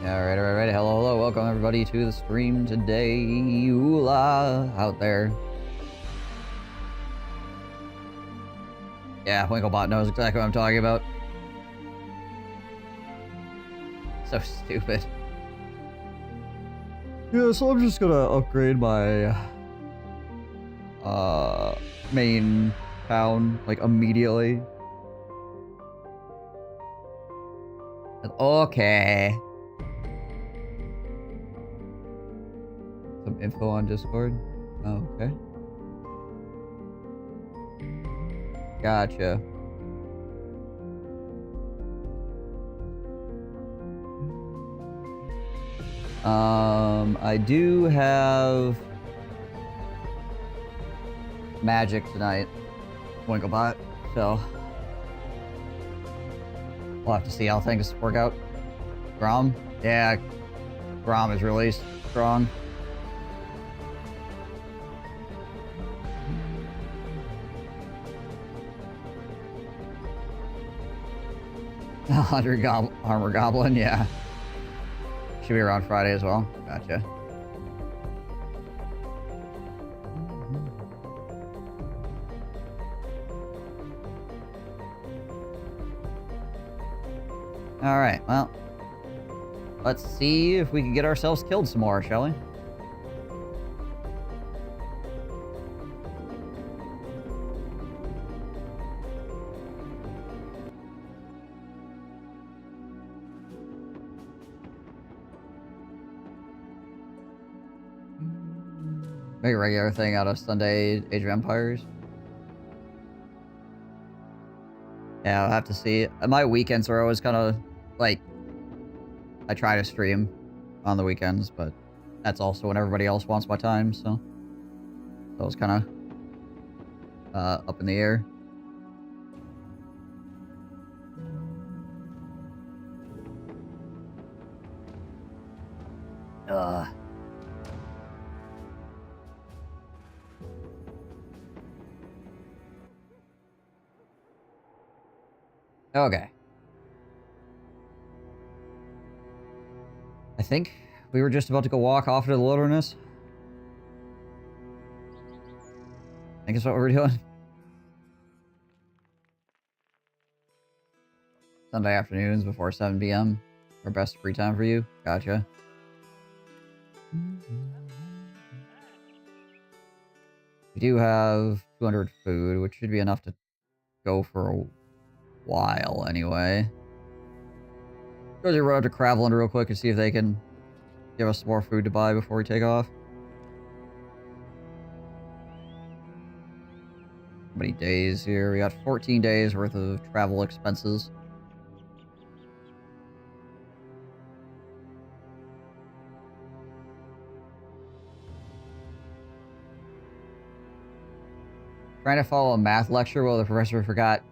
Alright. Hello. Welcome everybody to the stream today. Oola out there. Yeah, Winklebot knows exactly what I'm talking about. So stupid. Yeah, so I'm just gonna upgrade my main town like immediately. Okay. Some info on Discord. Oh, okay. Gotcha. I do have magic tonight, Winklebot, so we'll have to see how things work out. Grom? Yeah, Grom is really strong. Armor Goblin, yeah. Should be around Friday as well. Gotcha. Alright, well. Let's see if we can get ourselves killed some more, shall we? Make a regular thing out of Sunday Age of Empires. Yeah, I'll have to see. My weekends are always kind of, like, I try to stream on the weekends, but that's also when everybody else wants my time, so it's kind of up in the air. Okay. I think we were just about to go walk off into the wilderness. I think that's what we're doing. Sunday afternoons before 7 p.m. Our best free time for you. Gotcha. We do have 200 food, which should be enough to go for a while anyway. Go to run up to Craveland real quick and see if they can give us some more food to buy before we take off. How many days here? We got 14 days worth of travel expenses. Trying to follow a math lecture while the professor forgot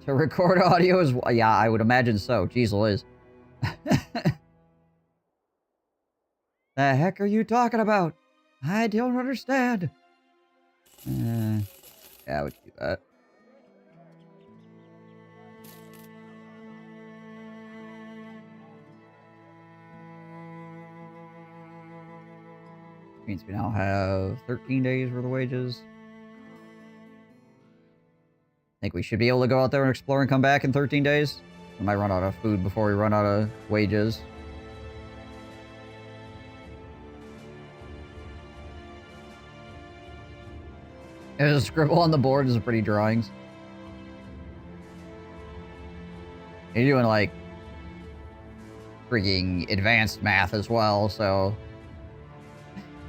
to record audio is... Yeah, I would imagine so. Jeez Louise. The heck are you talking about? I don't understand. Yeah, I would do that. Means we now have 13 days worth of wages. Think we should be able to go out there and explore and come back in 13 days? We might run out of food before we run out of wages. There's a scribble on the board is pretty drawings. You're doing like freaking advanced math as well, so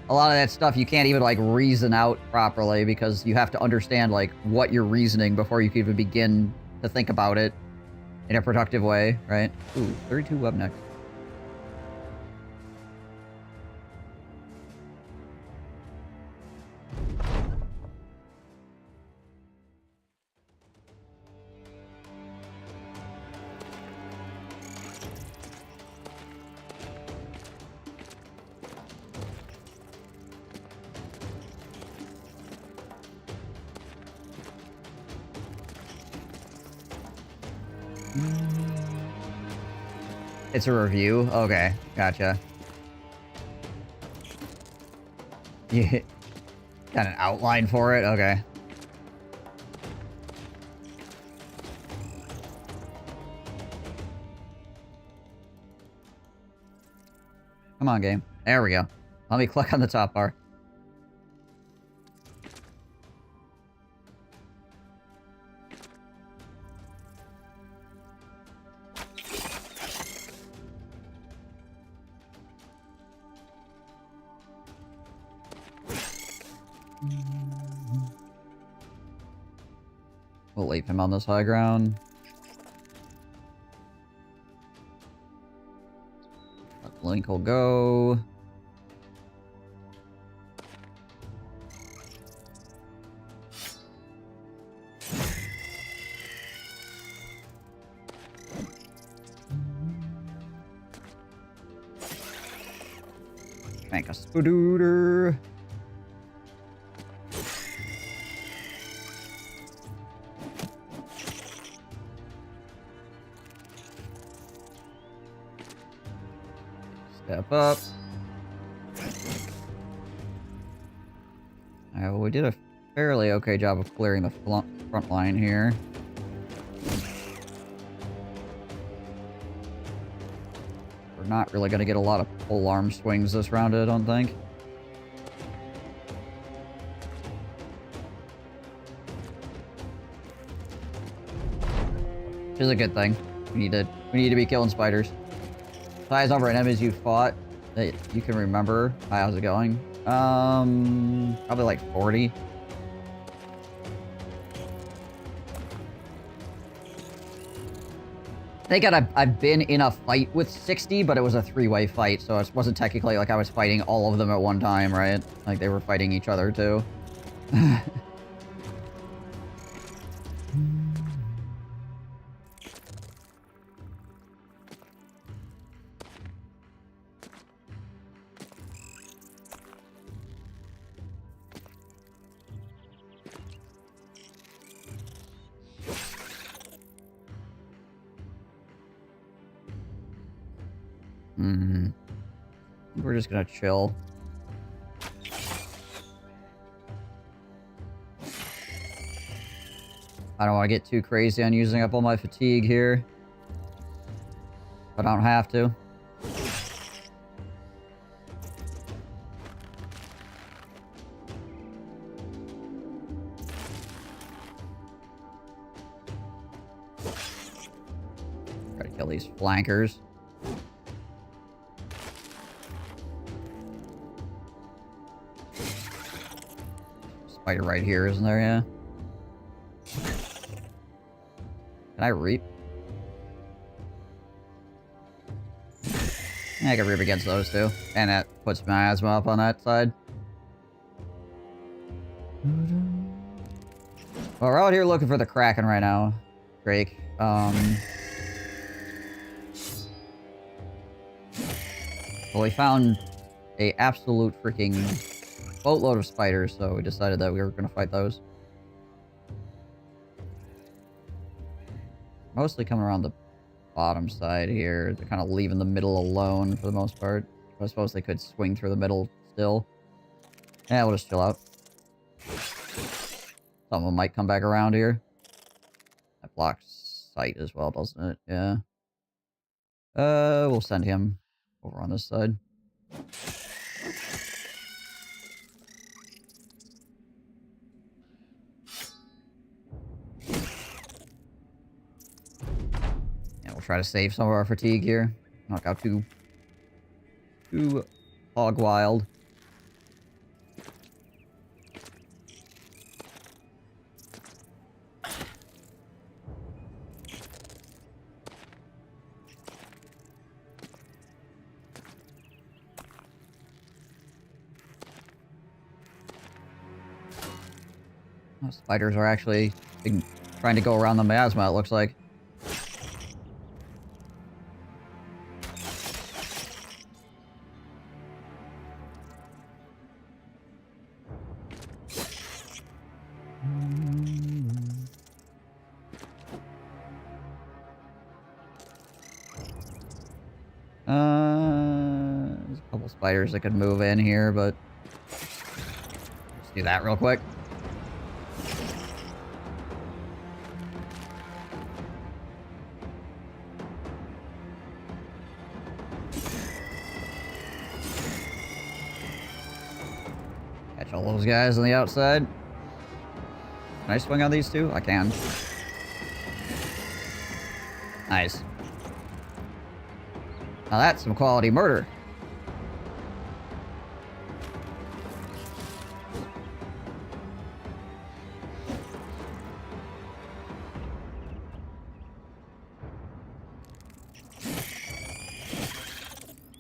a lot of that stuff you can't even like reason out properly because you have to understand like what you're reasoning before you can even begin to think about it in a productive way, right? Ooh, 32 up next. It's a review? Okay, gotcha. You got an outline for it? Okay. Come on, game. There we go. Let me click on the top bar. We'll leave him on this high ground. Link will go. Make a spooder. Step up. We did a fairly okay job of clearing the front line here. We're not really going to get a lot of pole arm swings this round, I don't think. Which is a good thing. We need to be killing spiders. Size number of enemies you fought that you can remember. Hi, how's it going? Probably like 40. I think I've been in a fight with 60, but it was a 3-way fight, so it wasn't technically like I was fighting all of them at one time, right? Like they were fighting each other too. We're just gonna chill. I don't want to get too crazy on using up all my fatigue here. But I don't have to. Try to kill these flankers. Spider right here, isn't there? Yeah. Can I reap? Yeah, I can reap against those two. And that puts my asthma up on that side. Well, we're out here looking for the Kraken right now, Drake. Well, we found a absolute freaking boatload of spiders, so we decided that we were going to fight those. Mostly coming around the bottom side here. They're kind of leaving the middle alone for the most part. I suppose they could swing through the middle still. Yeah, we'll just chill out. Some of them might come back around here. That blocks sight as well, doesn't it? Yeah. We'll send him over on this side. Yeah, we'll try to save some of our fatigue here. Not go too hog wild. Spiders are actually trying to go around the miasma, it looks like. There's a couple spiders that could move in here, but let's do that real quick. Catch all those guys on the outside. Can I swing on these two? I can. Nice. Now that's some quality murder.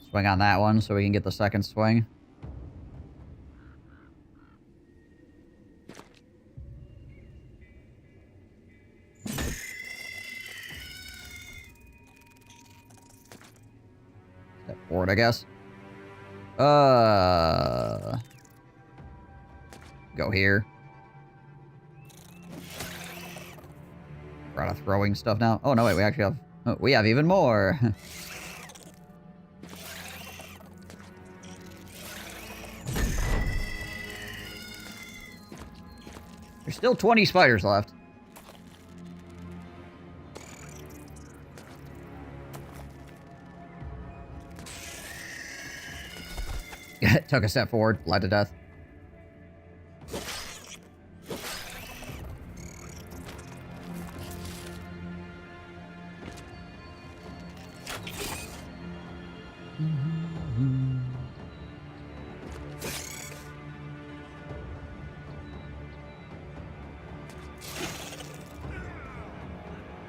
Swing on that one so we can get the second swing. Step forward, I guess. Go here. We're out of throwing stuff now. Oh, no, wait, we actually have... Oh, we have even more. There's still 20 spiders left. Took a step forward, bled to death.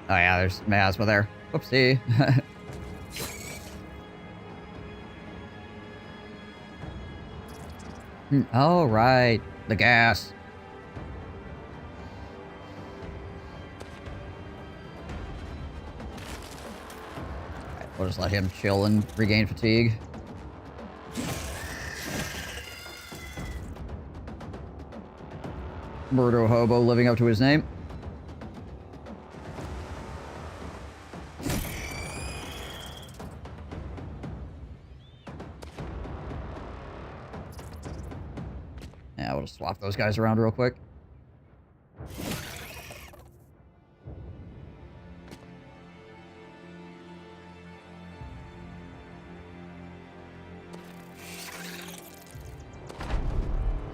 Oh yeah, there's miasma there. Whoopsie. Oh, right. The gas. Right, we'll just let him chill and regain fatigue. Murder hobo living up to his name. Yeah, we'll just swap those guys around real quick.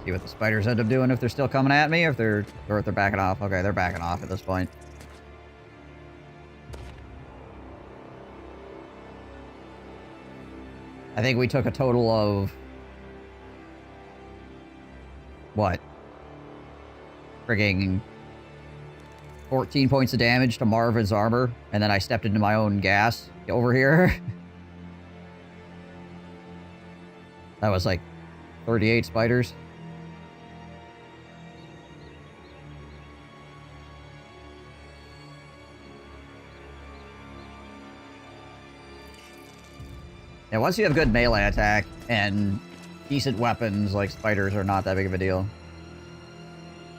See what the spiders end up doing if they're still coming at me, or if they're backing off. Okay, they're backing off at this point. I think we took a total of... what? Frigging 14 points of damage to Marvin's armor, and then I stepped into my own gas over here. That was like 38 spiders. Yeah, once you have good melee attack and decent weapons, like, spiders are not that big of a deal.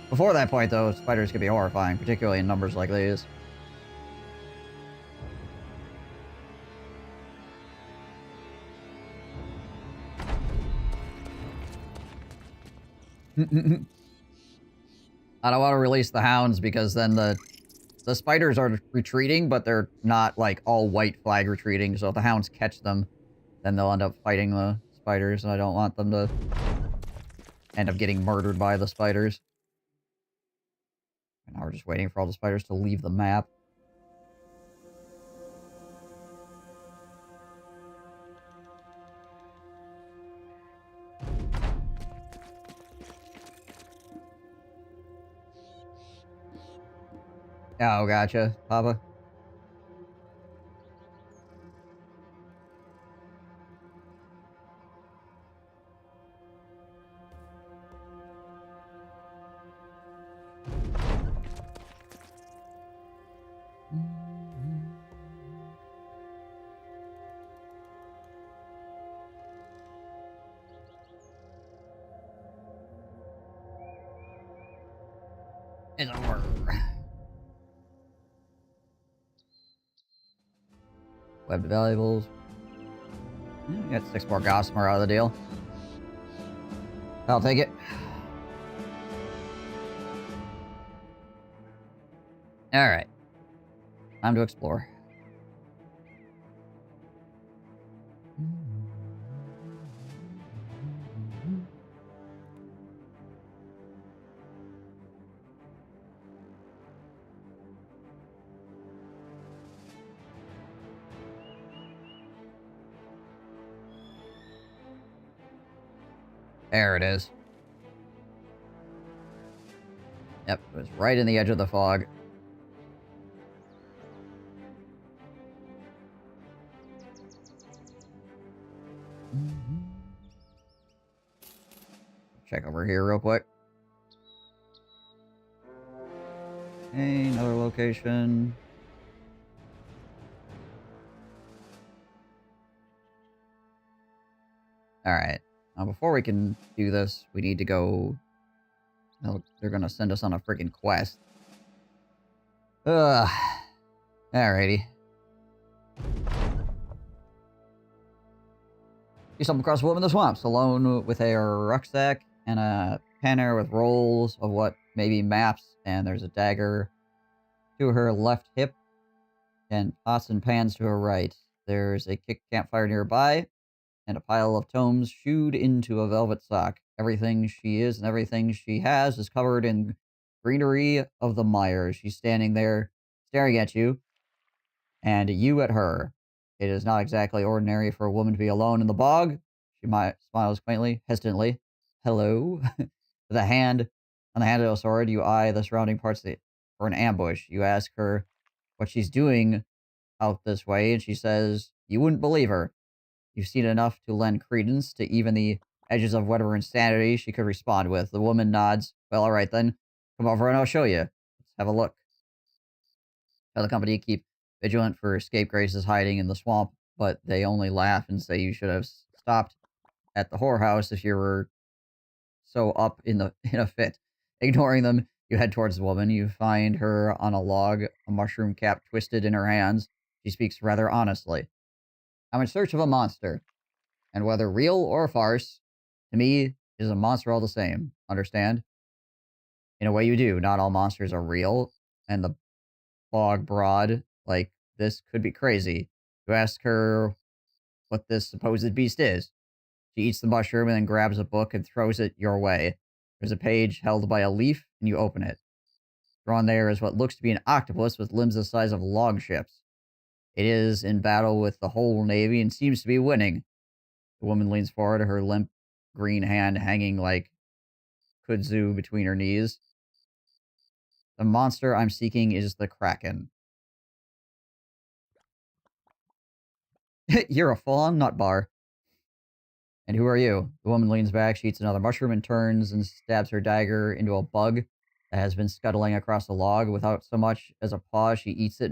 Before that point, though, spiders can be horrifying, particularly in numbers like these. I don't want to release the hounds because then the spiders are retreating, but they're not, like, all white flag retreating, so if the hounds catch them, then they'll end up fighting the spiders, and I don't want them to end up getting murdered by the spiders. And now we're just waiting for all the spiders to leave the map. Oh, gotcha, Papa. It's over. Webbed valuables. Got 6 more Gossamer out of the deal. I'll take it. Alright. Time to explore. There it is. Yep, it was right in the edge of the fog. Check over here real quick. Okay, another location. Alright. Now, before we can do this, we need to go... No, they're gonna send us on a freaking quest. Ugh. Alrighty. You stumble across a woman in the swamps, alone with a rucksack and a panner with rolls of what may be maps, and there's a dagger to her left hip, and pots and pans to her right. There's a kick campfire nearby, and a pile of tomes shoed into a velvet sock. Everything she is and everything she has is covered in greenery of the mire. She's standing there, staring at you, and you at her. It is not exactly ordinary for a woman to be alone in the bog. She smiles quaintly, hesitantly. Hello? With a hand on the handle of a sword, you eye the surrounding parts for an ambush. You ask her what she's doing out this way, and she says, you wouldn't believe her. You've seen enough to lend credence to even the edges of whatever insanity she could respond with. The woman nods. Well, all right then. Come over and I'll show you. Let's have a look. Tell the company to keep vigilant for scapegraces hiding in the swamp, but they only laugh and say you should have stopped at the whorehouse if you were so up in a fit. Ignoring them, you head towards the woman. You find her on a log, a mushroom cap twisted in her hands. She speaks rather honestly. I'm in search of a monster, and whether real or farce, to me, is a monster all the same. Understand? In a way you do. Not all monsters are real, and the bog broad like this could be crazy. You ask her what this supposed beast is. She eats the mushroom and then grabs a book and throws it your way. There's a page held by a leaf, and you open it. Drawn there is what looks to be an octopus with limbs the size of log ships. It is in battle with the whole navy and seems to be winning. The woman leans forward, her limp green hand hanging like kudzu between her knees. The monster I'm seeking is the Kraken. You're a full-on nut bar. And who are you? The woman leans back, she eats another mushroom and turns and stabs her dagger into a bug that has been scuttling across the log. Without so much as a paw, she eats it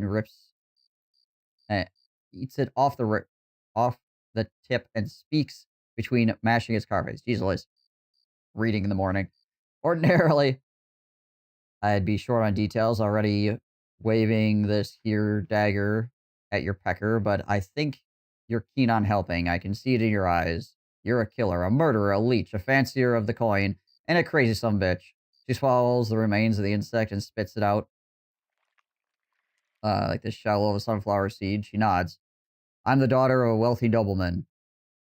and eats it off the tip and speaks between mashing its carface. Jesus, reading in the morning. Ordinarily, I'd be short on details, already waving this here dagger at your pecker, but I think you're keen on helping. I can see it in your eyes. You're a killer, a murderer, a leech, a fancier of the coin, and a crazy sumbitch. She swallows the remains of the insect and spits it out like the shell of a sunflower seed. She nods. I'm the daughter of a wealthy nobleman,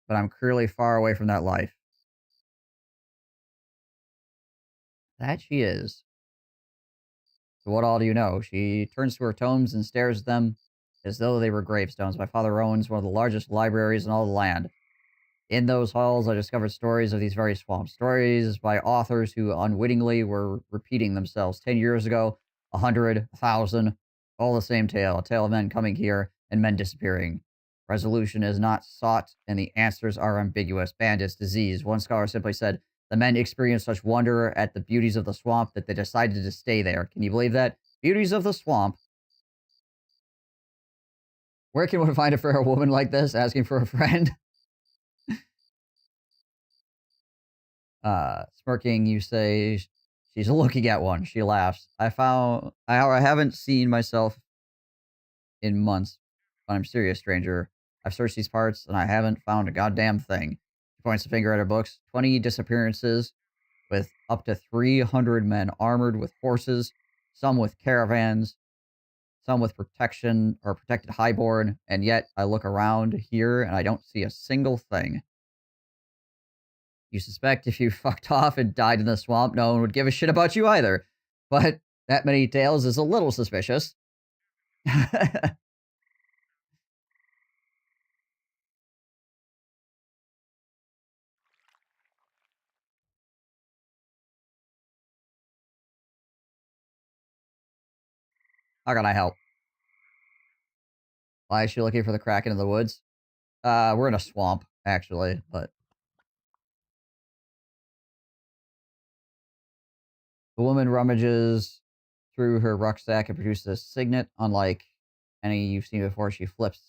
but I'm clearly far away from that life. That she is. So what all do you know? She turns to her tomes and stares at them as though they were gravestones. My father owns one of the largest libraries in all the land. In those halls, I discovered stories of these very swamps. Stories by authors who unwittingly were repeating themselves. 10 years ago, 100, 1,000, all the same tale. A tale of men coming here and men disappearing. Resolution is not sought, and the answers are ambiguous. Bandits, disease. One scholar simply said, the men experienced such wonder at the beauties of the swamp that they decided to stay there. Can you believe that? Beauties of the swamp. Where can one find a fair woman like this asking for a friend? Smirking, you say, she's looking at one. She laughs. I haven't seen myself in months, but I'm serious, stranger. I've searched these parts, and I haven't found a goddamn thing. She points the finger at her books. 20 disappearances with up to 300 men armored with horses, some with caravans, some with protection or protected highborn, and yet I look around here and I don't see a single thing. You suspect if you fucked off and died in the swamp, no one would give a shit about you either. But that many tales is a little suspicious. I How can I help? Why is she looking for the Kraken in the woods? We're in a swamp, actually, but the woman rummages through her rucksack and produces a signet. Unlike any you've seen before, she flips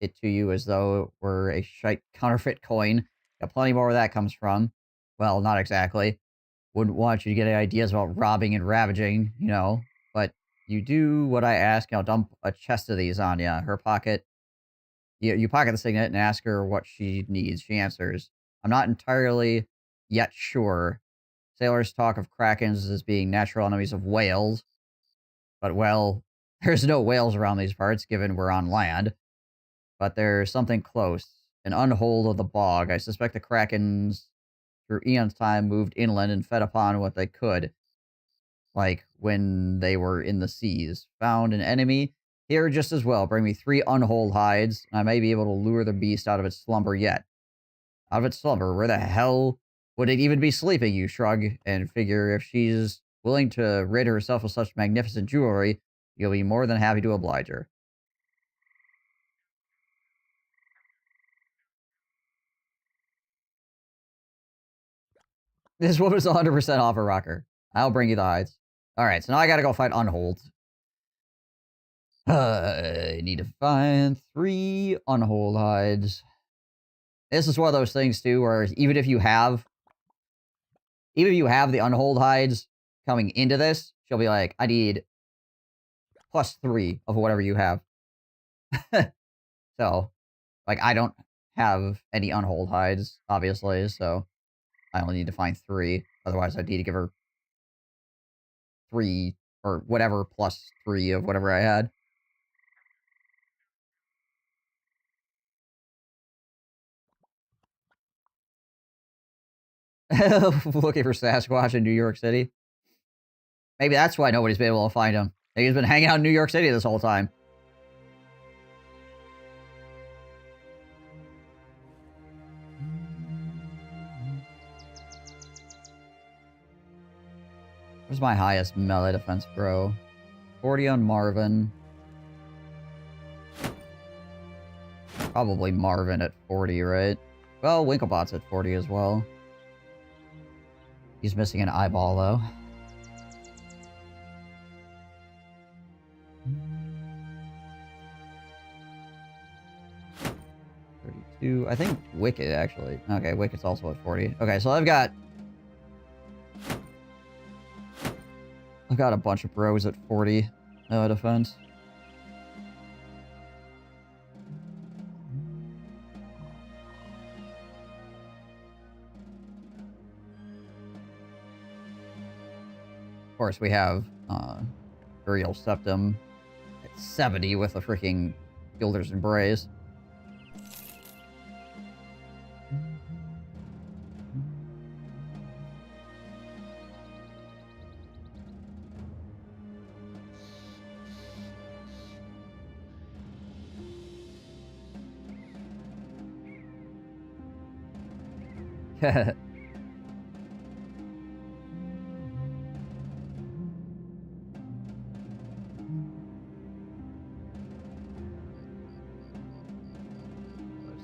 it to you as though it were a shite counterfeit coin. Got plenty more where that comes from. Well, not exactly. Wouldn't want you to get any ideas about robbing and ravaging, you know. But you do what I ask, and I'll dump a chest of these on you. Her pocket. You pocket the signet and ask her what she needs. She answers, I'm not entirely yet sure. Sailors talk of krakens as being natural enemies of whales. But, well, there's no whales around these parts, given we're on land. But there's something close. An unhold of the bog. I suspect the krakens, through eon's time, moved inland and fed upon what they could. Like when they were in the seas. Found an enemy? Here just as well. Bring me 3 unhold hides, and I may be able to lure the beast out of its slumber yet. Out of its slumber? Where the hell would it even be sleeping, you shrug, and figure if she's willing to rid herself of such magnificent jewelry, you'll be more than happy to oblige her. This woman's 100% off a rocker. I'll bring you the hides. Alright, so now I gotta go find unholds. I need to find 3 unhold hides. This is one of those things, too, where even if you have the unhold hides coming into this, she'll be like, I need +3 of whatever you have. So, like, I don't have any unhold hides, obviously, so I only need to find 3. Otherwise, I'd need to give her 3 or whatever +3 of whatever I had. Looking for Sasquatch in New York City. Maybe that's why nobody's been able to find him. Maybe he's been hanging out in New York City this whole time. Where's my highest melee defense, bro? 40 on Marvin. Probably Marvin at 40, right? Well, Winklebot's at 40 as well. He's missing an eyeball, though. I think Wicked, actually. Okay, Wicked's also at 40. Okay, so I've got a bunch of bros at 40 defense. Of course, we have Burial Septum at 70 with a freaking Gilder's Embrace. What's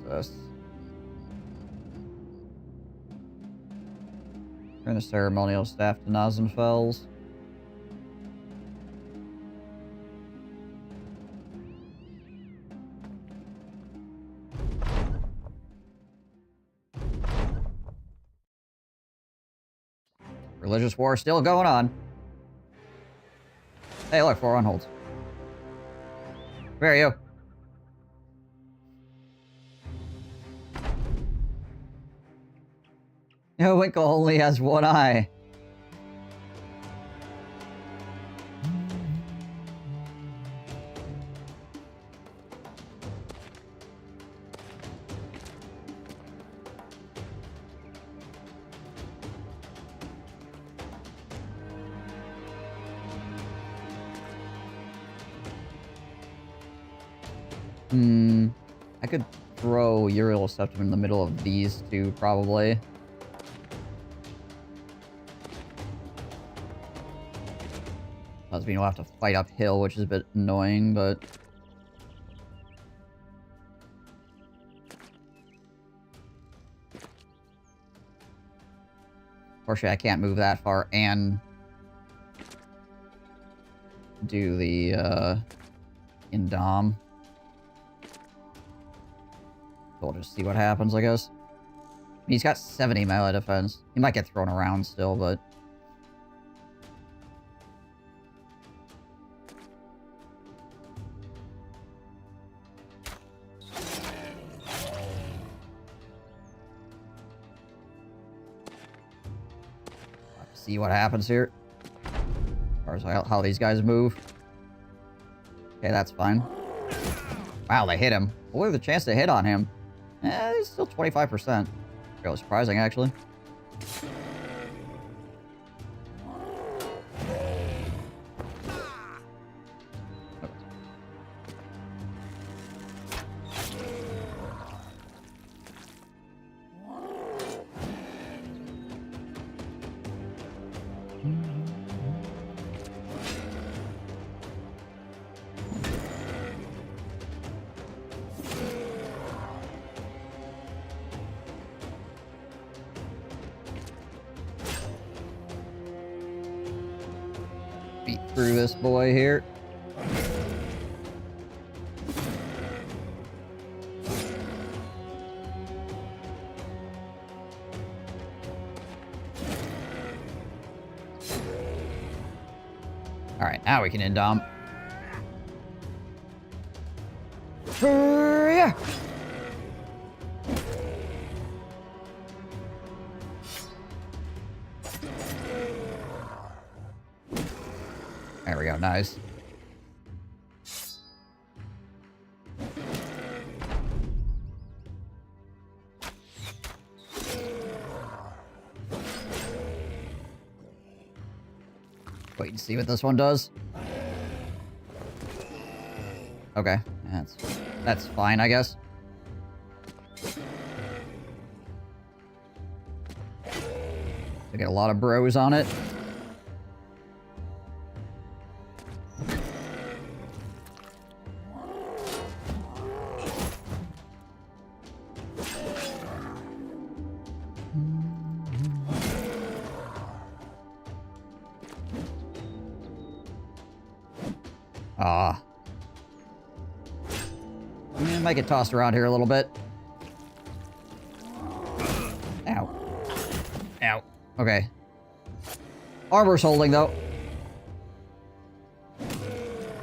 this? Turn the ceremonial staff to Nazenfels. Religious war still going on. Hey, look, 4 unholds. Where are you? No, Winkle only has one eye. I could throw Uriel Septum in the middle of these two, probably. Does mean we'll have to fight uphill, which is a bit annoying, but... Unfortunately, I can't move that far and... do the, Indom. We'll just see what happens, I guess. He's got 70 melee defense. He might get thrown around still, but... see what happens here. As far as how these guys move. Okay, that's fine. Wow, they hit him. What was the chance to hit on him? It's still 25%. Really surprising, actually. Beat through this boy here. Alright, now we can indom. Yeah. There we go, nice. Wait and see what this one does. Okay, that's fine, I guess. We get a lot of bros on it. Ah. Might get tossed around here a little bit. Ow. Ow. Okay. Armor's holding, though.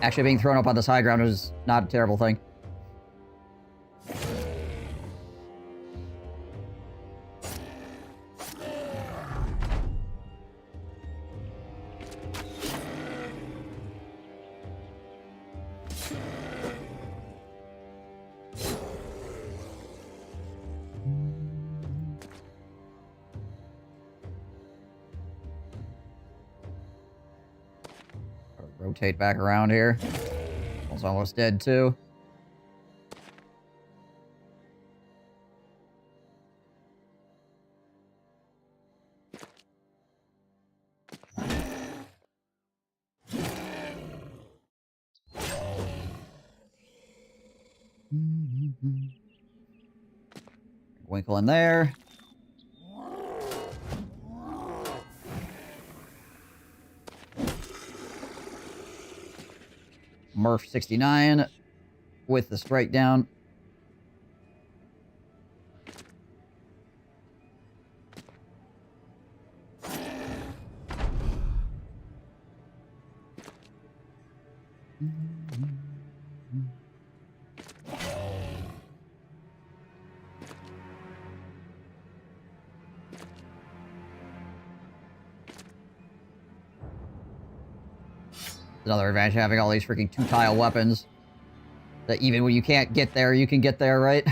Actually, being thrown up on this high ground is not a terrible thing. Rotate back around here. It's almost dead, too. Winkle in there. Murph 69 with the strike down. Another advantage of having all these freaking 2-tile weapons. That even when you can't get there, you can get there, right?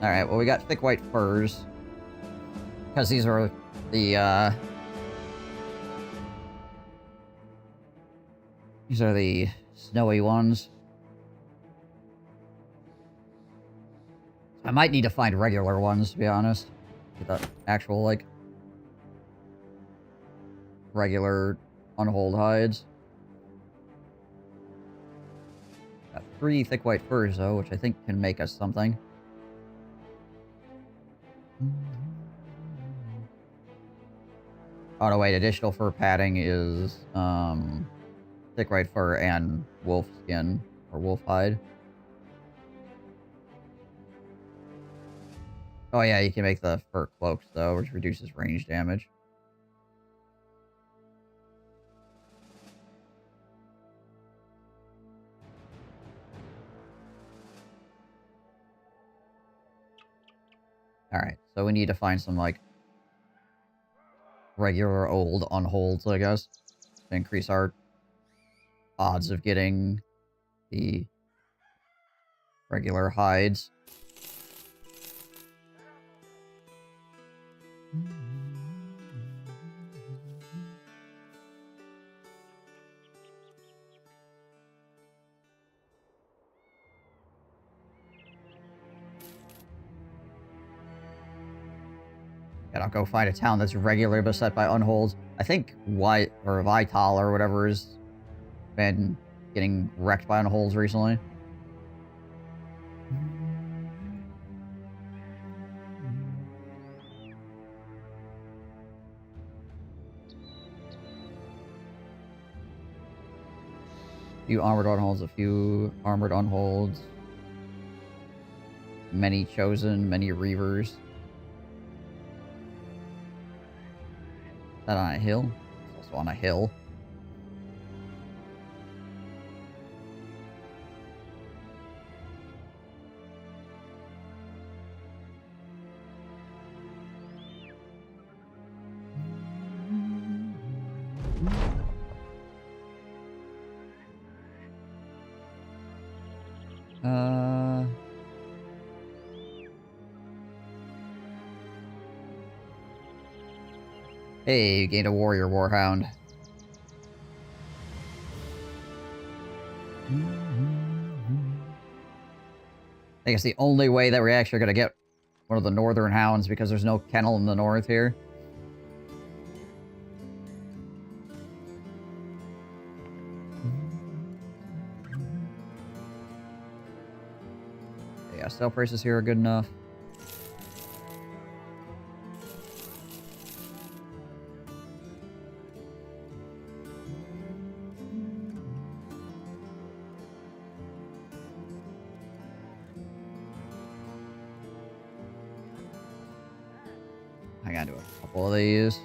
Alright, well we got thick white furs. Because these are the, these are the snowy ones. I might need to find regular ones, to be honest. Get the actual, like, regular unhold hides. Got 3 thick white furs, though, which I think can make us something. Oh, no, wait. Additional fur padding is, thick white fur and wolf skin, or wolf hide. Oh, yeah, you can make the fur cloaks, though, which reduces range damage. Alright, so we need to find some, like, regular old unholds, I guess, to increase our odds of getting the regular hides. And I'll go find a town that's regularly beset by unholds. I think White or Vital or whatever has been getting wrecked by unholds recently. Few armored unholds, a few armored unholds. Many chosen, many reavers. Is that on a hill? It's also on a hill. Hey, you gained a warrior warhound. I think it's the only way that we're actually going to get one of the northern hounds because there's no kennel in the north here. Yeah, sale prices here are good enough. I gotta do a couple of these.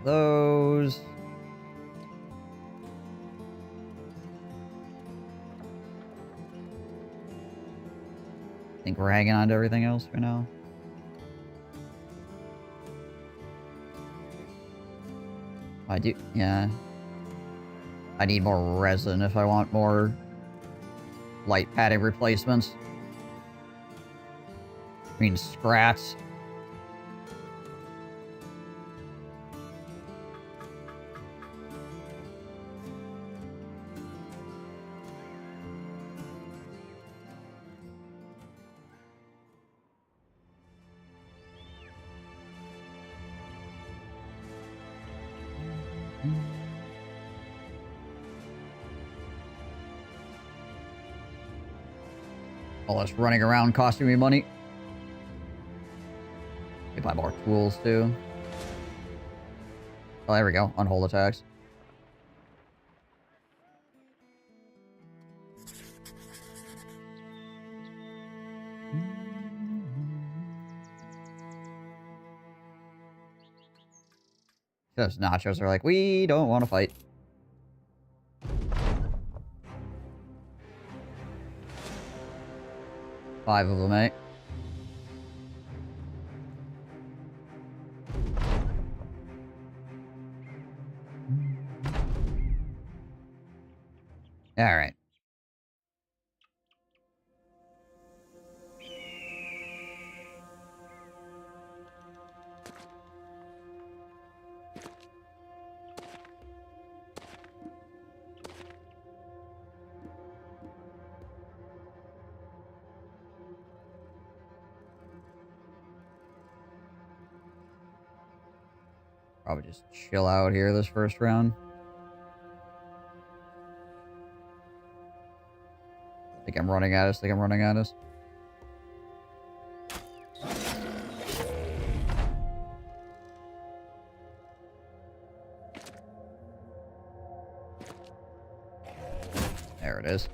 Those. I think we're hanging on to everything else for now. I do, yeah. I need more resin if I want more light padding replacements. I mean, scraps. All this running around costing me money. Maybe buy more tools too. Oh, there we go. Unhold attacks. Those nachos are like, we don't want to fight. Five of them, eh? Alright. Probably just chill out here this first round. Think I'm running at us. There it is.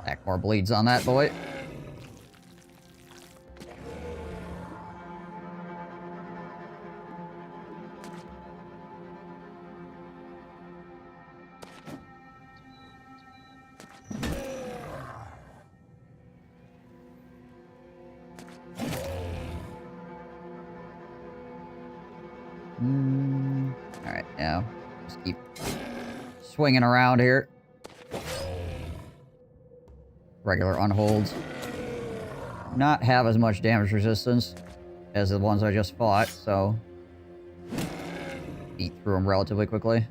Heck, more bleeds on that boy. Alright, now just keep swinging around here. Regular unholds. Not have as much damage resistance as the ones I just fought, so beat through them relatively quickly.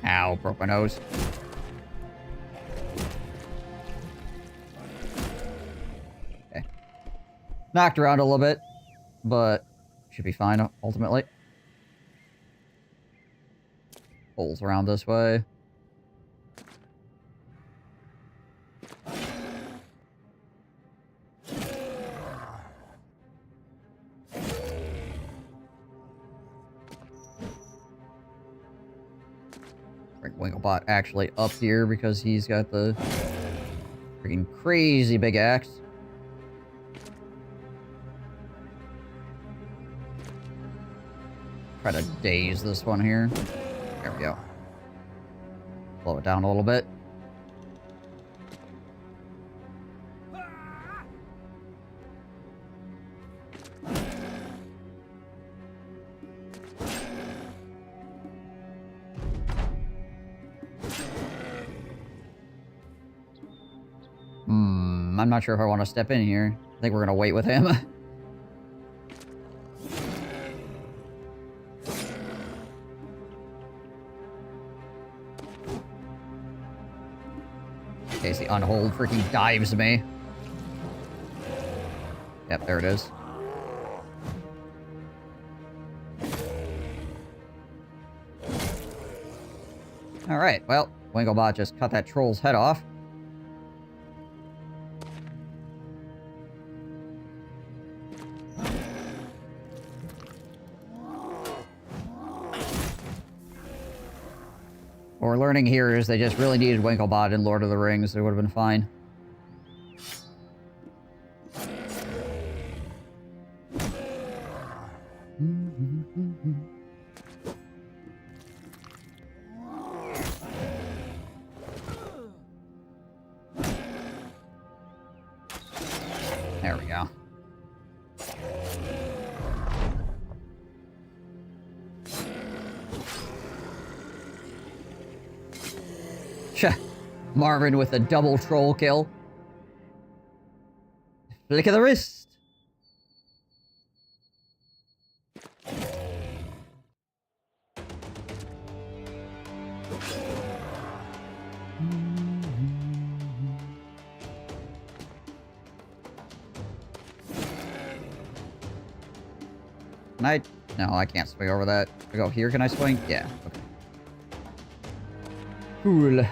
Ow, broke my nose. Okay. Knocked around a little bit, but should be fine ultimately. Holes around this way. Bring Winklebot actually up here because he's got the freaking crazy big axe. Try to daze this one here. There we go. Slow it down a little bit. I'm not sure if I want to step in here. I think we're gonna wait with him. In case the unhold freaking dives me. Yep, there it is. Alright, well, Winklebot just cut that troll's head off. What we're learning here is they just really needed Winklebot in Lord of the Rings. It would have been fine. There we go. Marvin with a double troll kill. Flick of the wrist. Can I? No, I can't swing over that. I go here, can I swing? Yeah, okay. Cool.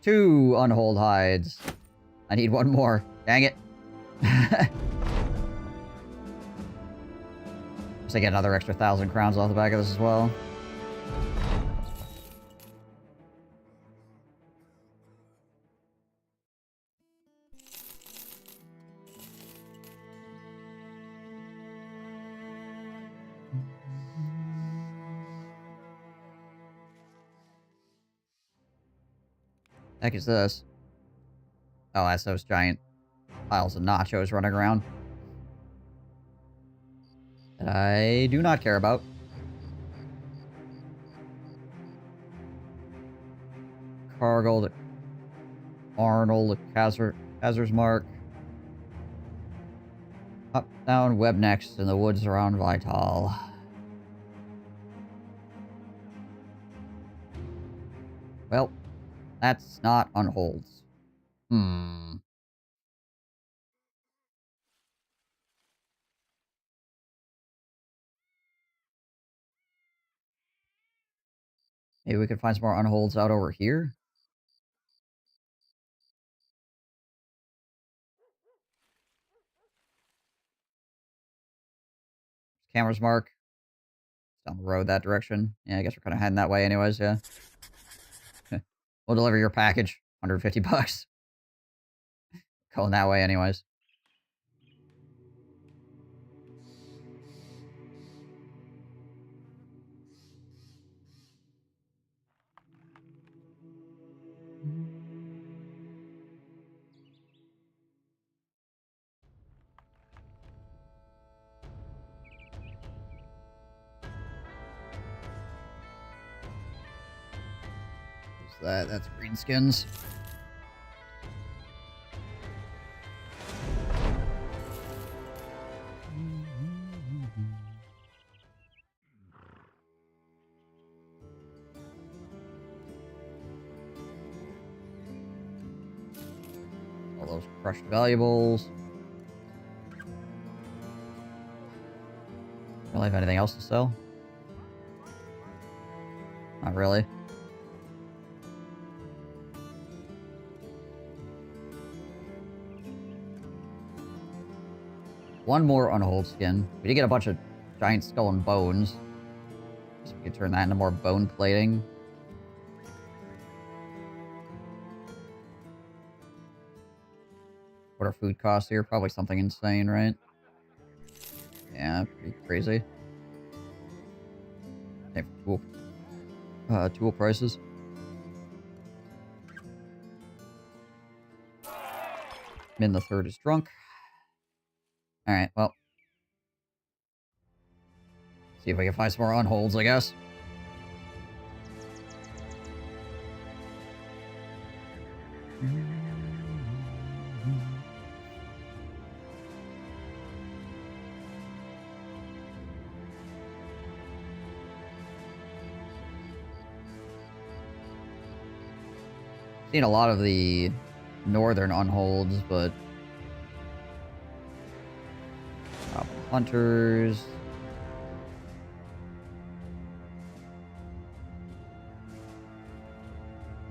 2 unhold hides. I need 1 more. Dang it. So I get another extra 1,000 crowns off the back of this as well. Heck is this? Oh, that's those giant piles of nachos running around. That I do not care about. Cargill, the Arnold, the Kazer's Mark. Up, down, web next, in the woods around Vital. Well, that's not unholds. Maybe we could find some more unholds out over here. Camera's Mark. Down the road that direction. Yeah, I guess we're kind of heading that way anyways, yeah. We'll deliver your package. 150 bucks. Going that way anyways. What's that? That's greenskins. All those crushed valuables. Don't have anything else to sell? Not really. One more unhold skin. We did get a bunch of giant skull and bones. So we could turn that into more bone plating. What are food costs here? Probably something insane, right? Yeah, pretty crazy. Same for tool prices. Min the third is drunk. Alright, well. See if we can find some more unholds, I guess. Seen a lot of the northern unholds, but hunters. I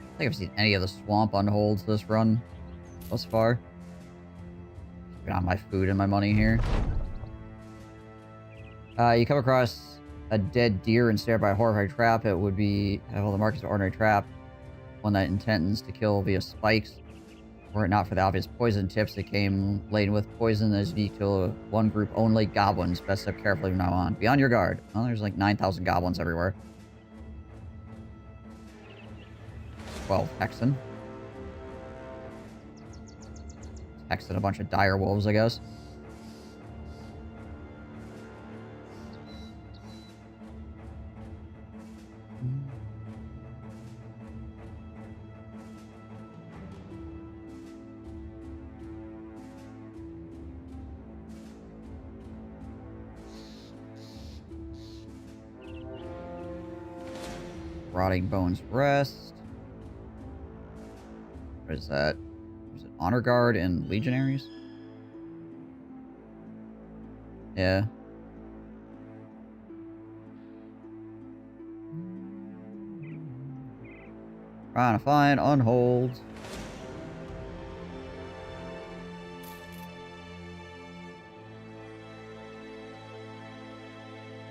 don't think I've seen any of the swamp unholds this run thus far. Got on my food and my money here. You come across a dead deer and stared by a horrifying trap. It would have all the markings of ordinary trap. One that intends to kill via spikes. Were it not for the obvious poison tips that came laden with poison that is unique to one group only, goblins. Best step carefully from now on. Be on your guard. Well, there's like 9,000 goblins everywhere. 12 Hexen. Hexen a bunch of dire wolves, I guess. Rotting Bones Rest. What is that? Is it Honor Guard and Legionaries? Yeah. Trying to find unholds.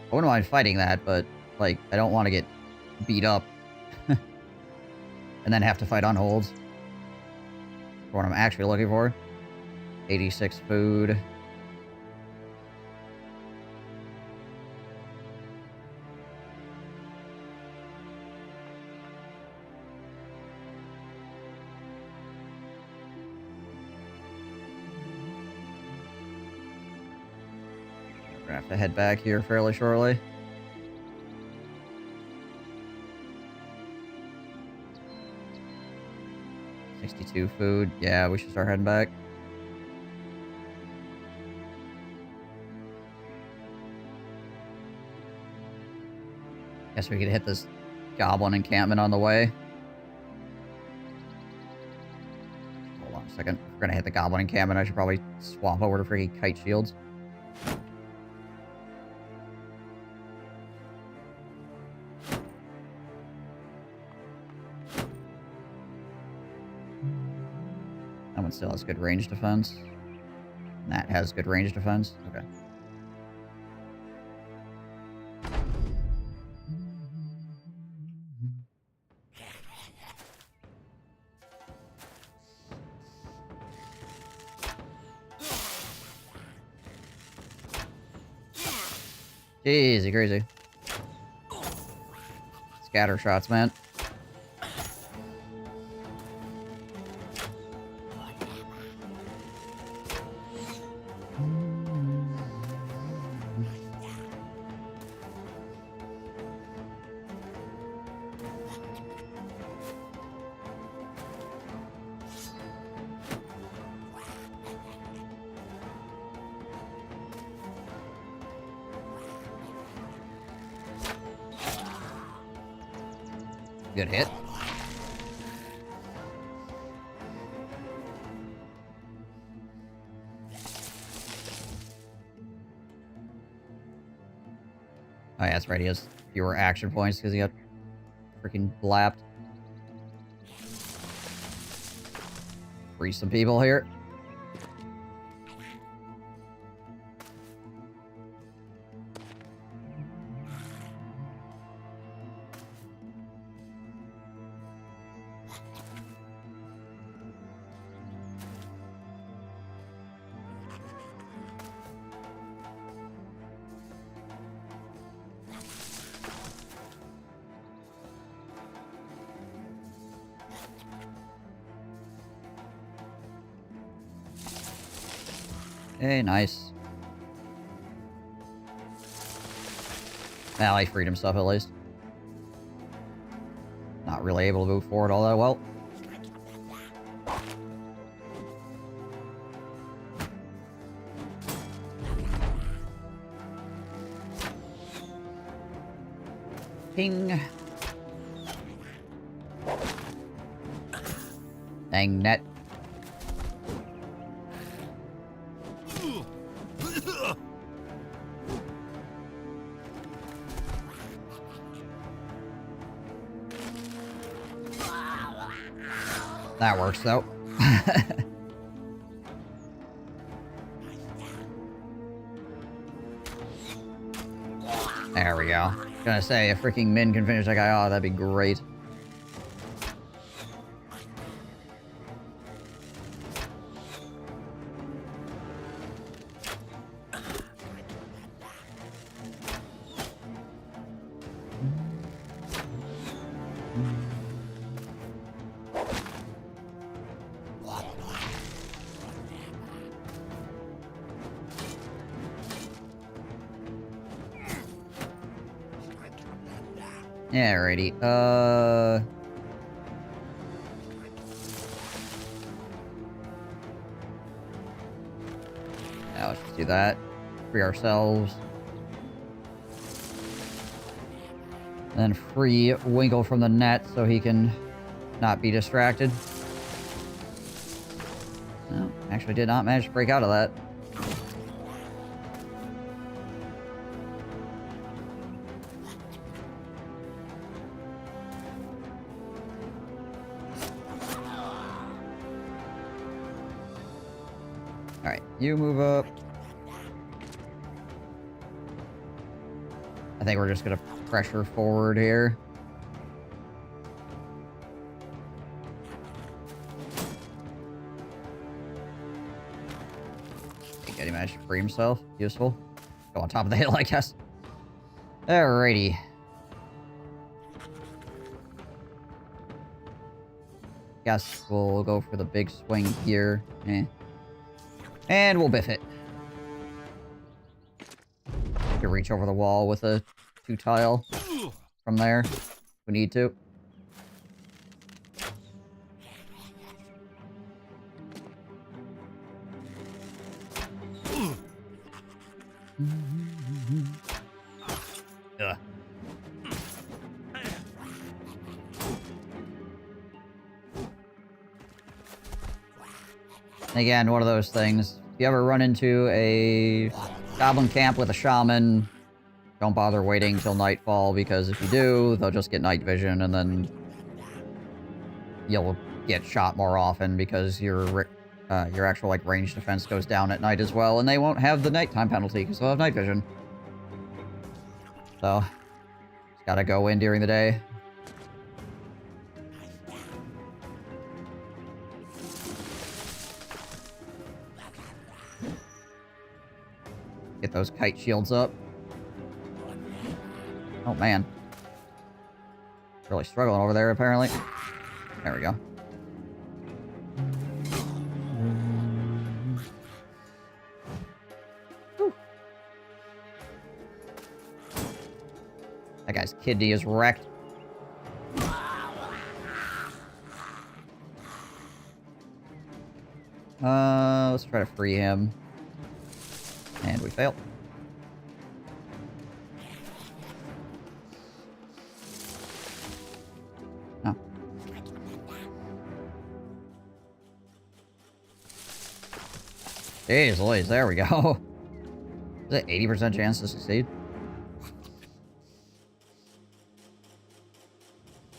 I wouldn't mind fighting that, but, like, I don't want to get beat up. And then have to fight unholds. For what I'm actually looking for. 86 food. Gonna have to head back here fairly shortly. $62 food. Yeah, we should start heading back. Guess we could hit this goblin encampment on the way. Hold on a second. If we're gonna hit the goblin encampment, I should probably swap over to freaking kite shields. That one still has good range defense. And that has good range defense. Okay. Jeezy crazy. Scatter shots, man. Good hit. Oh yeah, that's right. He has fewer action points because he got freaking blapped. Free some people here. Hey, nice. Well, he freed himself at least. Not really able to move forward all that well. Ping. Dang net. That works, though. There we go. Gonna say, if freaking Min can finish that guy off, that'd be great. Yeah, alrighty. Now let's just do that. Free ourselves. Then free Winkle from the net so he can not be distracted. No, actually did not manage to break out of that. Alright, you move up. I think we're just gonna pressure forward here. Okay, he managed to free himself. Useful. Go on top of the hill, I guess. Alrighty. Guess we'll go for the big swing here. And we'll biff it. Can reach over the wall with a 2-tile from there if we need to. Ugh. Again, one of those things. If you ever run into a goblin camp with a shaman, don't bother waiting till nightfall, because if you do, they'll just get night vision, and then you'll get shot more often because your actual like range defense goes down at night as well, and they won't have the nighttime penalty because they'll have night vision. So, just gotta go in during the day. Get those kite shields up. Oh, man. Really struggling over there, apparently. There we go. Whew. That guy's kidney is wrecked. Let's try to free him. And we failed. Oh. Jeez Louise, there we go. Is it 80% chance to succeed?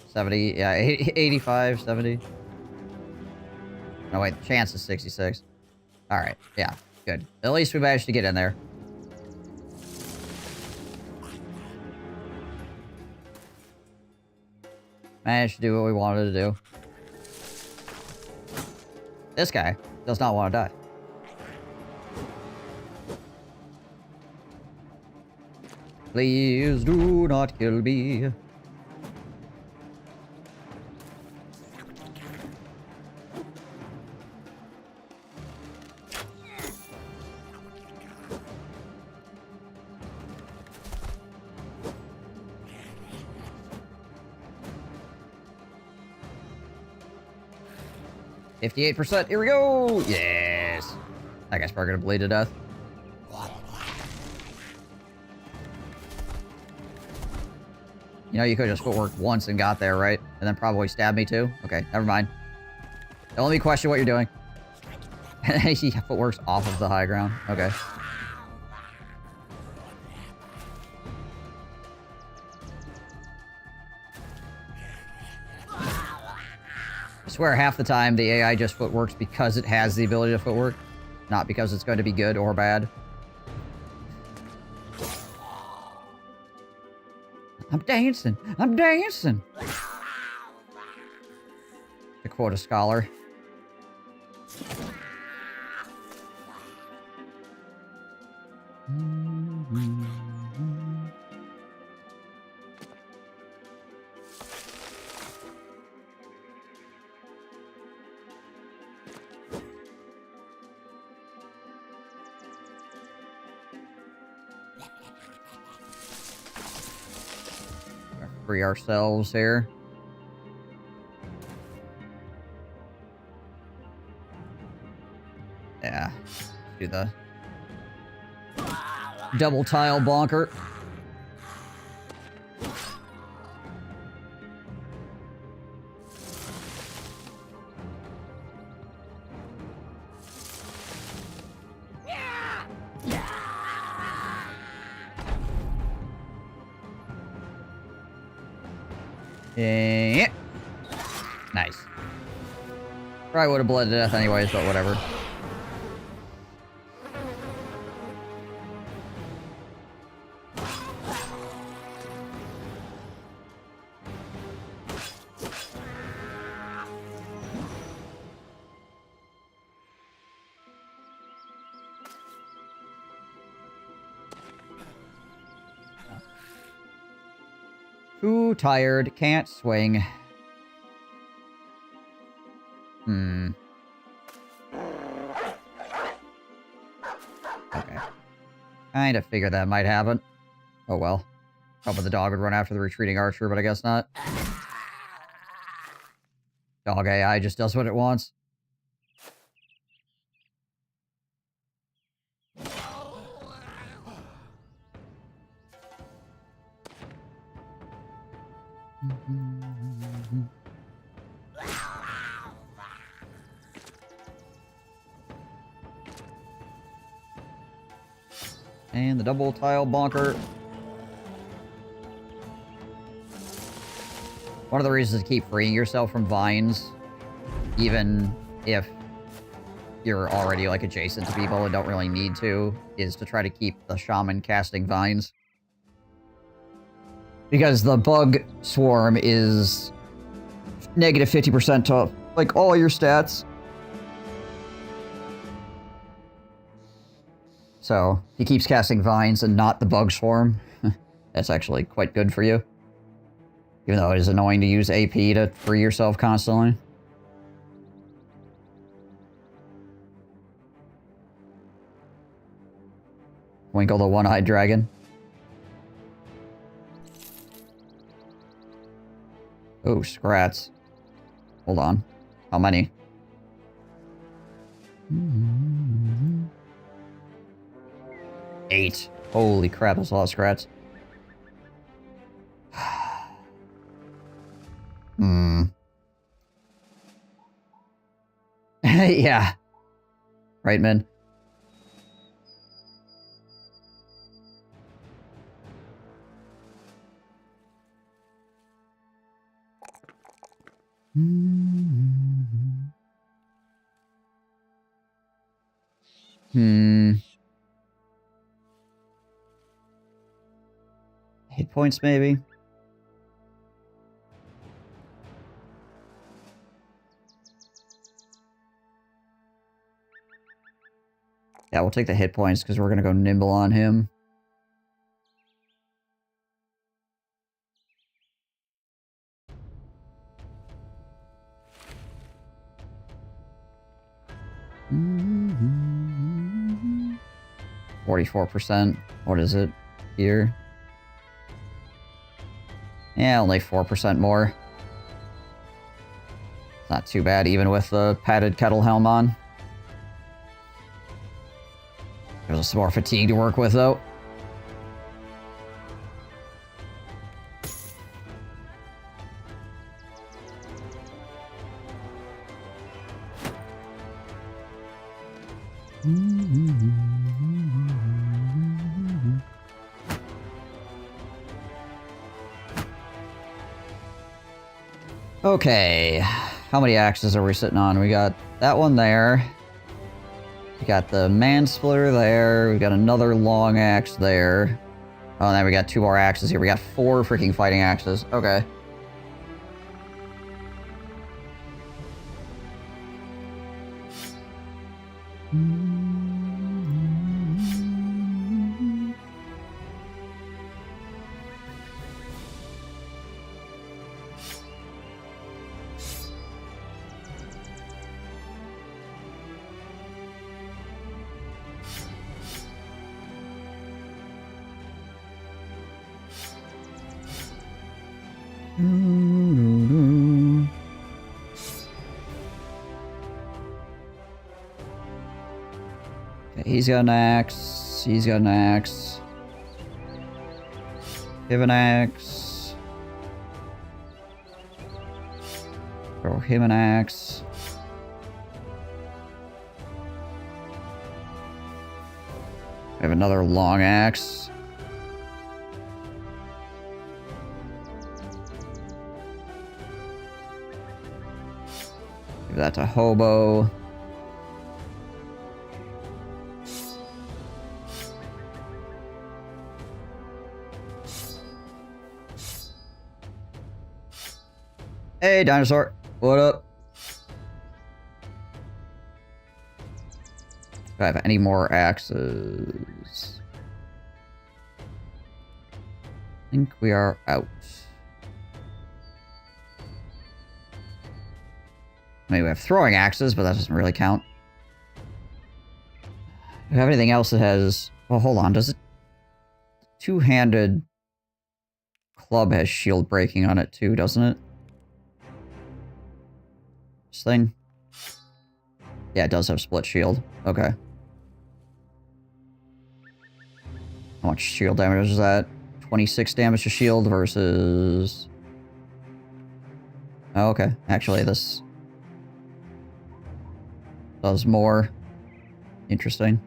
70, yeah, 85, 70. No, wait, the chance is 66. Alright, yeah, good. At least we managed to get in there. Managed to do what we wanted to do. This guy does not want to die. Please do not kill me. %. Here we go. Yes. That guy's probably gonna bleed to death. You know, you could just footwork once and got there, right? And then probably stab me too? Okay, never mind. Don't let me question what you're doing. He footworks off of the high ground. Okay. I swear half the time the AI just footworks because it has the ability to footwork, not because it's going to be good or bad. I'm dancing! I'm dancing! To quote a scholar. Free ourselves here. Yeah. Do the double tile bonker. Yeah. Nice. Probably would have bled to death anyways, but whatever. Too tired, can't swing. Okay. Kinda figured that might happen. Oh well. Hoping the dog would run after the retreating archer, but I guess not. Dog AI just does what it wants. And the double tile bonker. One of the reasons to keep freeing yourself from vines, even if you're already, like, adjacent to people and don't really need to, is to try to keep the shaman casting vines. Because the bug swarm is negative 50% to, like, all your stats. So, he keeps casting vines and not the bug swarm. That's actually quite good for you. Even though it is annoying to use AP to free yourself constantly. Winkle the one-eyed dragon. Oh, scrats. Hold on. How many? Eight. Holy crap, that's a lot of scrats. Yeah. Right, man. Hit points, maybe? Yeah, we'll take the hit points because we're going to go nimble on him. Mm-hmm. 44%. What is it here? Yeah, only 4% more. It's not too bad, even with the padded kettle helm on. There's some more fatigue to work with, though. Okay, how many axes are we sitting on? We got that one there. We got the mansplitter there. We got another long axe there. Oh, and then we got 2 more axes here. We got 4 freaking fighting axes. Okay. Okay, he's got an axe. He's got an axe. Give an axe. Throw him an axe. I have another long axe. Give that to Hobo. Hey, Dinosaur. What up? Do I have any more axes? I think we are out. I mean, we have throwing axes, but that doesn't really count. Do we have anything else that has... Well, hold on. Does it... Two-handed club has shield breaking on it too, doesn't it? This thing? Yeah, it does have split shield. Okay. How much shield damage is that? 26 damage to shield versus... Oh, okay. Actually, this... does more. Interesting.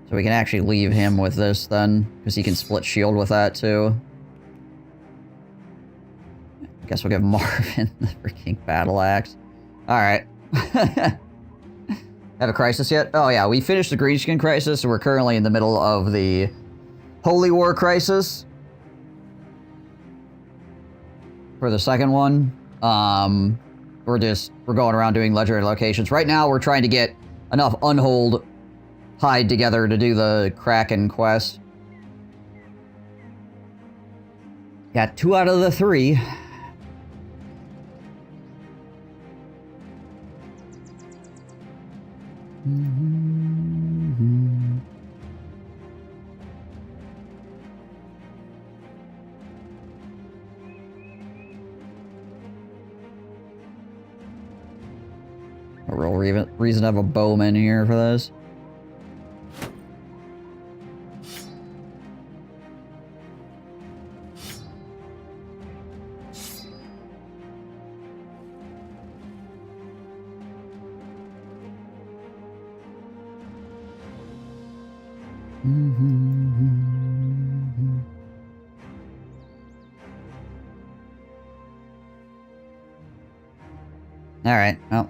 So we can actually leave him with this then, because he can split shield with that too. I guess we'll give Marvin the freaking battle axe. Alright. Have a crisis yet? Oh yeah, we finished the Greenskin crisis, so we're currently in the middle of the Holy War crisis. For the second one. We're going around doing legendary locations. Right now, we're trying to get enough Unhold hide together to do the Kraken quest. Got 2 out of the 3. A real reason to have a bowman here for this. Alright, well,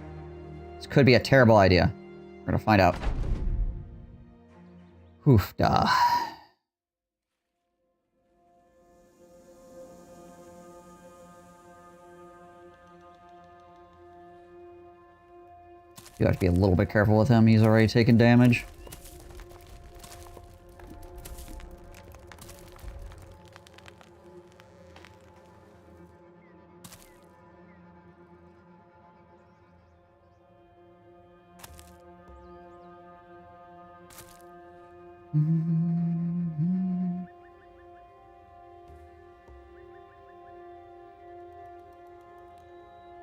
this could be a terrible idea. We're gonna find out. Oof, duh. You have to be a little bit careful with him. He's already taken damage.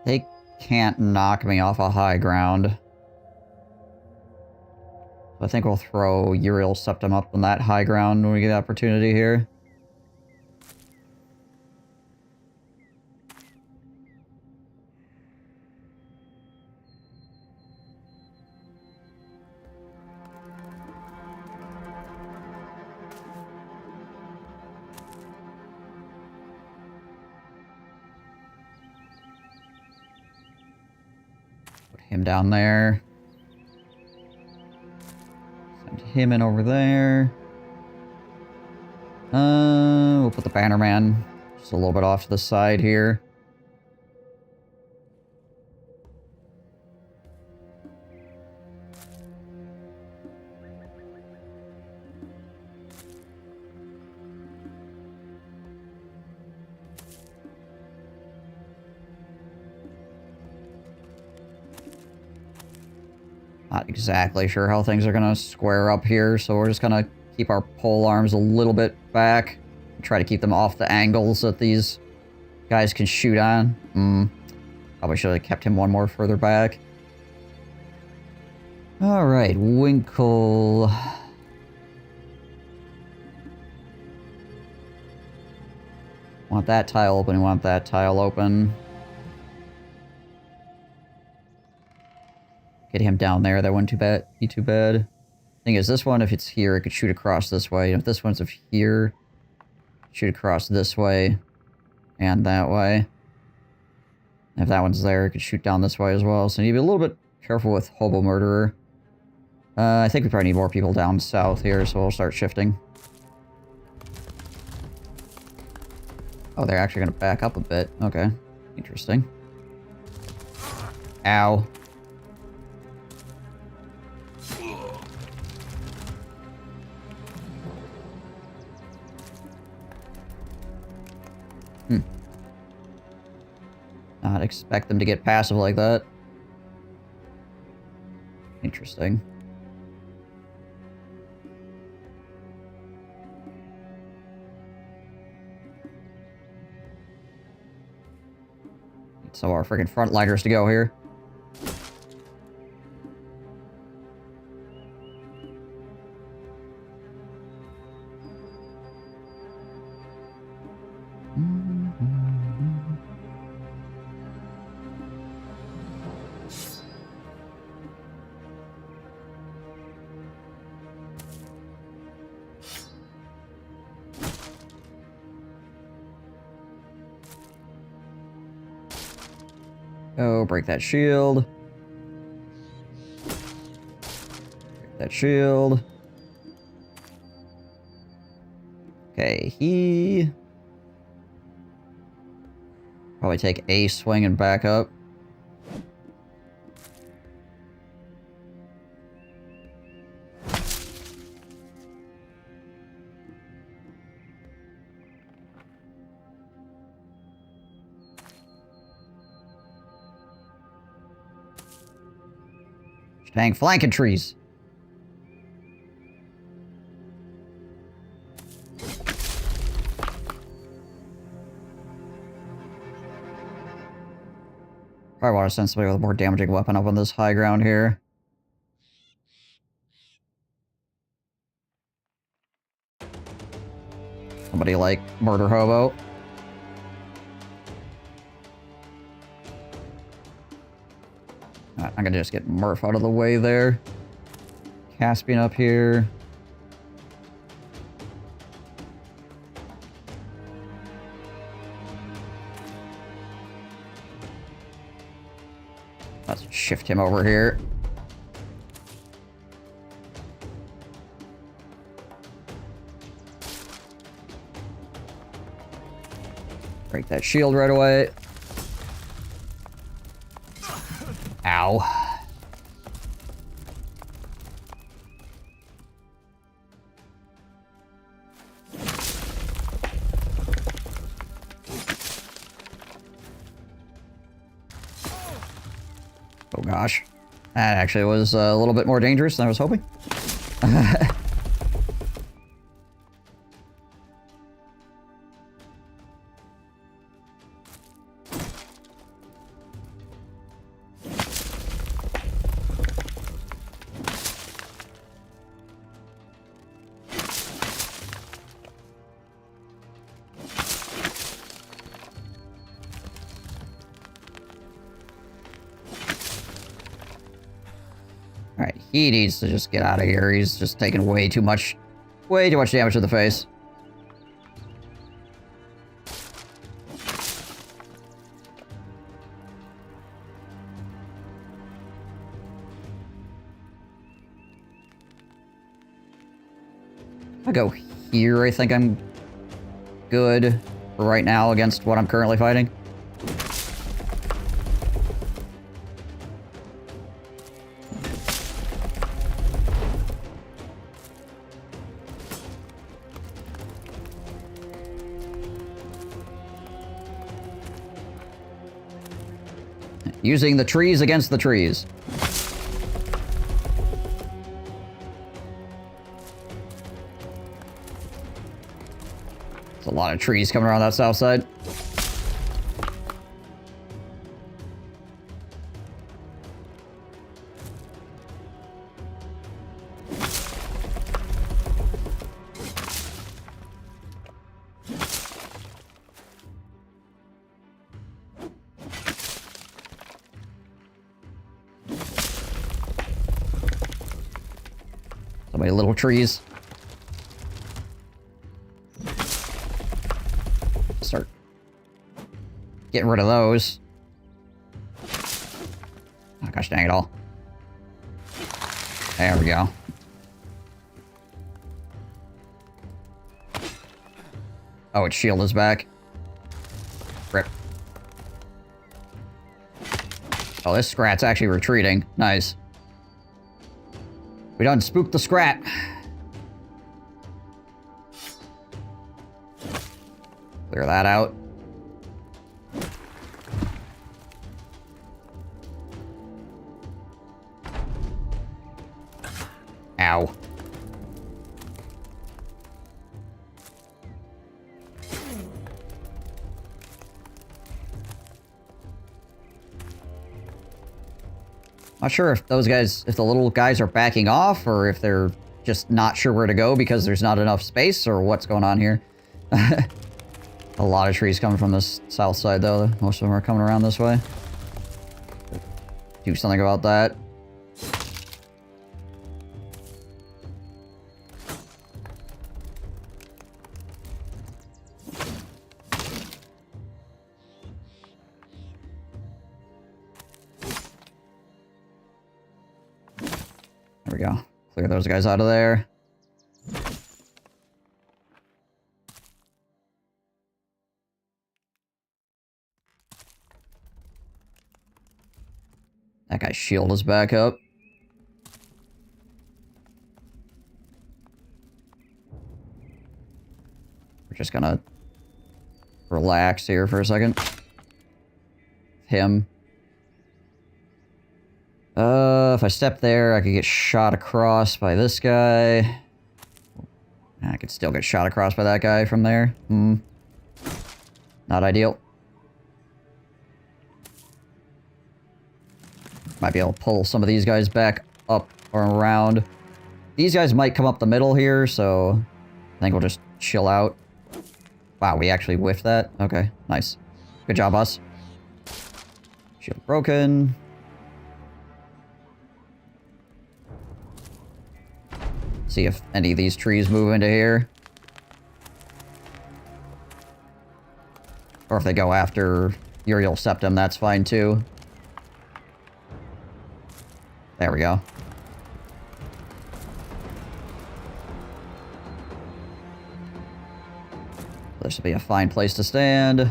They can't knock me off a high ground. I think we'll throw Uriel Septum up on that high ground when we get the opportunity here. Put him down there. Send him in over there. We'll put the Bannerman just a little bit off to the side here. Not exactly sure how things are going to square up here, so we're just going to keep our pole arms a little bit back. Try to keep them off the angles that these guys can shoot on. Probably should have kept him one more further back. Alright, Winkle. Want that tile open, want that tile open. Get him down there, that wouldn't be too bad. Thing is, this one, if it's here, it could shoot across this way. If this one's here, shoot across this way and that way. And if that one's there, it could shoot down this way as well. So you need to be a little bit careful with Hobo Murderer. I think we probably need more people down south here, so we'll start shifting. Oh, they're actually going to back up a bit. Okay. Interesting. Ow. Not expect them to get passive like that. Interesting. Need some of our freaking frontliners to go here. Oh, break that shield. Break that shield. Okay, he... probably take a swing and back up. Dang, flanking trees. Probably want to send somebody with a more damaging weapon up on this high ground here. Somebody like Murder Hobo. I'm gonna just get Murph out of the way there. Caspian up here. Let's shift him over here. Break that shield right away. Ow. Oh gosh. That actually was a little bit more dangerous than I was hoping. Alright, he needs to just get out of here. He's just taking way too much damage to the face. If I go here, I think I'm good for right now against what I'm currently fighting. Using the trees against the trees. There's a lot of trees coming around that south side. So many little trees. Start getting rid of those. Oh, gosh dang it all. There we go. Oh, its shield is back. Rip. Oh, this Scrat's actually retreating. Nice. We done spooked the Scrat. Clear that out. Ow. Not sure if those guys, if the little guys are backing off or if they're just not sure where to go because there's not enough space or what's going on here. A lot of trees coming from this south side though. Most of them are coming around this way. Do something about that. There we go. Clear those guys out of there. That guy's shield is back up. We're just gonna relax here for a second. Him. If I step there, I could get shot across by this guy. I could still get shot across by that guy from there. Not ideal. Might be able to pull some of these guys back up or around. These guys might come up the middle here, so I think we'll just chill out. Wow, we actually whiffed that? Okay, nice. Good job, us. Shield broken. See if any of these trees move into here. Or if they go after Uriel Septum, that's fine too. There we go. This will be a fine place to stand.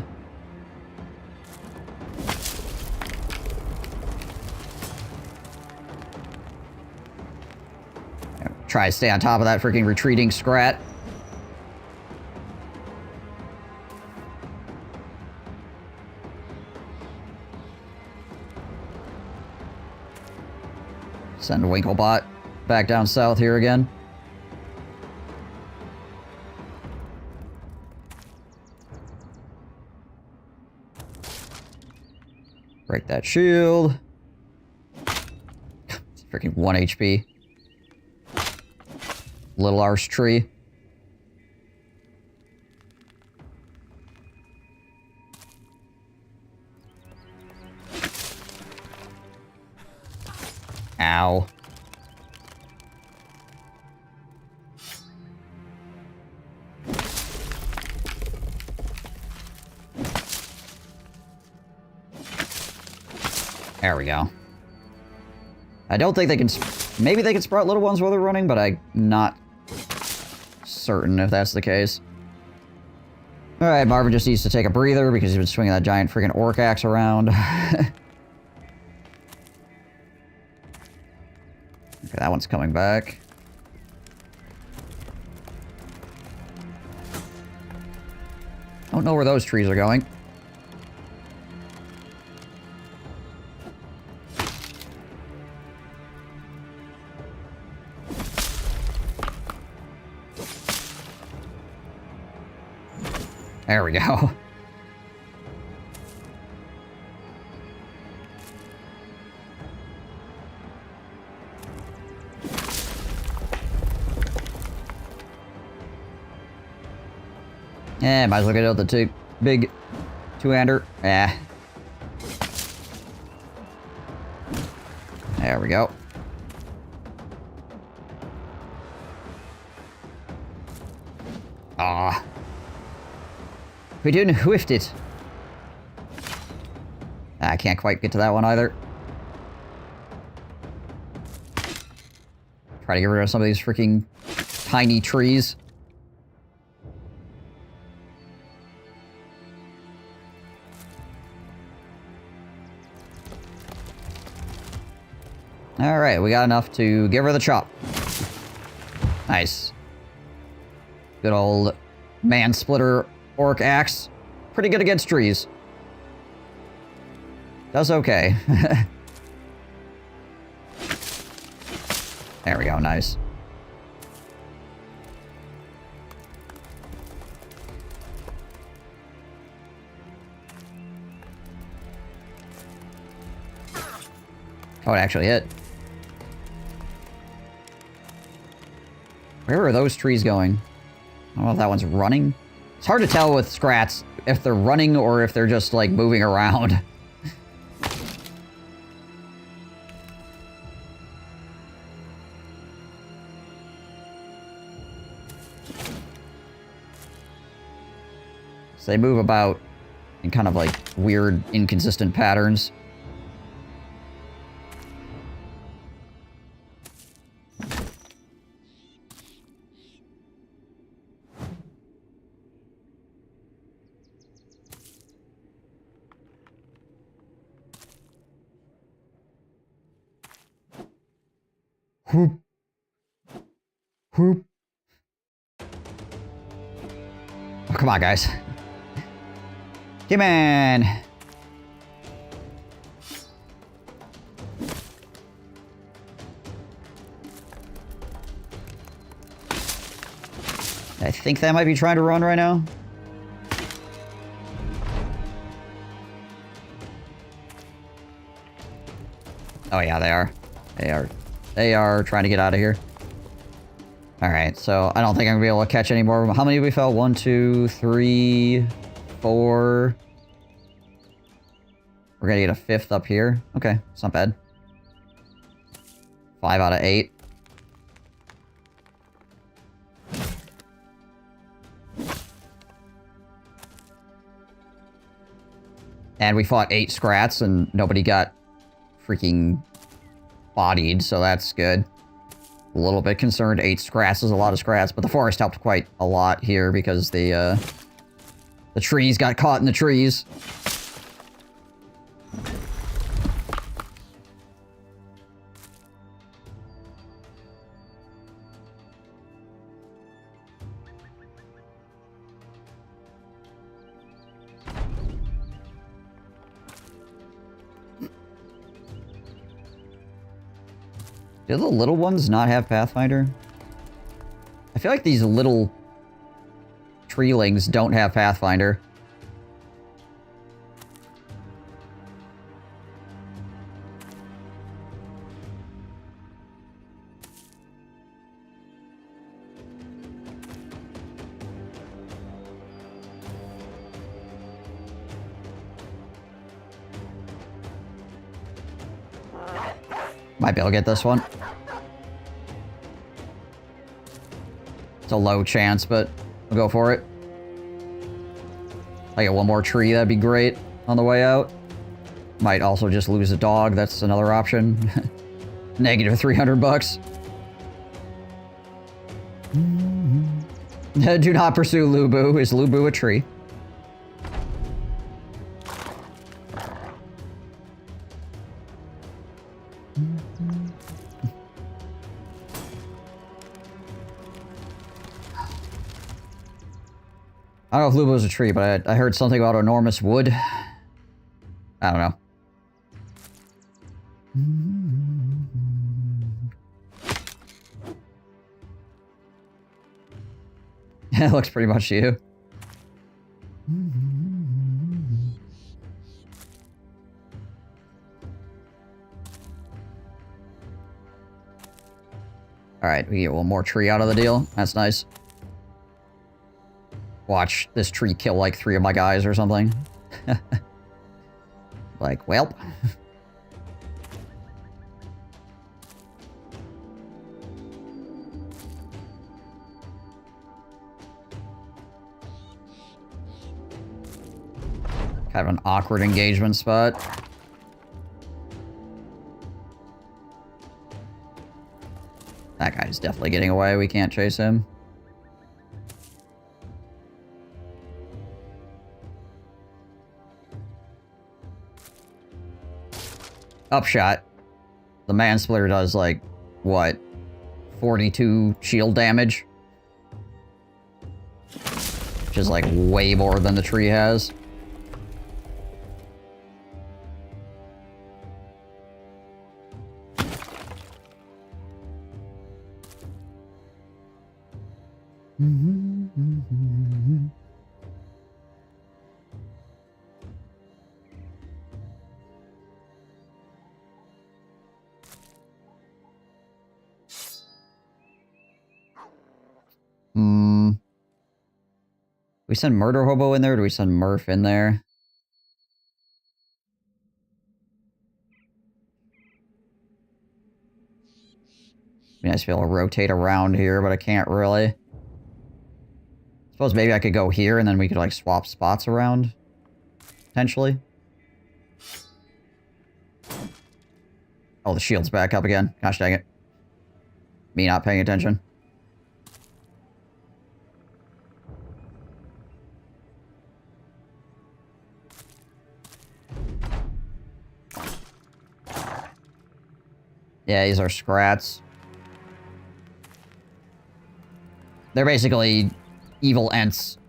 Try to stay on top of that freaking retreating Scrat. Send Winklebot back down south here again. Break that shield. It's freaking 1 HP. Little arse tree. Ow. There we go. I don't think they can... Maybe they can sprout little ones while they're running, but I'm not certain if that's the case. Alright, Marvin just needs to take a breather because he's been swinging that giant freaking orc axe around. Okay, that one's coming back. Don't know where those trees are going. There we go. Yeah, might as well get out the big two-hander. Yeah. There we go. Ah. We didn't whiffed it. I can't quite get to that one either. Try to get rid of some of these freaking tiny trees. Alright, we got enough to give her the chop. Nice. Good old man-splitter orc axe. Pretty good against trees. Does okay. There we go, nice. Oh, it actually hit. Where are those trees going? I don't know if that one's running. It's hard to tell with Scrats if they're running or if they're just, like, moving around. So they move about in kind of, like, weird, inconsistent patterns. Whoop. Whoop. Oh, come on, guys. Come on. I think that might be trying to run right now. Oh yeah, they are. They are trying to get out of here. Alright, so I don't think I'm gonna be able to catch any more. How many we fell? 1, 2, 3, 4. We're gonna get a 5th up here. Okay, it's not bad. 5 out of 8. And we fought 8 Scrats and nobody got freaking bodied, so that's good. A little bit concerned. 8 Scrats is a lot of Scrats, but the forest helped quite a lot here because the trees got caught in the trees. Do the little ones not have Pathfinder? I feel like these little treelings don't have Pathfinder. Might be able to get this one. It's a low chance, but we'll go for it. I get one more tree, that'd be great on the way out. Might also just lose a dog, that's another option. Negative 300 bucks. Do not pursue Lubu. Is Lubu a tree? I don't know if Lubo's a tree, but I heard something about enormous wood. I don't know. It looks pretty much you. Alright, we get one more tree out of the deal. That's nice. Watch this tree kill like 3 of my guys or something. Like, welp. Kind of an awkward engagement spot. That guy's definitely getting away. We can't chase him. Upshot. The Mansplitter does, like, what? 42 shield damage? Which is, like, way more than the tree has. We send Murder Hobo in there, or do we send Murph in there? Be nice to be able to rotate around here, but I can't really. Suppose maybe I could go here, and then we could, like, swap spots around. Potentially. Oh, the shield's back up again. Gosh dang it. Me not paying attention. Yeah, these are scrats. They're basically evil ents.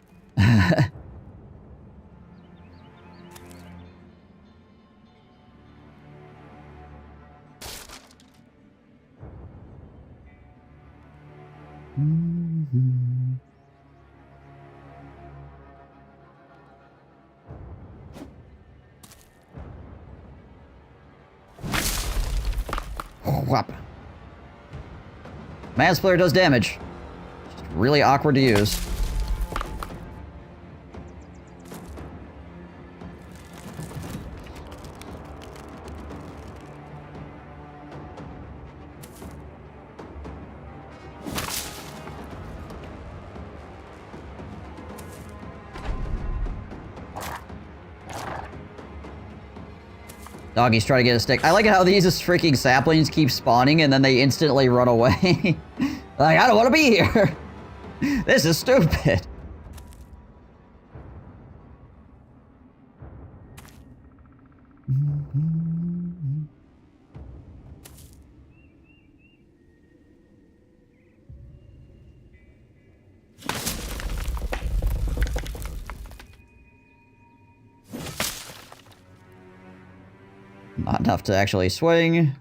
Whop. Mansplayer does damage. Just really awkward to use. Doggy's trying to get a stick. I like how these freaking saplings keep spawning and then they instantly run away. Like, I don't want to be here. This is stupid. Not enough to actually swing.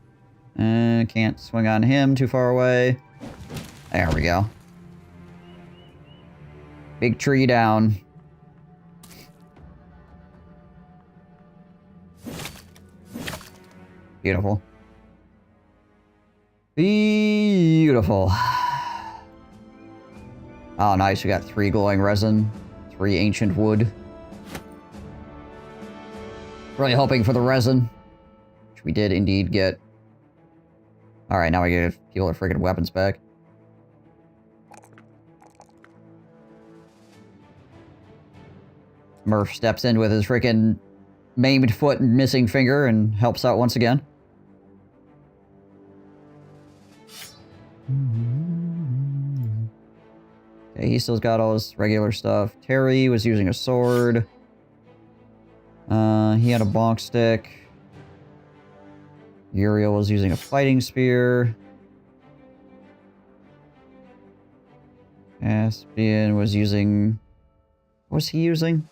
Can't swing on him, too far away. There we go. Big tree down. Beautiful. Beautiful. Oh, nice. We got 3 glowing resin, 3 ancient wood. Really hoping for the resin. Which we did indeed get. Alright, now we give people their freaking weapons back. Murph steps in with his freaking maimed foot and missing finger and helps out once again. Okay, he still's got all his regular stuff. Terry was using a sword. He had a bonk stick. Uriel was using a fighting spear. Caspian was using... What was he using?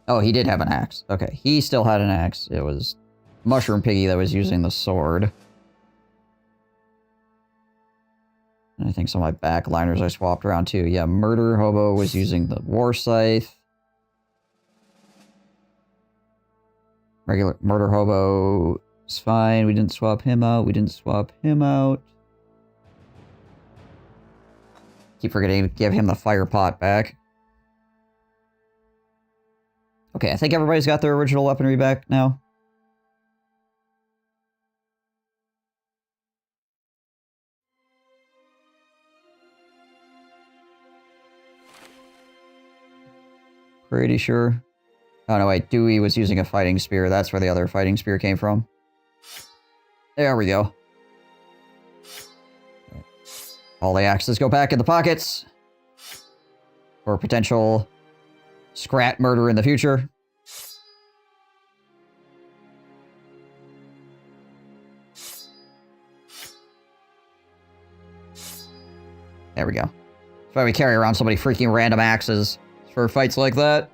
Oh, he did have an axe. Okay, he still had an axe. It was Mushroom Piggy that was using the sword. And I think some of my backliners I swapped around too. Yeah, Murder Hobo was using the War Scythe. Regular Murder Hobo is fine. We didn't swap him out. We didn't swap him out. Keep forgetting to give him the fire pot back. Okay, I think everybody's got their original weaponry back now. Pretty sure. Oh, no, wait. Dewey was using a fighting spear. That's where the other fighting spear came from. There we go. All the axes go back in the pockets. For potential scrat murder in the future. There we go. That's why we carry around so many freaking random axes for fights like that.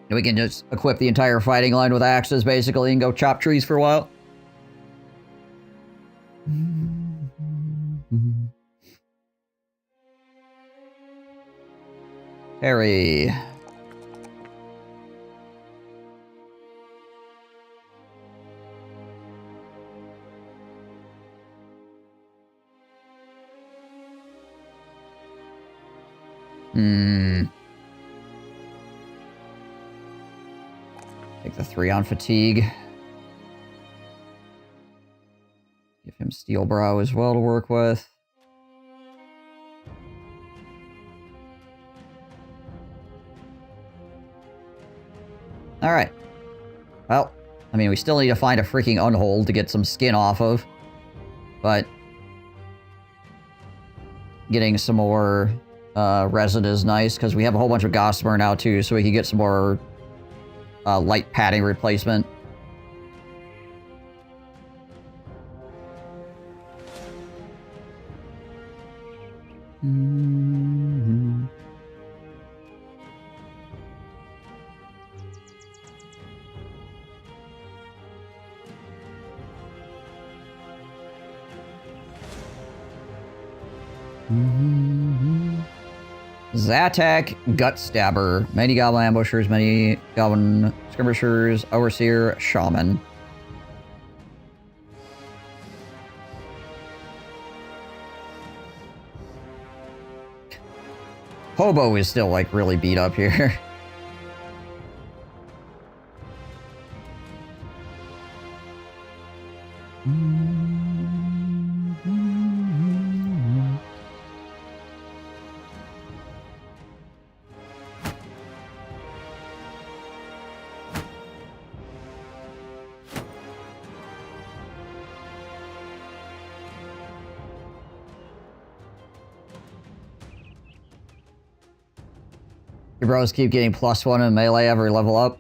And we can just equip the entire fighting line with axes, basically, and go chop trees for a while. Harry. Take the 3 on fatigue. Give him Steel Brow as well to work with. Alright. Well, I mean, we still need to find a freaking unhold to get some skin off of. But getting some more resin is nice, because we have a whole bunch of Gossamer now, too, so we can get some more light padding replacement. Zatak, Gut Stabber, many Goblin Ambushers, many Goblin Skirmishers, Overseer, Shaman. Hobo is still, like, really beat up here. Your bros keep getting +1 in melee every level up.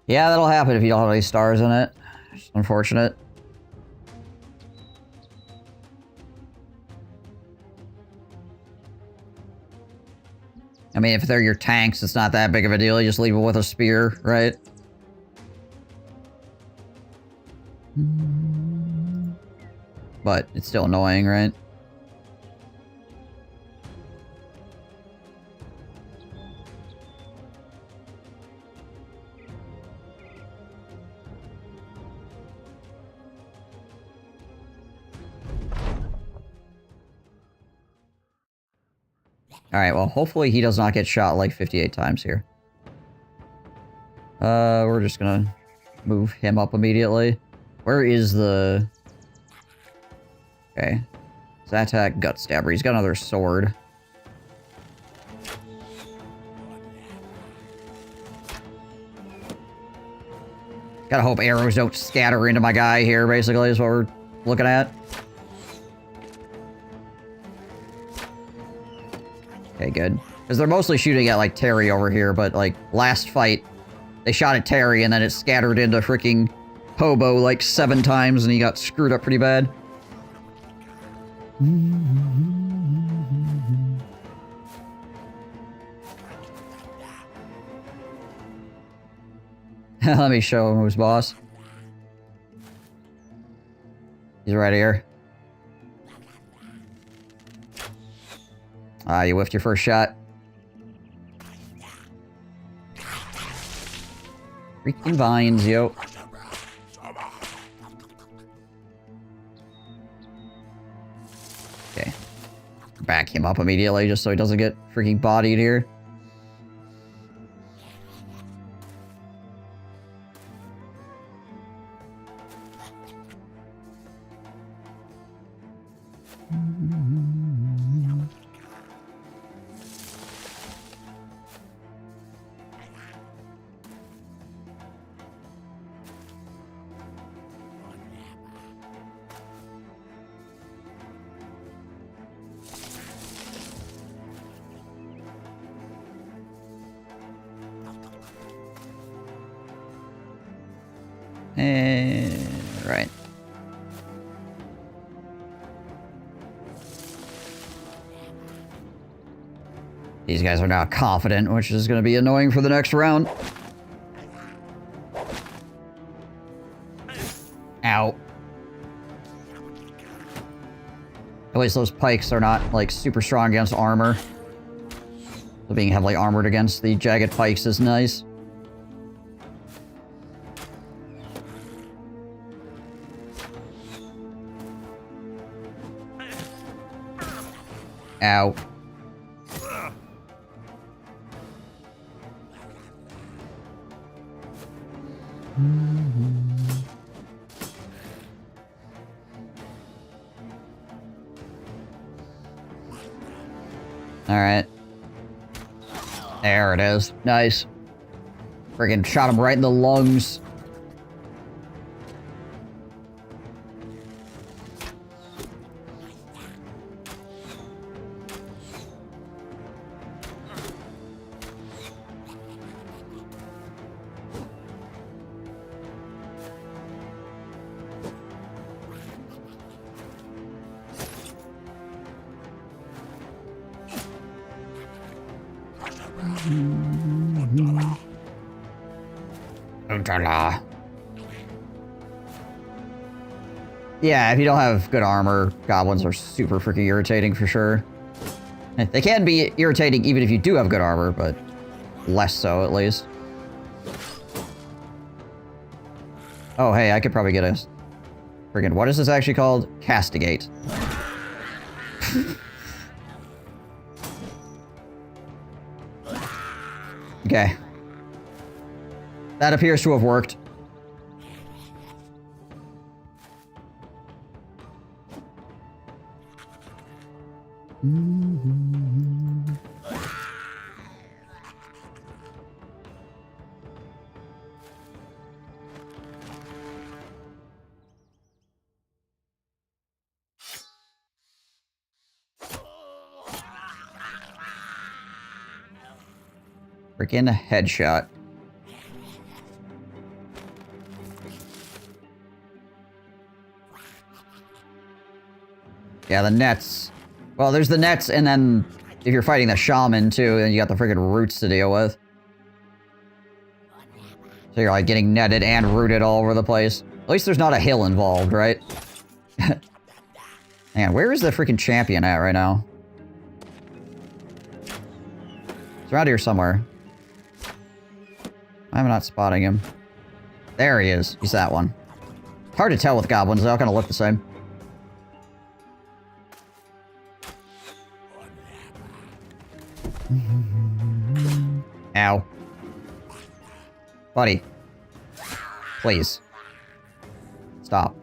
Yeah, that'll happen if you don't have any stars in it. It's unfortunate. I mean, if they're your tanks, it's not that big of a deal. You just leave them with a spear, right? But it's still annoying, right? Alright, well, hopefully he does not get shot like 58 times here. We're just gonna move him up immediately. Where is the... Okay. Zatak, Gut Stabber. He's got another sword. Gotta hope arrows don't scatter into my guy here, basically, is what we're looking at. Okay, good. Because they're mostly shooting at, like, Terry over here, but, like, last fight, they shot at Terry, and then it scattered into freaking Hobo, like, 7 times, and he got screwed up pretty bad. Let me show him who's boss. He's right here. Ah, you whiffed your first shot. Freaking vines, yo. Okay. Back him up immediately just so he doesn't get freaking bodied here. Right. These guys are now confident, which is going to be annoying for the next round. Ow. At least those pikes are not, like, super strong against armor. So being heavily armored against the jagged pikes is nice. Ow. Alright. There it is. Nice. Friggin' shot him right in the lungs. Yeah, if you don't have good armor, goblins are super freaking irritating for sure. They can be irritating even if you do have good armor, but less so at least. Oh, hey, I could probably get a friggin' what is this actually called? Castigate. Okay. That appears to have worked. Freaking headshot. Yeah, the nets. Well, there's the nets, and then if you're fighting the shaman, too, then you got the freaking roots to deal with. So you're, like, getting netted and rooted all over the place. At least there's not a hill involved, right? Man, where is the freaking champion at right now? It's around here somewhere. I'm not spotting him. There he is. He's that one. Hard to tell with goblins. They all kind of look the same. Ow. Buddy. Please. Stop.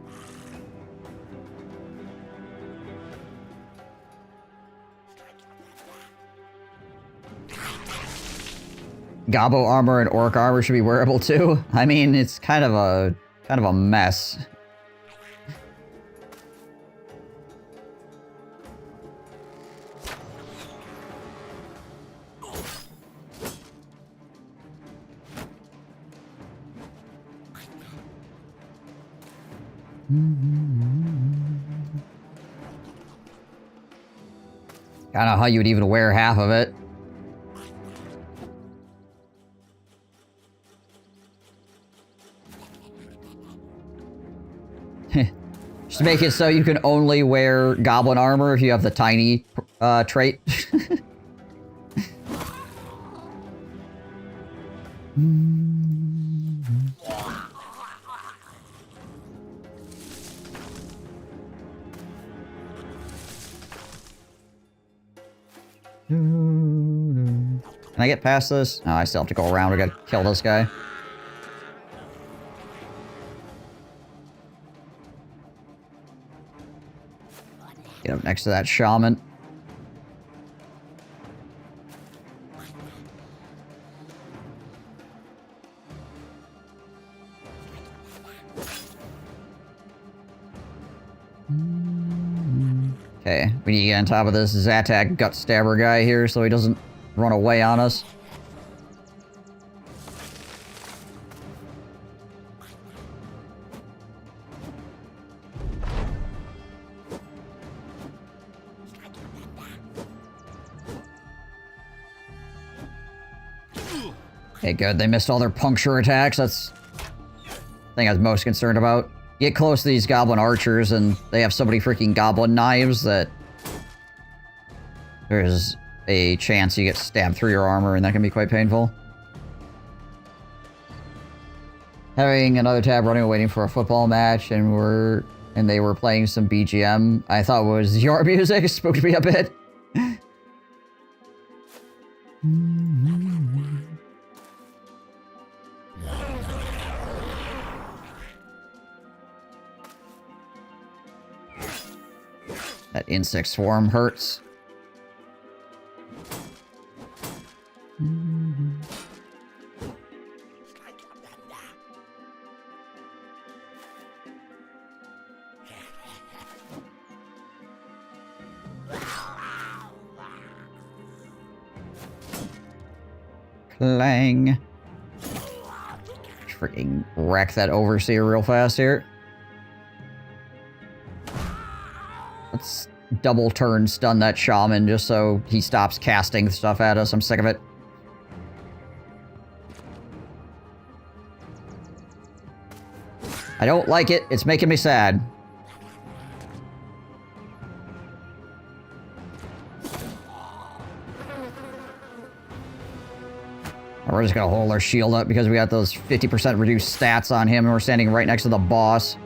Gobbo armor and orc armor should be wearable too. I mean, it's kind of a mess. I don't know how you would even wear half of it. Just make it so you can only wear goblin armor if you have the tiny trait. Can I get past this? No, I still have to go around. We gotta kill this guy. Get up next to that shaman. Okay, we need to get on top of this Zatak gut stabber guy here so he doesn't run away on us. Okay, good. They missed all their puncture attacks. That's the thing I was most concerned about. Get close to these goblin archers, and they have so many freaking goblin knives that there's a chance you get stabbed through your armor, and that can be quite painful. Having another tab running, waiting for a football match, and they were playing some BGM. I thought it was your music. It spooked me a bit. That insect swarm hurts. Clang. Freaking wreck that overseer real fast here. Let's double turn stun that shaman just so he stops casting stuff at us. I'm sick of it. I don't like it. It's making me sad. We're just gonna hold our shield up because we got those 50% reduced stats on him and we're standing right next to the boss.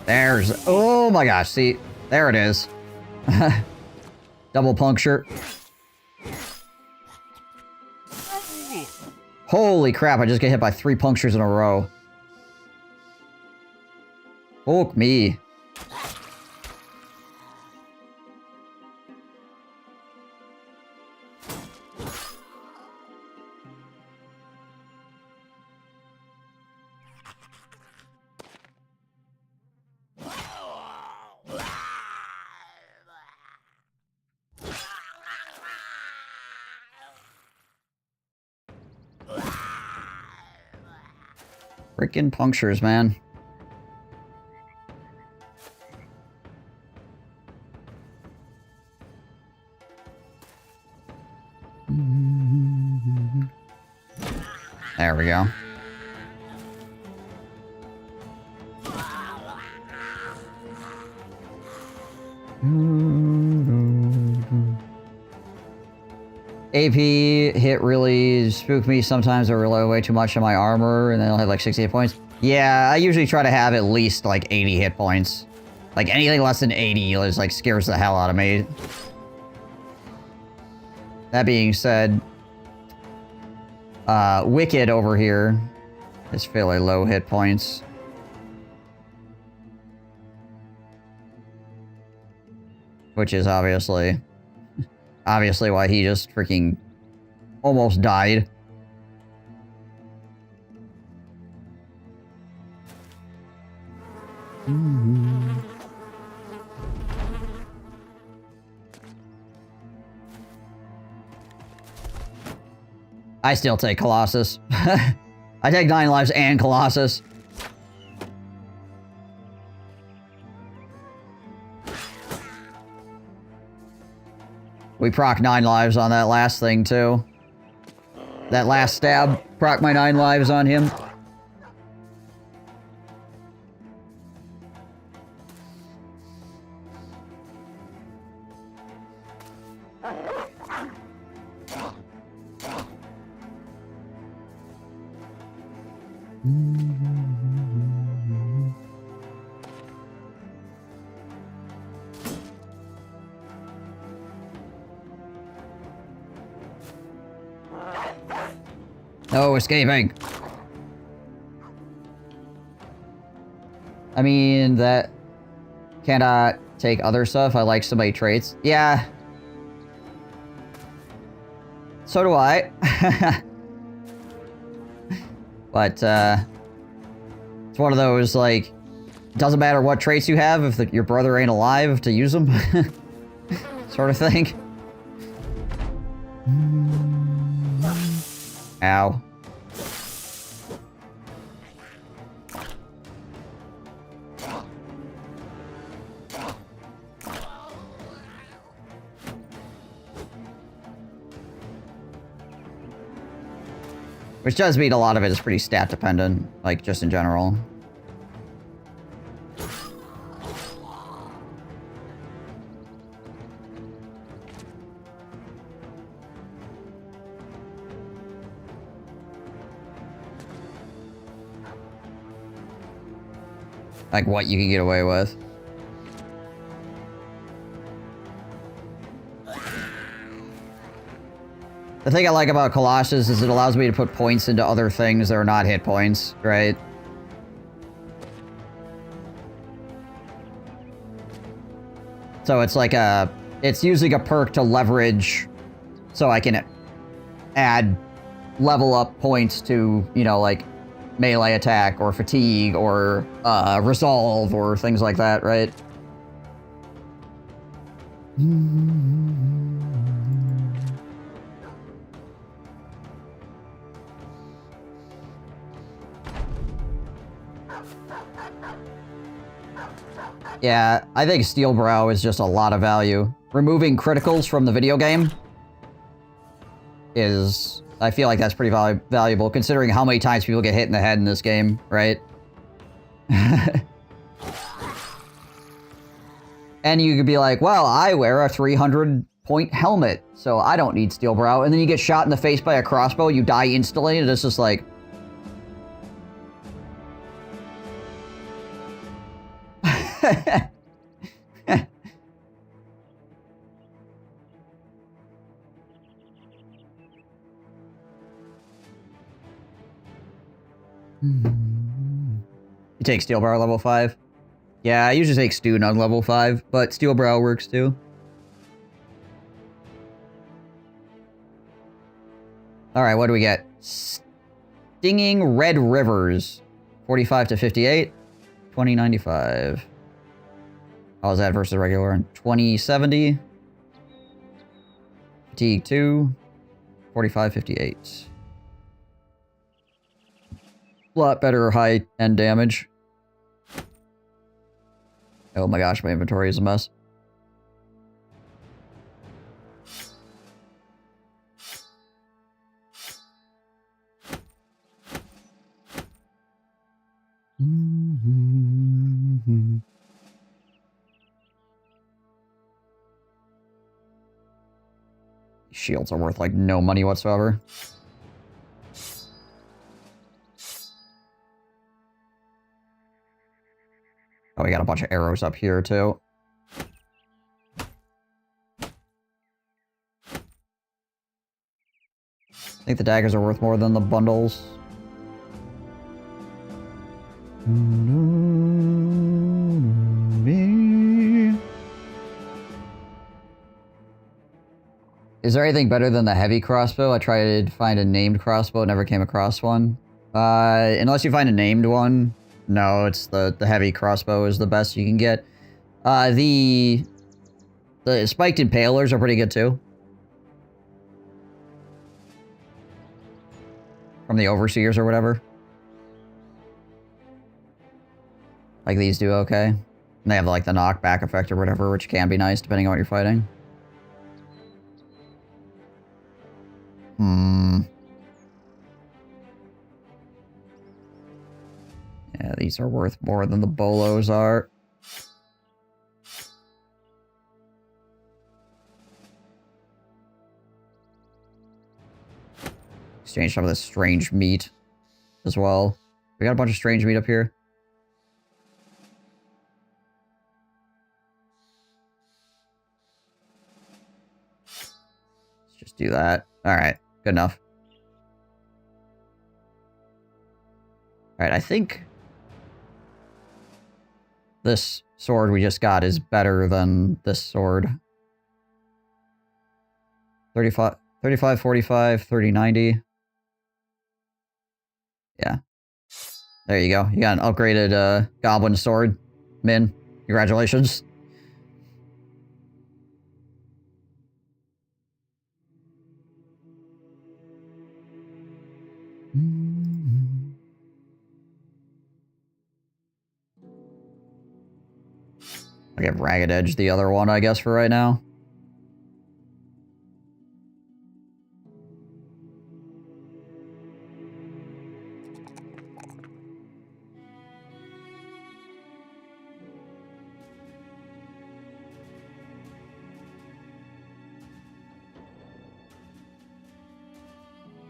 There's... Oh my gosh, see? There it is. Double puncture. Holy crap, I just get hit by 3 punctures in a row. Fuck me. Freaking punctures, man. There we go. AP hit really spook me. Sometimes I rely way too much on my armor and then I'll have like 68 points. Yeah, I usually try to have at least like 80 hit points. Like anything less than 80 is like scares the hell out of me. That being said, Wicked over here is fairly low hit points. Which is obviously why he just freaking almost died. I still take Colossus. I take 9 lives and Colossus. We proc 9 lives on that last thing, too. That last stab, proc my 9 lives on him. No escaping. I mean, that cannot take other stuff. I like so many traits. Yeah. So do I. But, it's one of those, like, doesn't matter what traits you have if your brother ain't alive to use them. Sort of thing. Ow. Which does mean a lot of it is pretty stat dependent, like just in general. Like what you can get away with. The thing I like about Colossus is it allows me to put points into other things that are not hit points, right? So it's like it's using a perk to leverage so I can add level up points to, you know, like melee attack or fatigue or resolve or things like that, right? Yeah, I think Steel Brow is just a lot of value. Removing criticals from the video game is... I feel like that's pretty valuable, considering how many times people get hit in the head in this game, right? And you could be like, well, I wear a 300-point helmet, so I don't need Steel Brow. And then you get shot in the face by a crossbow, you die instantly, and it's just like... You take Steel Brow level 5? Yeah, I usually take Stune on level 5, but Steel Brow works too. Alright, what do we get? Stinging Red Rivers. 45 to 58. 2095. How is that versus regular? 2070. Fatigue 2. 45-58. A lot better high-end damage. Oh my gosh, my inventory is a mess. Shields are worth like no money whatsoever. Oh, we got a bunch of arrows up here too. I think the daggers are worth more than the bundles. Is there anything better than the heavy crossbow? I tried to find a named crossbow, never came across one. Unless you find a named one, no, it's the heavy crossbow is the best you can get. The spiked impalers are pretty good too. From the overseers or whatever. Like these do okay. And they have like the knockback effect or whatever, which can be nice depending on what you're fighting. Yeah, these are worth more than the bolos are. Exchange some of this strange meat as well. We got a bunch of strange meat up here. Let's just do that. Alright, good enough. Alright, I think this sword we just got is better than this sword. 35, 45, 30, 90. Yeah. There you go. You got an upgraded goblin sword, Min. Congratulations. I'll give Ragged Edge the other one, I guess, for right now.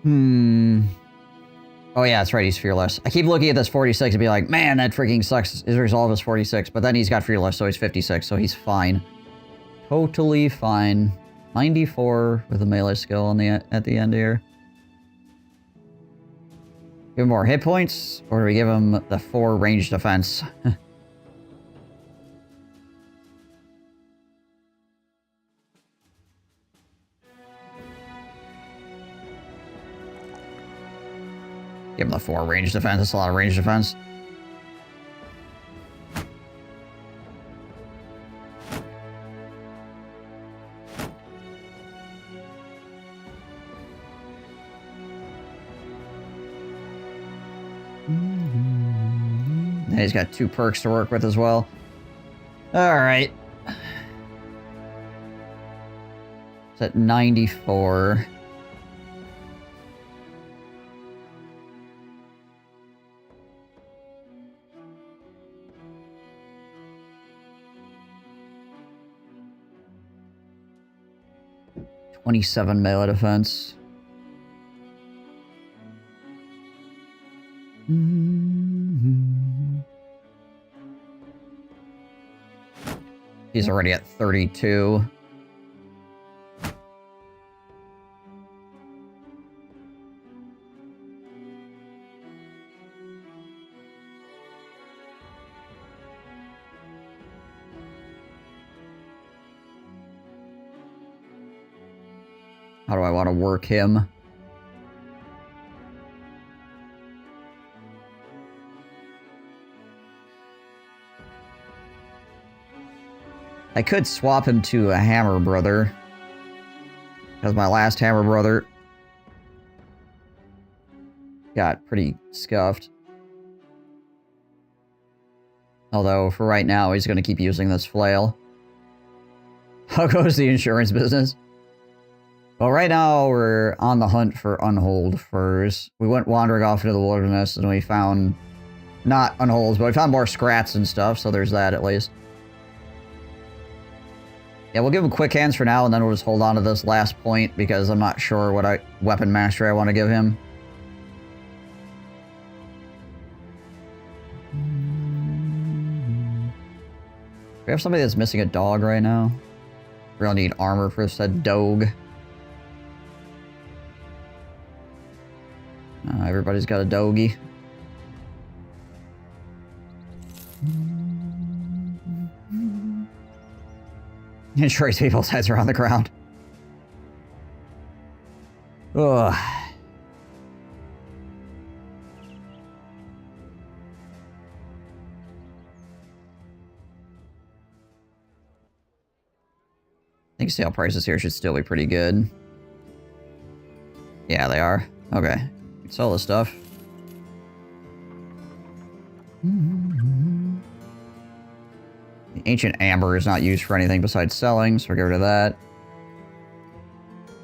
Hmm. Oh yeah, that's right, he's fearless. I keep looking at this 46 and be like, man, that freaking sucks. His resolve is 46, but then he's got fearless, so he's 56, so he's fine. Totally fine. 94 with a melee skill on at the end here. Give him more hit points, or do we give him the 4 ranged defense? Give him the 4 ranged defense. That's a lot of ranged defense. And he's got 2 perks to work with as well. Alright. It's at 94. $27 melee defense. He's already at 32. How do I want to work him? I could swap him to a Hammer Brother. Because my last Hammer Brother got pretty scuffed. Although, for right now, he's going to keep using this flail. How goes the insurance business? Well, right now, we're on the hunt for unhold furs. We went wandering off into the wilderness, and we found... not unholds, but we found more scrats and stuff, so there's that at least. Yeah, we'll give him quick hands for now, and then we'll just hold on to this last point, because I'm not sure what weapon mastery I want to give him. We have somebody that's missing a dog right now. We're gonna need armor for said dog. Everybody's got a doggy. And trace people's heads are on the ground. Ugh. I think sale prices here should still be pretty good. Yeah, they are. Okay. We can sell this stuff. The ancient amber is not used for anything besides selling, so we'll get rid of that.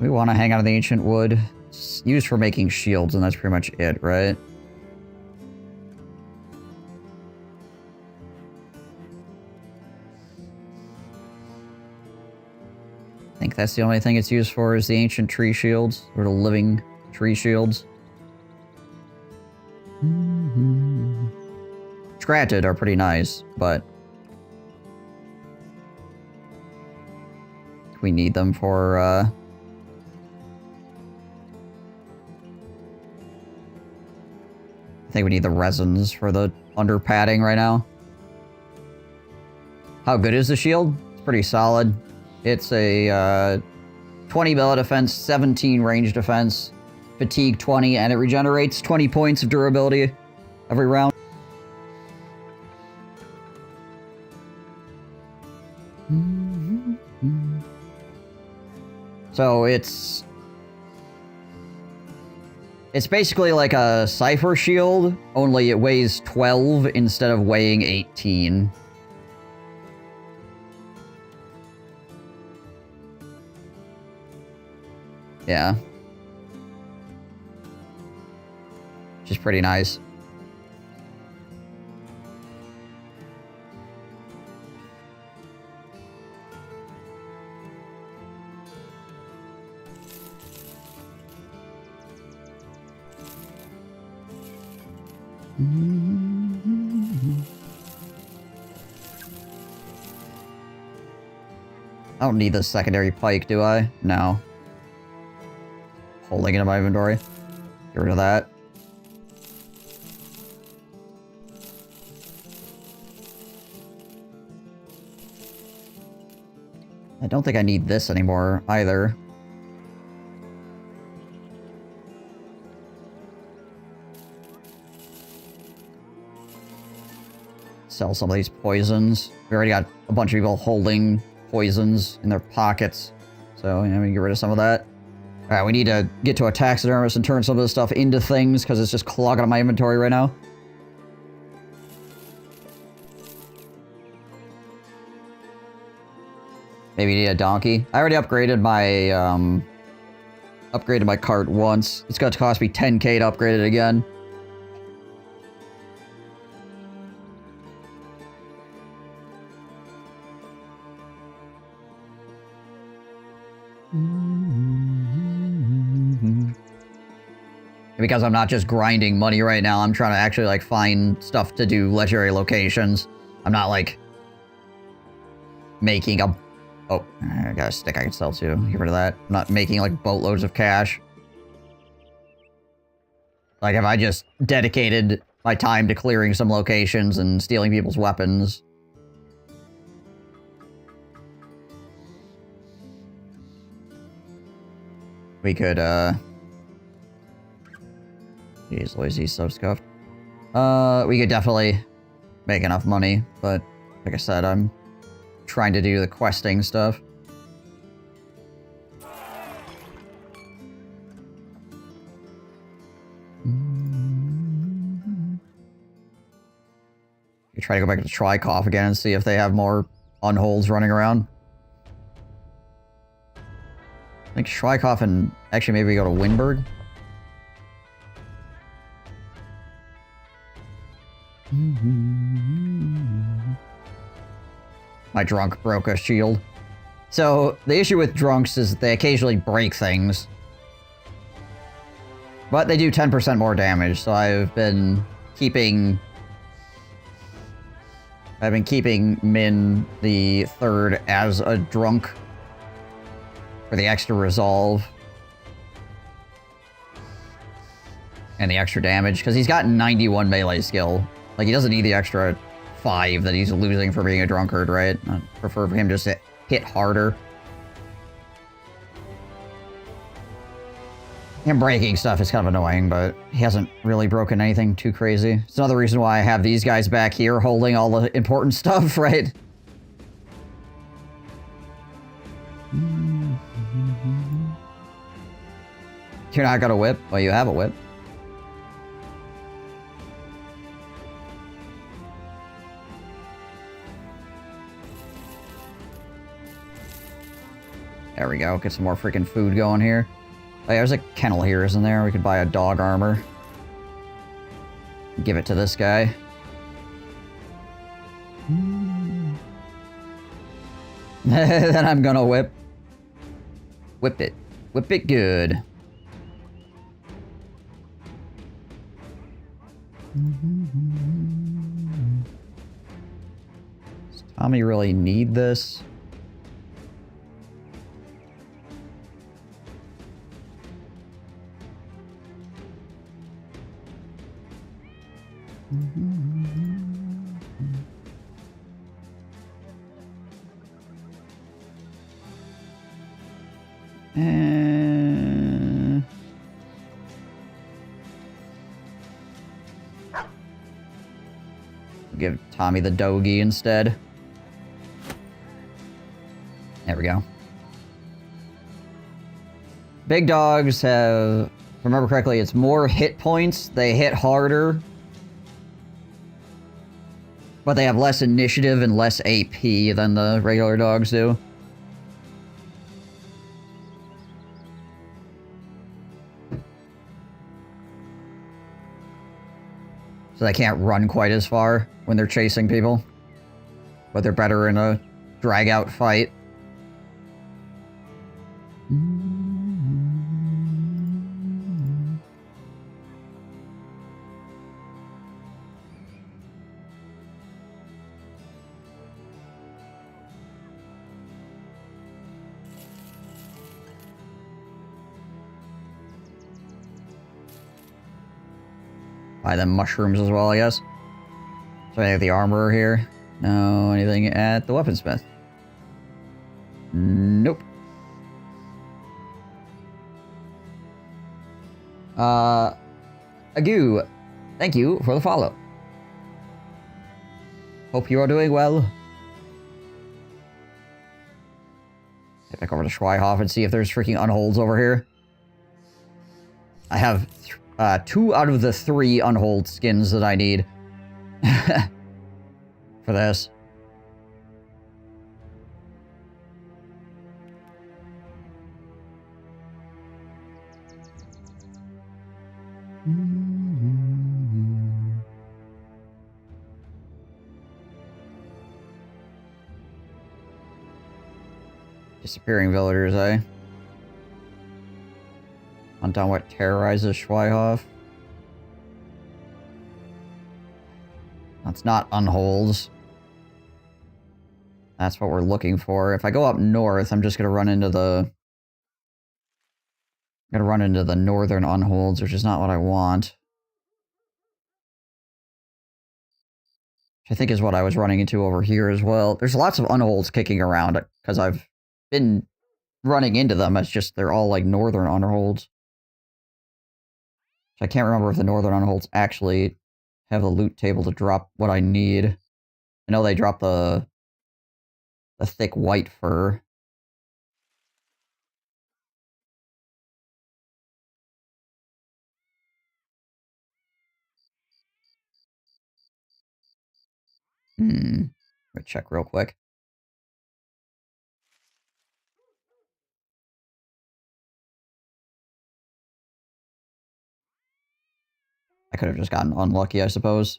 We want to hang out on the ancient wood. It's used for making shields, and that's pretty much it, right? I think that's the only thing it's used for is the ancient tree shields, or the living tree shields. Granted, are pretty nice, but we need them for, I think we need the resins for the under padding right now. How good is the shield? It's pretty solid. It's a 20 melee defense, 17 range defense, fatigue 20, and it regenerates 20 points of durability every round. So it's basically like a Cypher shield, only it weighs 12 instead of weighing 18. Yeah. Which is pretty nice. I don't need this secondary pike, do I? No. Holding it in my inventory. Get rid of that. I don't think I need this anymore, either. Sell some of these poisons. We already got a bunch of people holding poisons in their pockets. So, yeah, we can get rid of some of that. Alright, we need to get to a taxidermist and turn some of this stuff into things, because it's just clogging up my inventory right now. Maybe need a donkey. I already upgraded my cart once. It's going to cost me 10k to upgrade it again. Because I'm not just grinding money right now, I'm trying to actually, like, find stuff to do legendary locations. I'm not, like, making a... Oh, I got a stick I can sell too. Get rid of that. I'm not making, like, boatloads of cash. Like, if I just dedicated my time to clearing some locations and stealing people's weapons... we could, Jeez, Louise, he's so scuffed. We could definitely make enough money, but like I said, I'm trying to do the questing stuff. You try to go back to Trikoff again and see if they have more unholds running around. I think Trikoff and actually maybe we go to Winberg. My drunk broke a shield. So, the issue with drunks is they occasionally break things. But they do 10% more damage, so I've been keeping Min the third as a drunk for the extra resolve. And the extra damage, because he's got 91 melee skill. Like, he doesn't need the extra 5 that he's losing for being a drunkard, right? I prefer for him just to hit harder. Him breaking stuff is kind of annoying, but he hasn't really broken anything too crazy. It's another reason why I have these guys back here holding all the important stuff, right? You're not gonna whip? Well, you have a whip. There we go. Get some more freaking food going here. Oh, yeah, there's a kennel here, isn't there? We could buy a dog armor. Give it to this guy. Then I'm gonna whip. Whip it. Whip it good. Does Tommy really need this? Give Tommy the doggy instead. There we go. Big dogs have, if I remember correctly, it's more hit points. They hit harder. But they have less initiative and less AP than the regular dogs do. So they can't run quite as far when they're chasing people. But they're better in a drag-out fight. Buy them mushrooms as well, I guess. So I have the armorer here. No, anything at the weaponsmith? Nope. Agu, thank you for the follow. Hope you are doing well. Head back over to Schweihof and see if there's freaking unholds over here. I have 2 out of the 3 unhold skins that I need for this. Disappearing villagers, eh? Hunt down what terrorizes Schweihof. That's not unholds. That's what we're looking for. If I go up north, I'm just gonna run into the... I'm gonna run into the northern unholds, which is not what I want. Which I think is what I was running into over here as well. There's lots of unholds kicking around, because I've been running into them. It's just they're all like northern unholds. I can't remember if the northern unholds actually have the loot table to drop what I need. I know they drop the thick white fur. Let me check real quick. I could have just gotten unlucky, I suppose.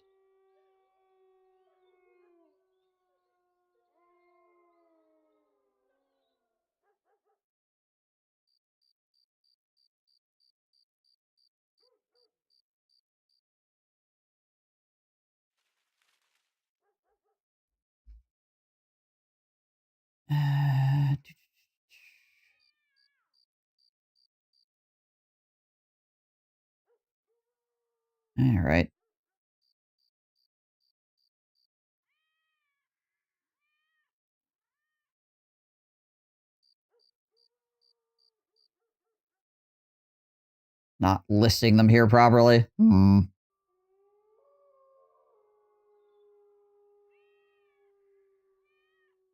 All right. Not listing them here properly.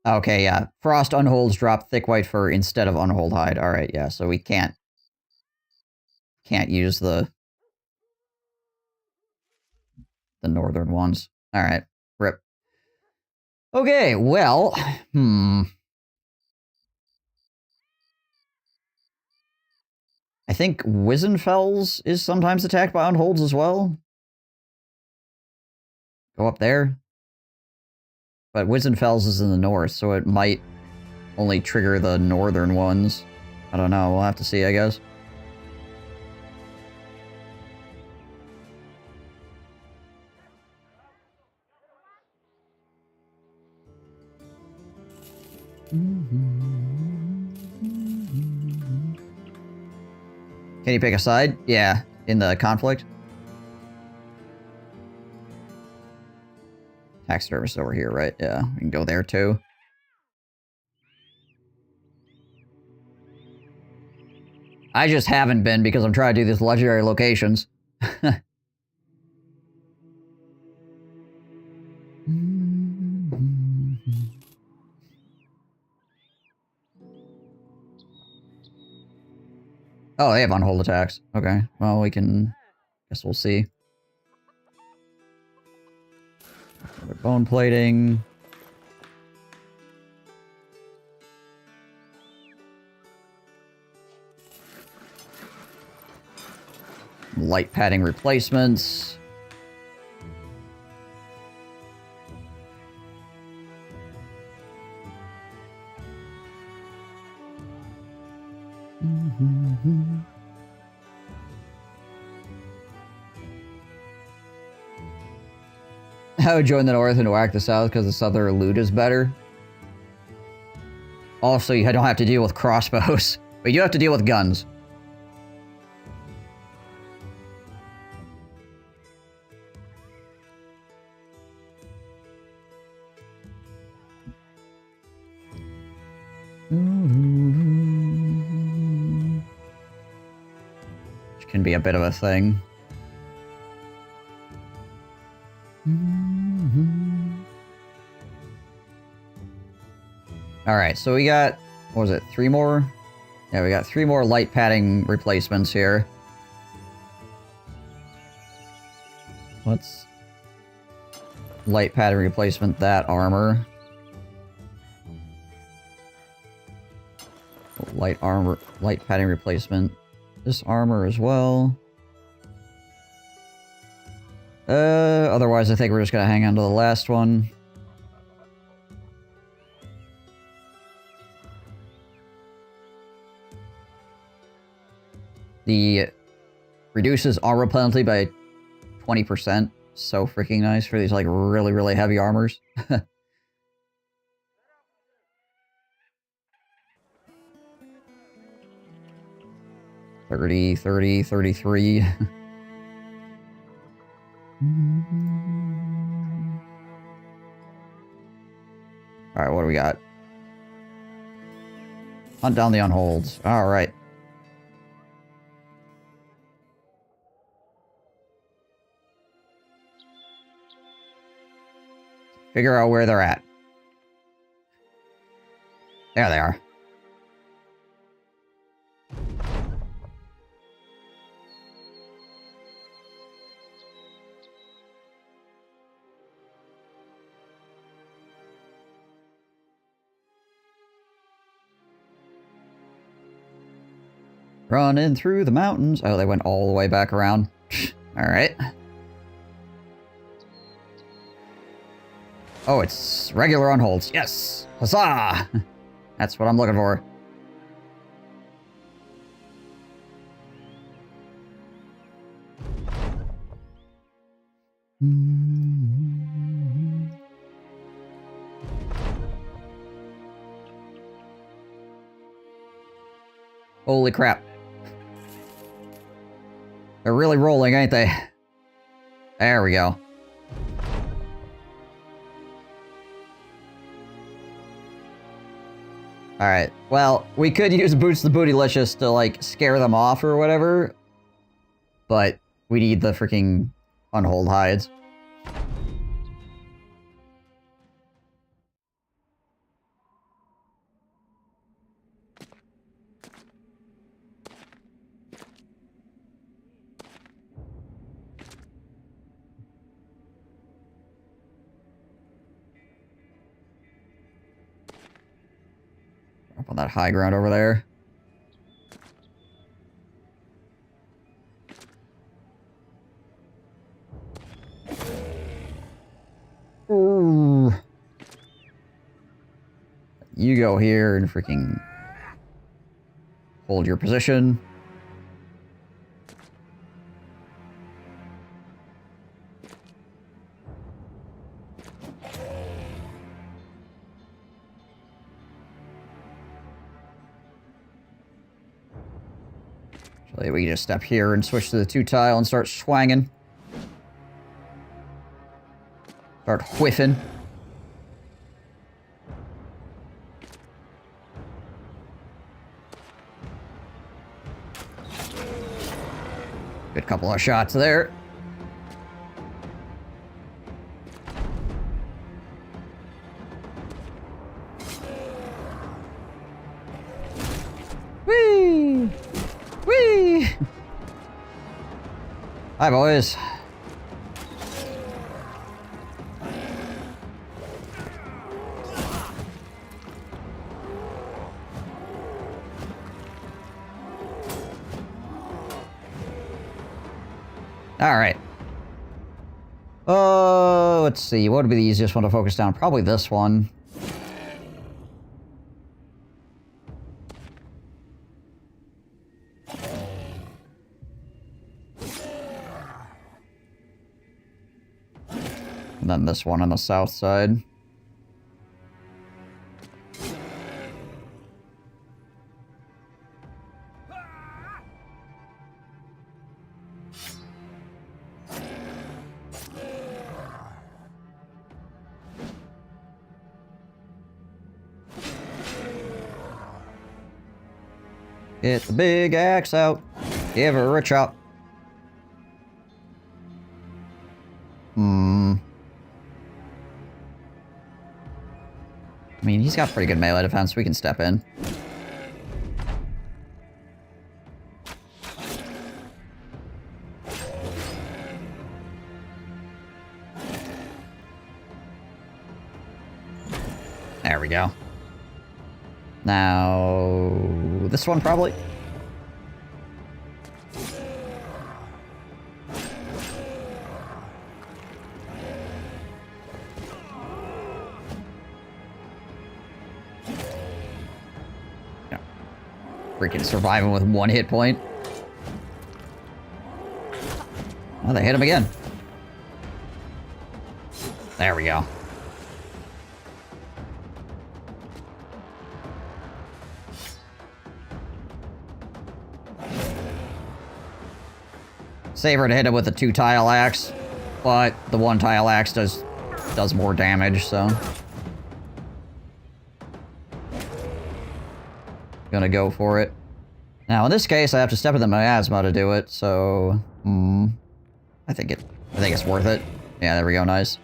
Okay, yeah. Frost unholds drop thick white fur instead of unhold hide. All right, yeah. So we can't use the northern ones. All right, rip. Okay, well, I think Wizenfels is sometimes attacked by unholds as well. Go up there. But Wizenfels is in the north, so it might only trigger the northern ones. I don't know. We'll have to see, I guess. Can you pick a side? Yeah, in the conflict. Taxidermist over here, right? Yeah, we can go there too. I just haven't been because I'm trying to do these legendary locations. Oh, they have unhold attacks. Okay, well, we can... Guess we'll see. Bone plating. Light padding replacements. I would join the north and whack the south because the southern loot is better. Also, you don't have to deal with crossbows, but you have to deal with guns. Which can be a bit of a thing. Alright, so we got, what was it, 3 more? Yeah, we got 3 more light padding replacements here. Let's light padding replacement that armor. Light padding replacement this armor as well. Otherwise I think we're just gonna hang on to the last one. The reduces armor penalty by 20%. So freaking nice for these like really, really heavy armors. 30, 30, 33. Alright, what do we got? Hunt down the unholds. Alright. Figure out where they're at. There they are. Running through the mountains. Oh, they went all the way back around. Alright. Oh, it's regular unholds. Yes! Huzzah! That's what I'm looking for. Holy crap. They're really rolling, ain't they? There we go. Alright, well, we could use Boots the Bootylicious to, like, scare them off or whatever. But we need the freaking unhold hides. Up on that high ground over there. Ooh. You go here and freaking hold your position. So we just step here and switch to the 2-tile and start swanging. Start whiffing. Good couple of shots there. Whee! Whee! Hi, boys. Alright. Let's see. What would be the easiest one to focus down? Probably this one. And then this one on the south side. Get the big axe out. Give her a chop. I mean, he's got pretty good melee defense. We can step in. There we go. Now, this one probably. Yeah. Freaking surviving with 1 hit point. Oh, they hit him again. There we go. Saber to hit him with a 2-tile axe, but the 1-tile axe does more damage, so gonna go for it. Now in this case, I have to step into miasma to do it, so I think it's worth it. Yeah, there we go, nice.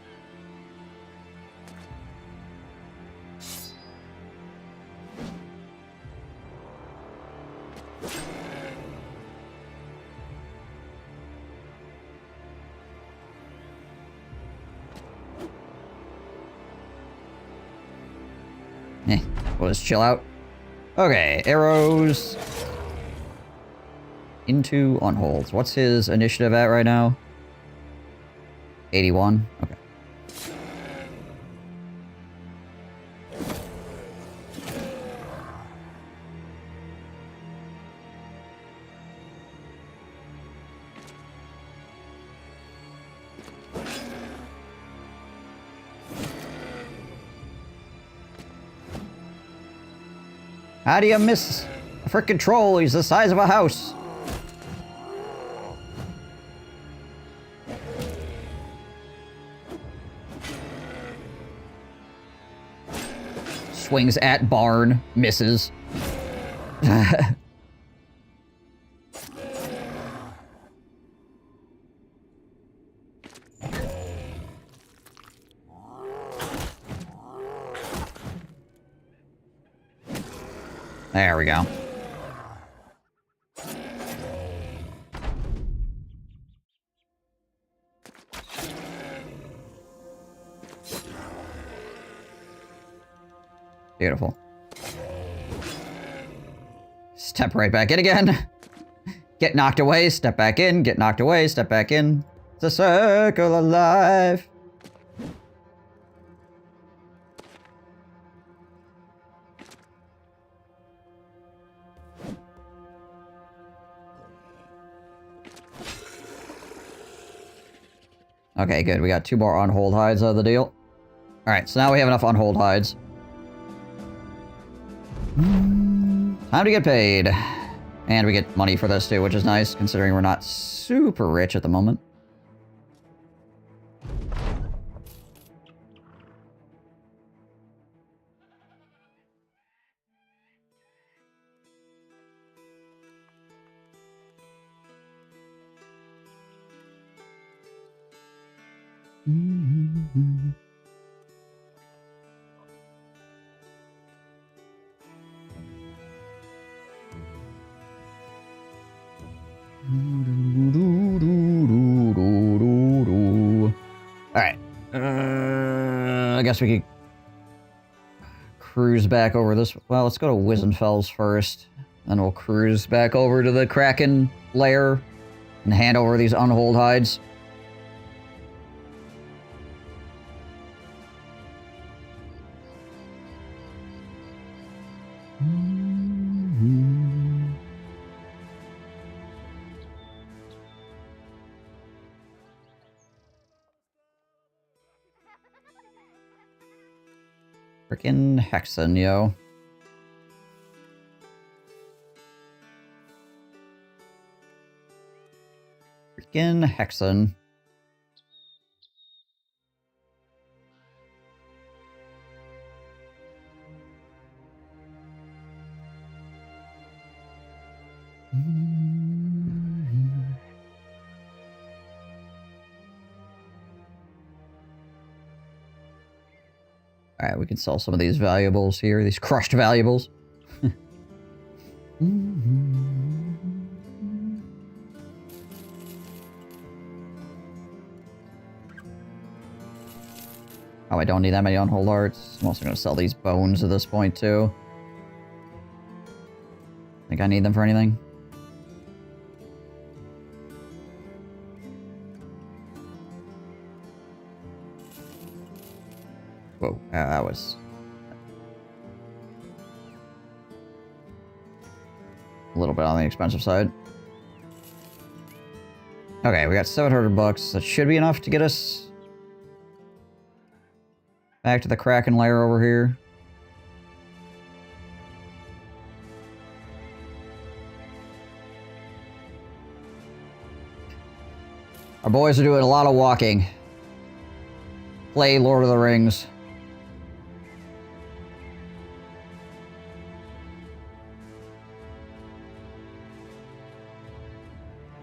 We'll just chill out. Okay, arrows. Into unholds. What's his initiative at right now? 81? Okay. How do you miss a frickin' troll? He's the size of a house. Swings at barn, misses. There we go. Beautiful. Step right back in again. Get knocked away, step back in, get knocked away, step back in. It's a circle of life. Okay, good. We got 2 more unhold hides out of the deal. Alright, so now we have enough unhold hides. Time to get paid. And we get money for this too, which is nice, considering we're not super rich at the moment. Alright. I guess we could cruise back over this. Well, let's go to Wizenfels first. Then we'll cruise back over to the Kraken lair and hand over these unhold hides. Frickin' Hexen, yo. Frickin' Hexen. Alright, we can sell some of these valuables here, these crushed valuables. Oh, I don't need that many on-hold arts. I'm also going to sell these bones at this point, too. Think I need them for anything? Whoa, that was... a little bit on the expensive side. Okay, we got 700 bucks. That should be enough to get us back to the Kraken lair over here. Our boys are doing a lot of walking. Play Lord of the Rings.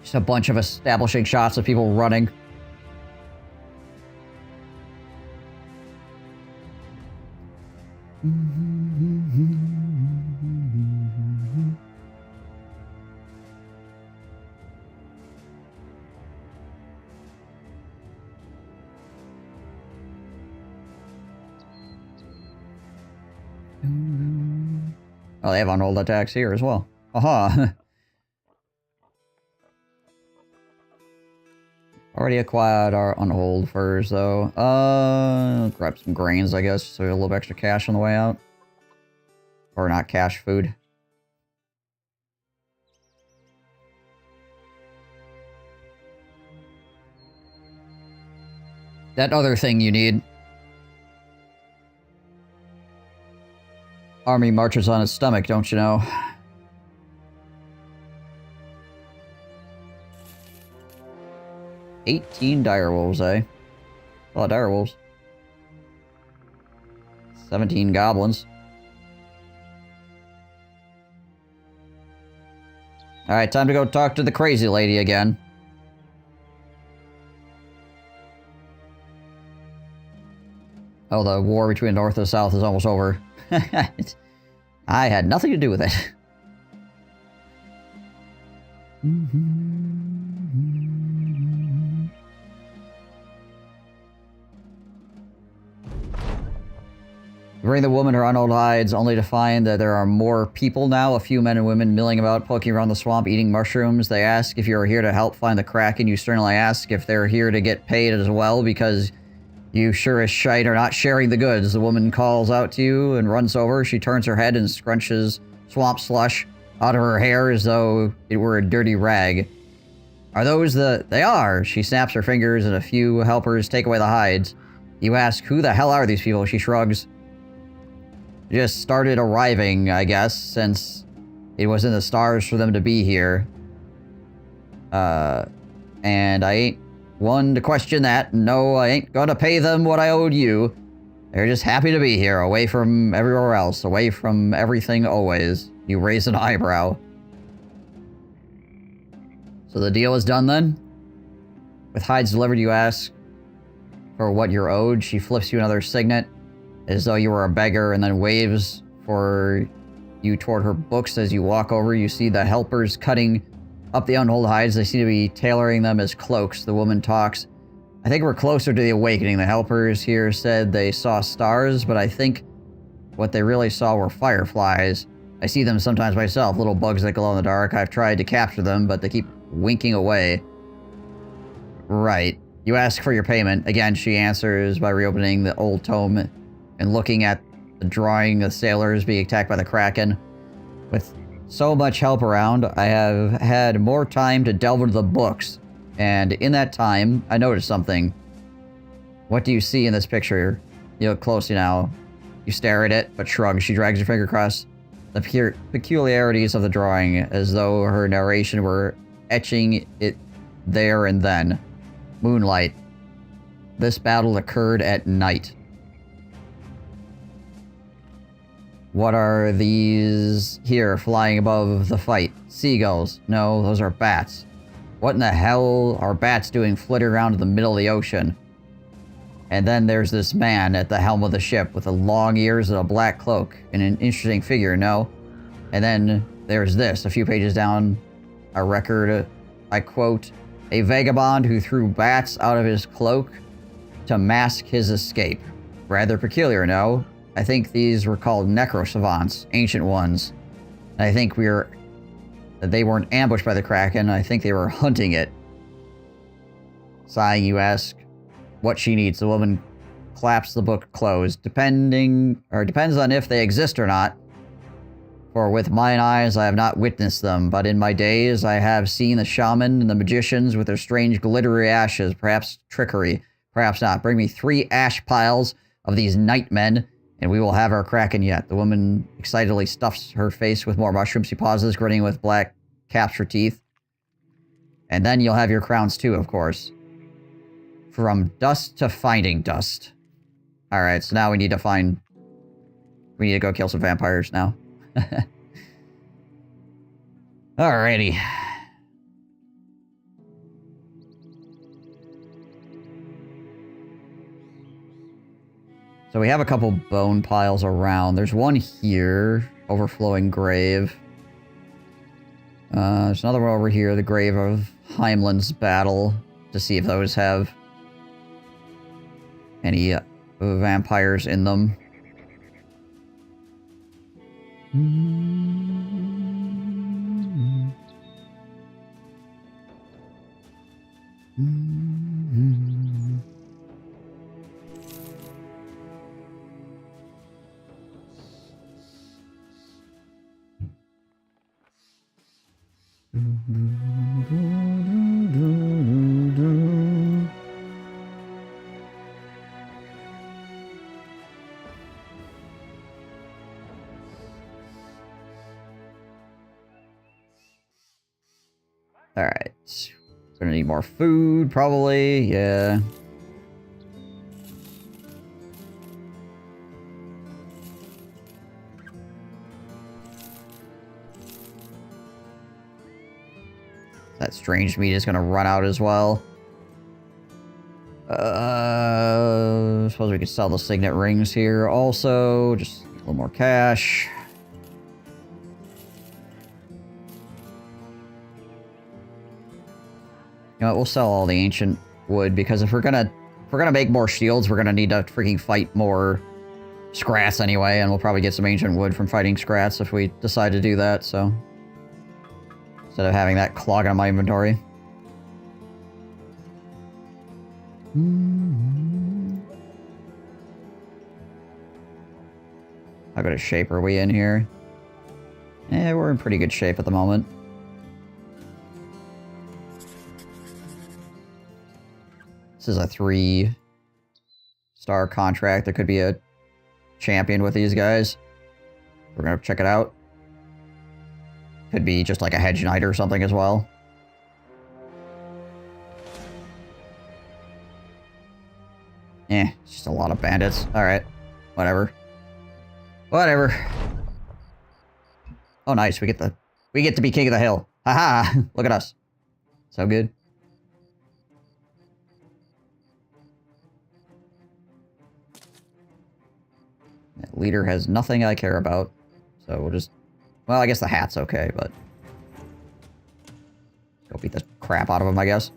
Just a bunch of establishing shots of people running. Oh, they have on-hold attacks here as well. Aha! Already acquired our on-hold furs, though. Grab some grains, I guess, so we have a little extra cash on the way out. Or not cash, food. That other thing you need. Army marches on its stomach, don't you know? $18 direwolves, eh? A lot of direwolves. 17 goblins. Alright, time to go talk to the crazy lady again. Oh, the war between North and South is almost over. I had nothing to do with it. Bring the woman her untold hides, only to find that there are more people now. A few men and women milling about, poking around the swamp, eating mushrooms. They ask if you are here to help find the Kraken. You sternly ask if they're here to get paid as well, because you sure as shite are not sharing the goods. The woman calls out to you and runs over. She turns her head and scrunches swamp slush out of her hair as though it were a dirty rag. Are those the... They are! She snaps her fingers and a few helpers take away the hides. You ask, who the hell are these people? She shrugs. Just started arriving, I guess, since it was in the stars for them to be here. And I ain't one to question that. No, I ain't gonna pay them what I owed you. They're just happy to be here, away from everywhere else, away from everything always. You raise an eyebrow. So the deal is done then? With hides delivered, you ask for what you're owed. She flips you another signet, as though you were a beggar, and then waves for you toward her books. As you walk over, you see the helpers cutting up the untold hides. They seem to be tailoring them as cloaks. The woman talks. I think we're closer to the awakening. The helpers here said they saw stars, but I think what they really saw were fireflies. I see them sometimes myself, little bugs that glow in the dark. I've tried to capture them, but they keep winking away. Right. You ask for your payment. Again, she answers by reopening the old tome and looking at the drawing of sailors being attacked by the Kraken. With so much help around, I have had more time to delve into the books. And in that time, I noticed something. What do you see in this picture? You look closely now. You stare at it, but shrug. She drags her finger across the peculiarities of the drawing, as though her narration were etching it there and then. Moonlight. This battle occurred at night. What are these here flying above the fight? Seagulls. No, those are bats. What in the hell are bats doing flitting around in the middle of the ocean? And then there's this man at the helm of the ship with the long ears and a black cloak. And an interesting figure, no? And then there's this, a few pages down, a record, I quote, a vagabond who threw bats out of his cloak to mask his escape. Rather peculiar, no? I think these were called necrosavants, ancient ones. And I think they weren't ambushed by the Kraken, I think they were hunting it. Sighing, you ask what she needs. The woman claps the book closed. Depends on if they exist or not. For with mine eyes I have not witnessed them, but in my days I have seen the shaman and the magicians with their strange glittery ashes, perhaps trickery, perhaps not. Bring me 3 ash piles of these nightmen, and we will have our Kraken yet. The woman excitedly stuffs her face with more mushrooms. She pauses, grinning with black caps for teeth. And then you'll have your crowns too, of course. From dust to finding dust. Alright, so now we need to go kill some vampires now. Alrighty. So we have a couple bone piles around. There's one here. Overflowing grave. There's another one over here. The grave of Heimland's battle. To see if those have any vampires in them. Alright. Gonna need more food, probably. Yeah. That strange meat is gonna run out as well. I suppose we could sell the signet rings here also. Just a little more cash. You know what, we'll sell all the ancient wood, because if we're gonna make more shields, we're gonna need to freaking fight more scrats anyway, and we'll probably get some ancient wood from fighting scrats if we decide to do that, so. Instead of having that clogging on my inventory. How good a shape are we in here? Eh, we're in pretty good shape at the moment. This is a 3-star contract. There could be a champion with these guys. We're gonna check it out. Could be just like a hedge knight or something as well. Eh, it's just a lot of bandits. Alright. Whatever. Whatever. Oh nice, we get to be king of the hill. Haha! Look at us. So good. That leader has nothing I care about. So we'll just... Well, I guess the hat's okay, but... Go beat the crap out of him, I guess.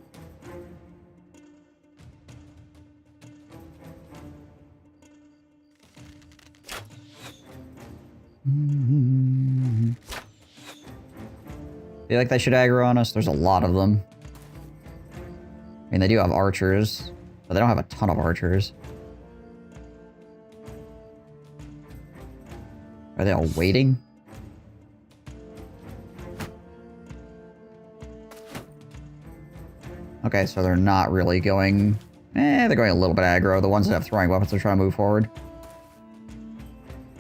Feel like they should aggro on us? There's a lot of them. I mean, they do have archers, but they don't have a ton of archers. Are they all waiting? Okay, so they're not really going... they're going a little bit aggro. The ones that have throwing weapons are trying to move forward.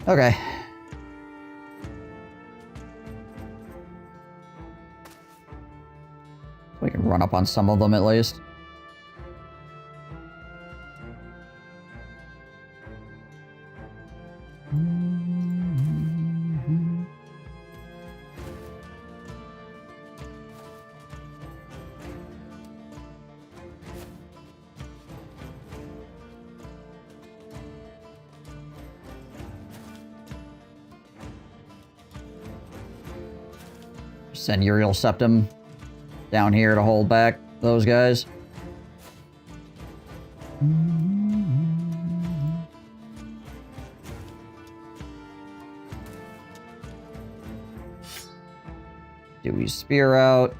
Okay. We can run up on some of them at least. Send Uriel Septum down here to hold back those guys. Dewey's Spear out.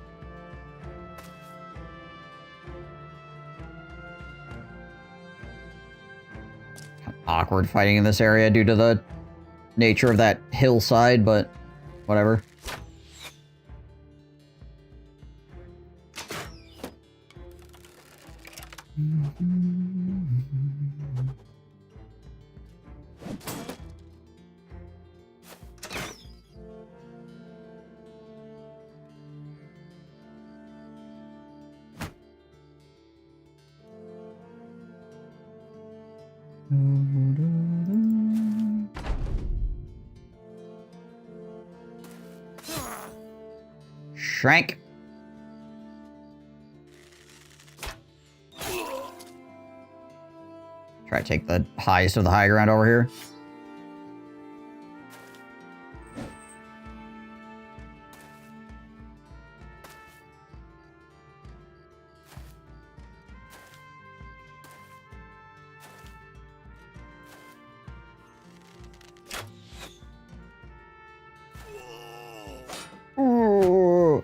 Kind of awkward fighting in this area due to the nature of that hillside, but whatever. Shrank. Try to take the highest of the high ground over here. Ooh.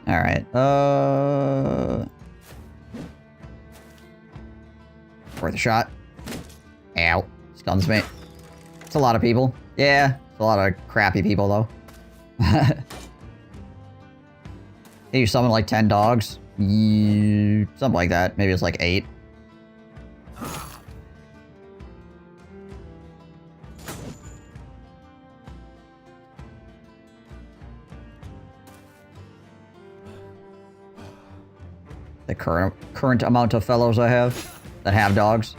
All right. Worth a shot. Ow. Stuns me. It's a lot of people. Yeah, it's a lot of crappy people, though. Can you summon like 10 dogs? Something like that. Maybe it's like 8. The current amount of fellows I have that have dogs.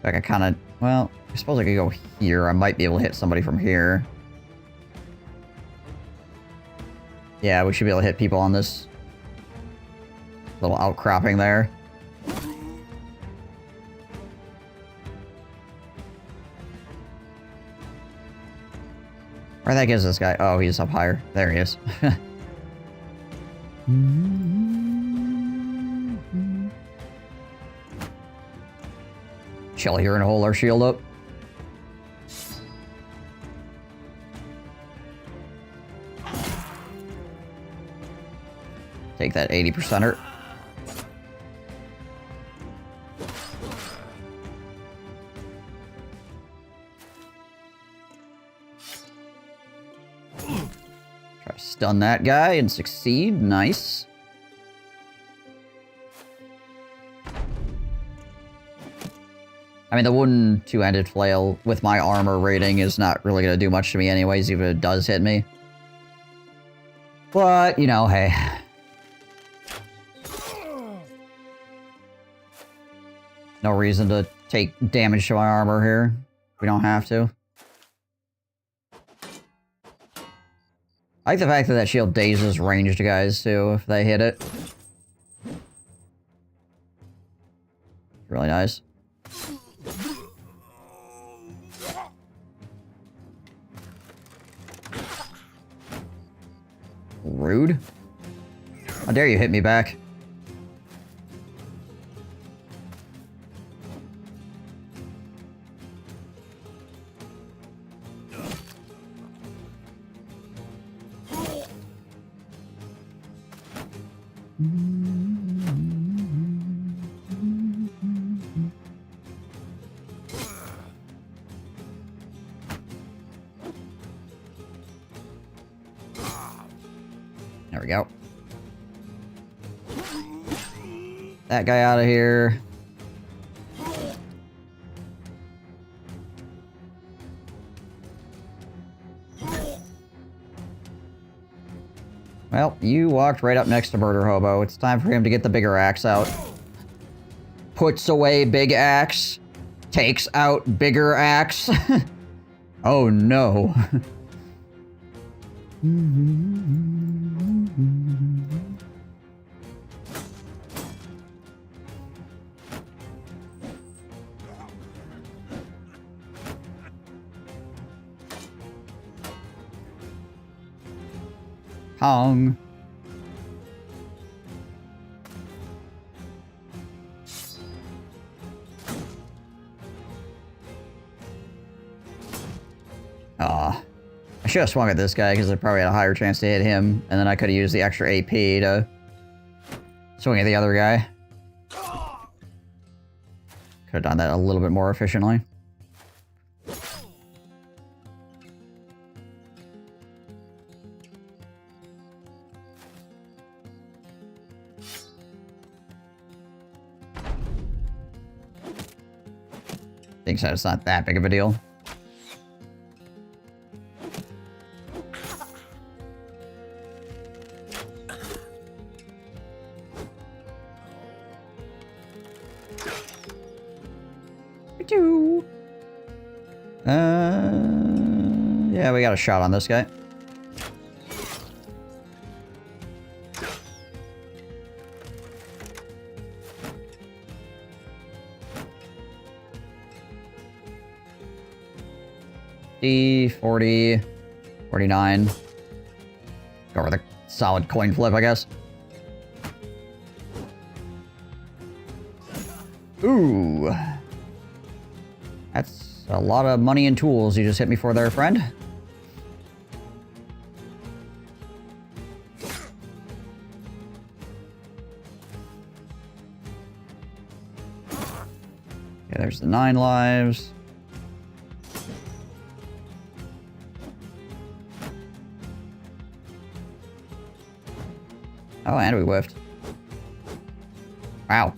Like I kind of, well, I suppose I could go here. I might be able to hit somebody from here. Yeah, we should be able to hit people on this little outcropping there. Where the heck is this guy? Oh, he's up higher. There he is. Chill here and hold our shield up. Take that 80%er. Try to stun that guy and succeed. Nice. I mean, the wooden two-handed flail with my armor rating is not really going to do much to me anyways, even if it does hit me. But, you know, hey. No reason to take damage to my armor here. We don't have to. I like the fact that that shield dazes ranged guys, too, if they hit it. Really nice. Rude. How dare you hit me back? There we go. That guy out of here. Well, you walked right up next to Murder Hobo. It's time for him to get the bigger axe out. Puts away big axe. Takes out bigger axe. Oh no. Hong. I should have swung at this guy because I probably had a higher chance to hit him, and then I could have used the extra AP to swing at the other guy. Could have done that a little bit more efficiently. Think so, it's not that big of a deal. Yeah, we got a shot on this guy. D40, 49. Go for the solid coin flip, I guess. Ooh. That's a lot of money and tools you just hit me for there, friend. Okay, there's the 9 lives. Oh, and we whiffed. Wow.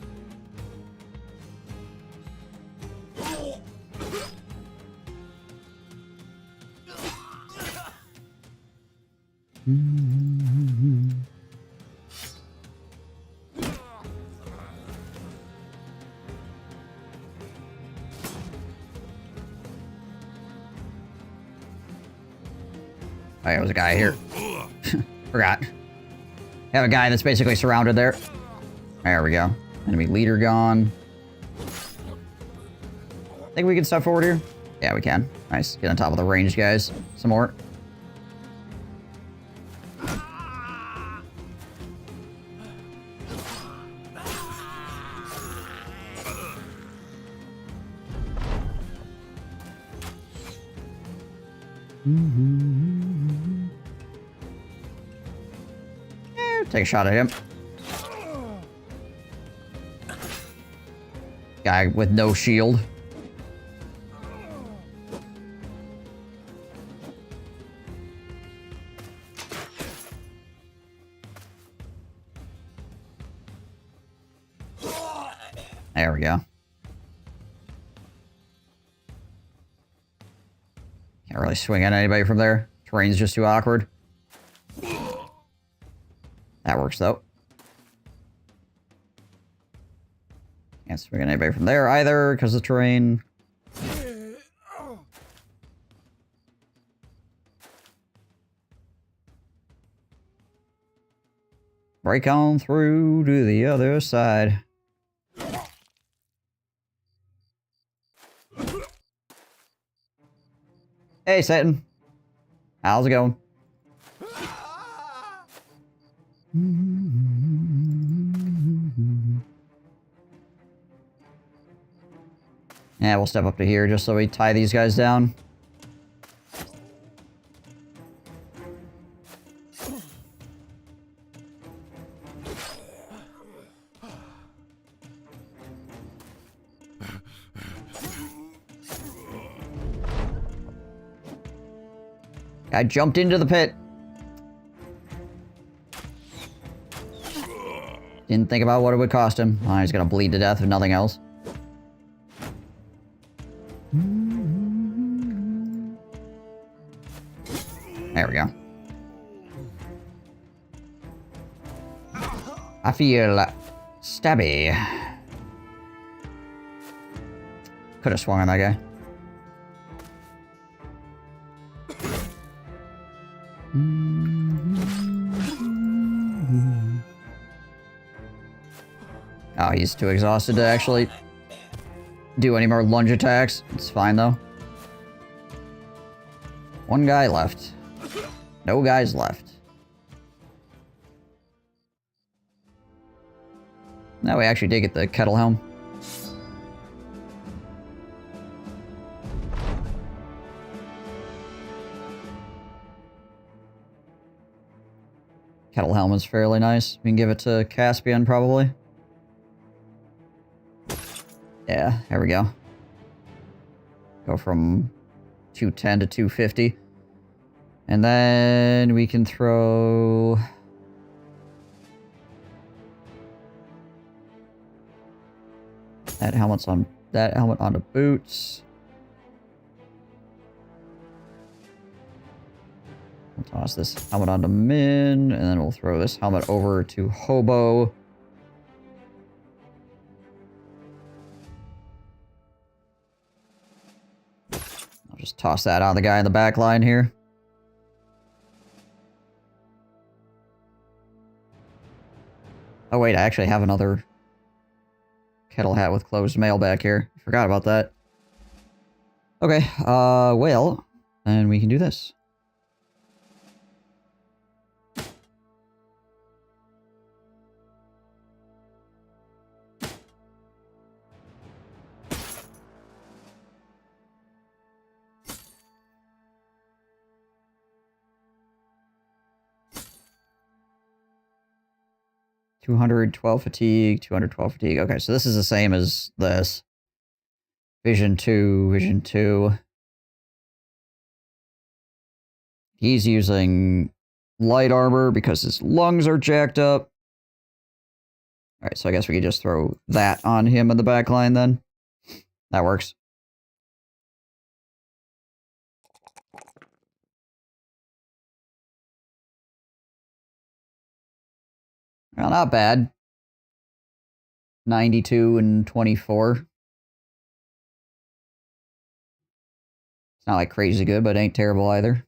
Oh, yeah, there was a guy here. Forgot. Have a guy that's basically surrounded there. There we go. Enemy leader gone. Think we can step forward here? Yeah, we can. Nice. Get on top of the range, guys. Some more. Take a shot at him. Guy with no shield. There we go. Can't really swing at anybody from there. Terrain's just too awkward. That works, though. Can't swing at anybody from there either, because of the terrain. Break on through to the other side. Hey, Satan. How's it going? Yeah, we'll step up to here just so we tie these guys down. I jumped into the pit. Didn't think about what it would cost him. Oh, he's gonna bleed to death if nothing else. There we go. I feel stabby. Could have swung on that guy. Oh, he's too exhausted to actually do any more lunge attacks. It's fine, though. One guy left. No guys left. Now we actually did get the kettle helm. Kettle helm is fairly nice. We can give it to Caspian, probably. Yeah, there we go. Go from 210 to 250. And then we can throw... that helmet on the boots. We'll toss this helmet onto Min, and then we'll throw this helmet over to Hobo. I'll just toss that on the guy in the back line here. Oh wait, I actually have another kettle hat with closed mail back here. Forgot about that. Okay, well, then we can do this. $212 fatigue, 212 fatigue. Okay, so this is the same as this. Vision 2, Vision 2. He's using light armor because his lungs are jacked up. Alright, so I guess we could just throw that on him in the back line then. That works. Well, not bad. 92 and 24. It's not like crazy good, but it ain't terrible either. Let's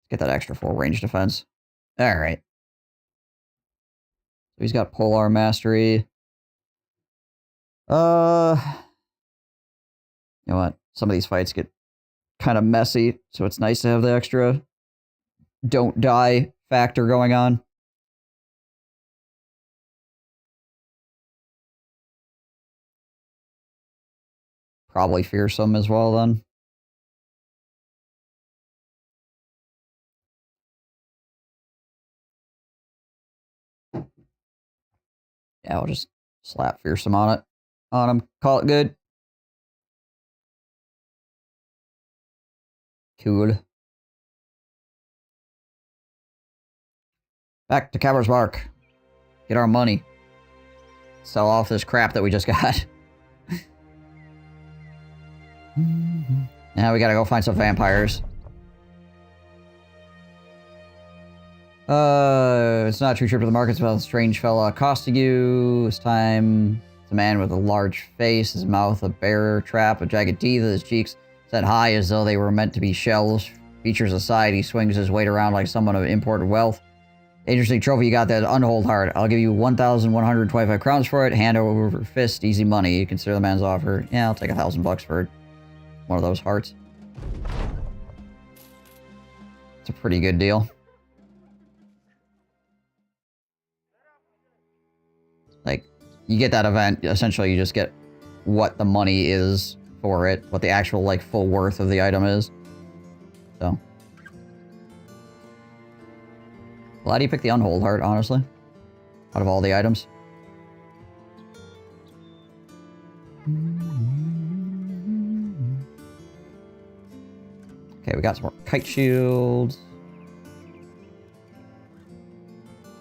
get that extra 4 range defense. Alright. So he's got Polar Mastery. You know what? Some of these fights get kind of messy, so it's nice to have the extra don't die factor going on. Probably fearsome as well then. Yeah, I'll just slap fearsome on him. Call it good. Cool. Back to Caver's Bark. Get our money. Sell off this crap that we just got. Now we gotta go find some vampires. It's not a true trip to the market. It's about a strange fella accosting you. This time, it's a man with a large face, his mouth a bear trap, a jagged teeth, his cheeks set high as though they were meant to be shells. Features aside, he swings his weight around like someone of imported wealth. Interesting trophy you got, that unhold heart. I'll give you 1,125 crowns for it. Hand over fist, easy money. You consider the man's offer. Yeah, I'll take $1,000 for one of those hearts. It's a pretty good deal. Like, you get that event, essentially you just get what the money is for it, what the actual, like, full worth of the item is. So. Well, how do you pick the unhold heart, honestly? Out of all the items? Okay, we got some more kite shields.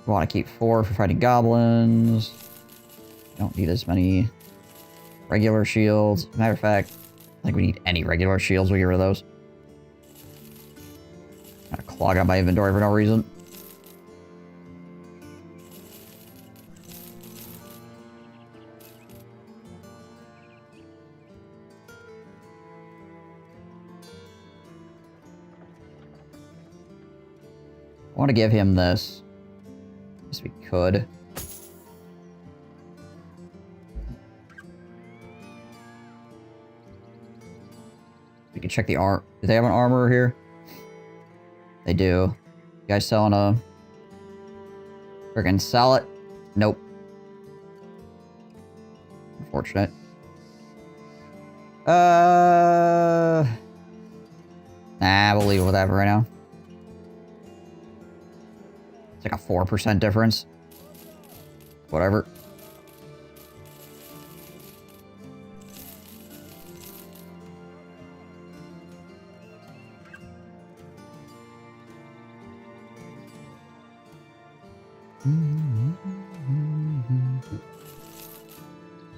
We want to keep 4 for fighting goblins. Don't need as many regular shields. Matter of fact, I think we need any regular shields. We'll get rid of those. Gotta clog up my inventory for no reason. I want to give him this. Just we could. We can check the arm. Do they have an armorer here? They do. You guys selling a... Friggin' sell it? Nope. Unfortunate. Nah, we'll leave it with that for right now. It's like a 4% difference. Whatever.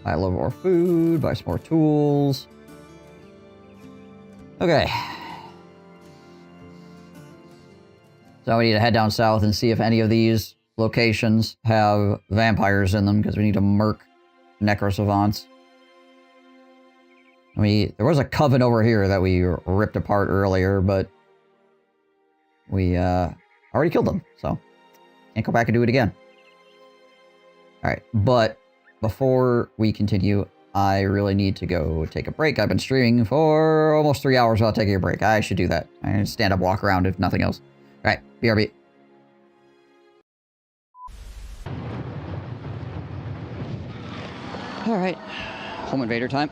Buy a little more food, buy some more tools. Okay. So we need to head down south and see if any of these locations have vampires in them, because we need to murk necrosavants. There was a coven over here that we ripped apart earlier, but we already killed them, so can't go back and do it again. Alright, but before we continue, I really need to go take a break. I've been streaming for almost 3 hours without taking a break. I should do that. I can stand up, walk around, if nothing else. Alright, BRB. Alright, home invader time.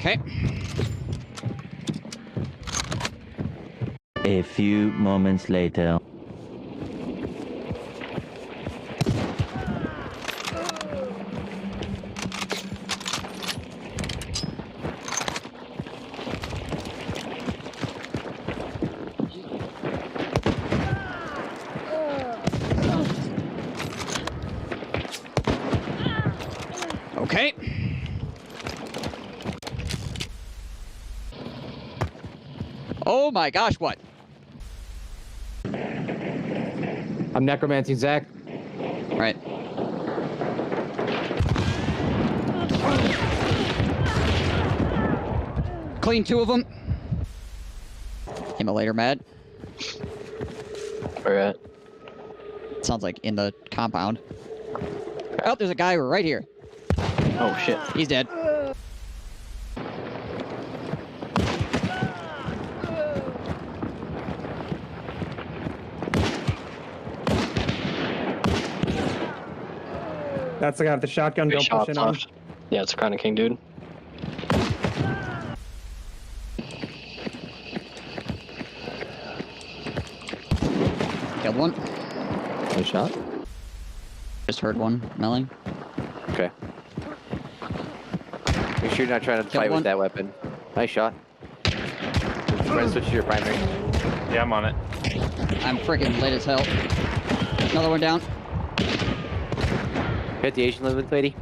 Okay. A few moments later. Okay. Oh my gosh, what? I'm necromancing Zach. Right. Clean 2 of them. Immolator mad. Where at? Sounds like in the compound. Oh, there's a guy right here. Oh shit. He's dead. That's the guy with the shotgun. Three Don't push shots in on him. left. Yeah, it's a Crown King dude. Killed one. Good shot. Just heard one milling. Okay. Make sure you're not trying to fight one. with that weapon. Nice shot. Try to switch to your primary. Yeah, I'm on it. I'm freaking lit as hell. Another one down. Hit the Asian living lady.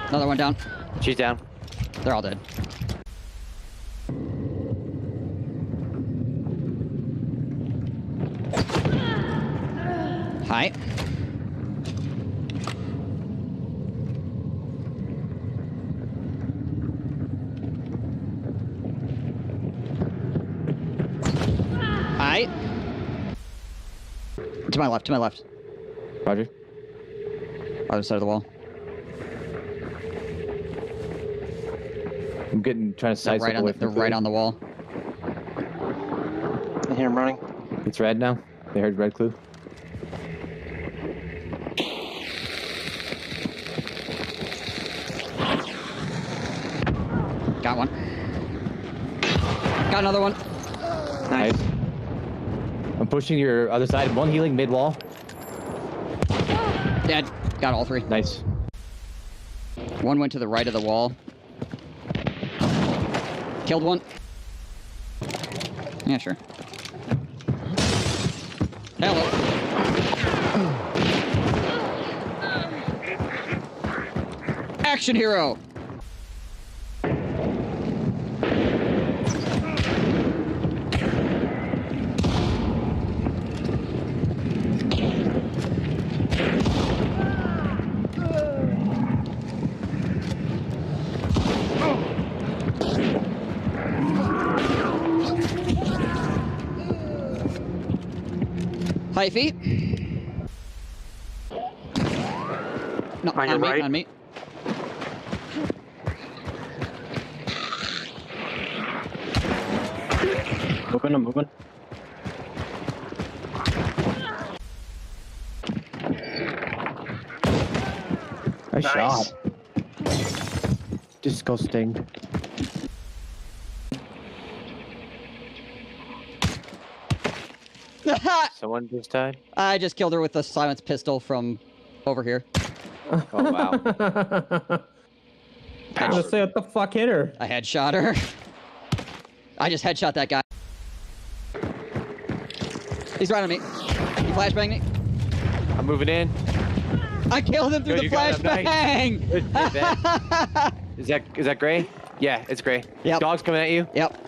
Another one down. She's down. They're all dead. Hi. Hi. To my left, to my left. Roger. Other side of the wall. I'm trying to They're sidestep right on away the, from they're right on the wall. I hear him running. It's red now. They heard red clue. Got one. Got another one. Nice. I'm pushing your other side. One healing mid wall. Dead. Got all 3. Nice. One went to the right of the wall. Killed one. Yeah, sure. Hello. action hero. Hyphy. No, On your right. On me. I'm moving. I shot. Disgusting. Someone just died? I just killed her with the silence pistol from over here. Oh, wow. Let's say what the fuck hit her. I headshot her. I just headshot that guy. He's right on me. He flashbanged me. I'm moving in. I killed him through Yo, the you got him, nice. flashbang! Is that gray? Yeah, it's gray. Yep. Dog's coming at you. Yep.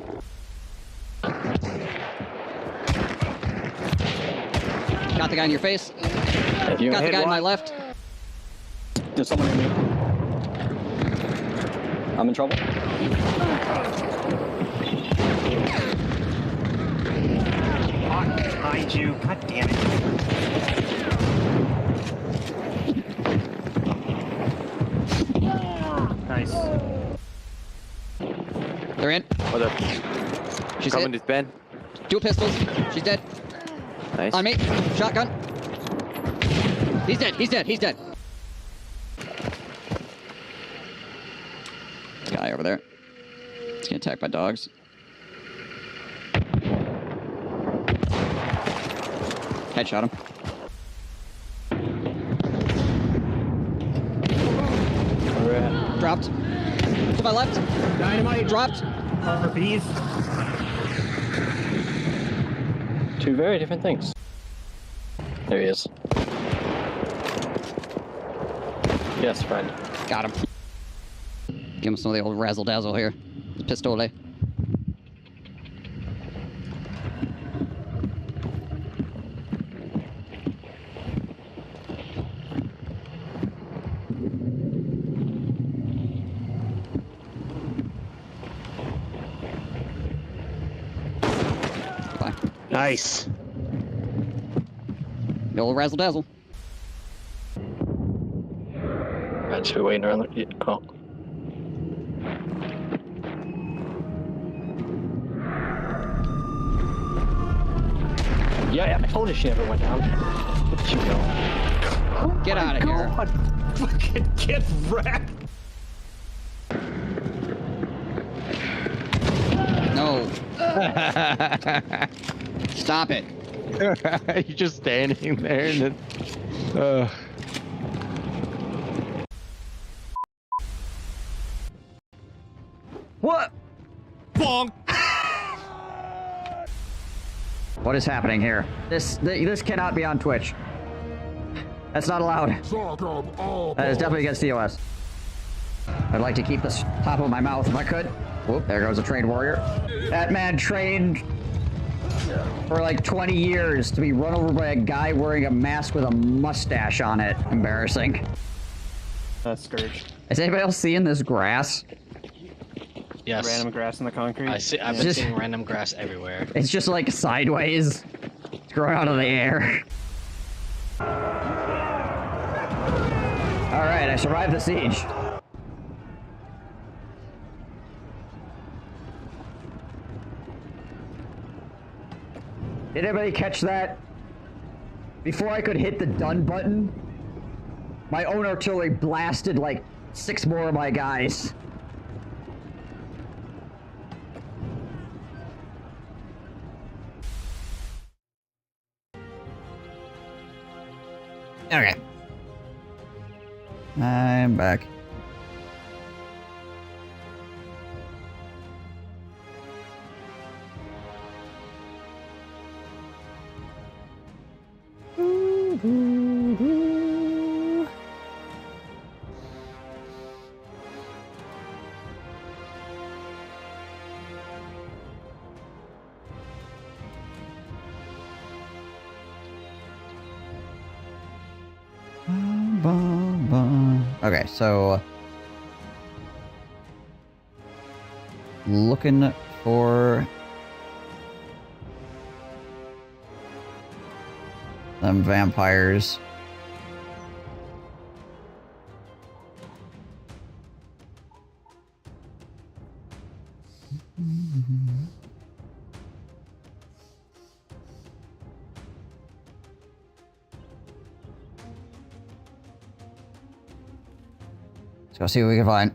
Got the guy in your face. If you Got the hit guy on my one, left. There's someone in me. I'm in trouble. Behind you. God damn it. Nice. They're in. Oh, they're She's coming hit. to Ben. Dual pistols. She's dead. Nice. On me. Shotgun. He's dead. He's dead. He's dead. Guy over there. He's getting attacked by dogs. Headshot him. Dropped. To my left. Dynamite. Dropped. RPs. Two very different things. There he is. Yes, friend. Got him. Give him some of the old razzle dazzle here. Pistole. Bye. Nice. The old razzle dazzle. That's who waiting around the call. Yeah, I told you she never went down. Look at you go. Get out of here. Fucking get wrecked. No. Stop it. You're just standing there and then. What? Bonk! What is happening here? This cannot be on Twitch. That's not allowed. That is definitely against TOS. I'd like to keep this top of my mouth if I could. Whoop, there goes a trained warrior. That man trained for like 20 years to be run over by a guy wearing a mask with a mustache on it. Embarrassing. Scourge. Is anybody else seeing this grass? Yes. Random grass in the concrete. I've been seeing random grass everywhere. It's just like sideways. It's growing out of the air. Alright, I survived the siege. Did anybody catch that? Before I could hit the done button, my own artillery blasted like 6 more of my guys. Okay. I'm back. Okay, so... Looking for... them vampires. Let's go see what we can find.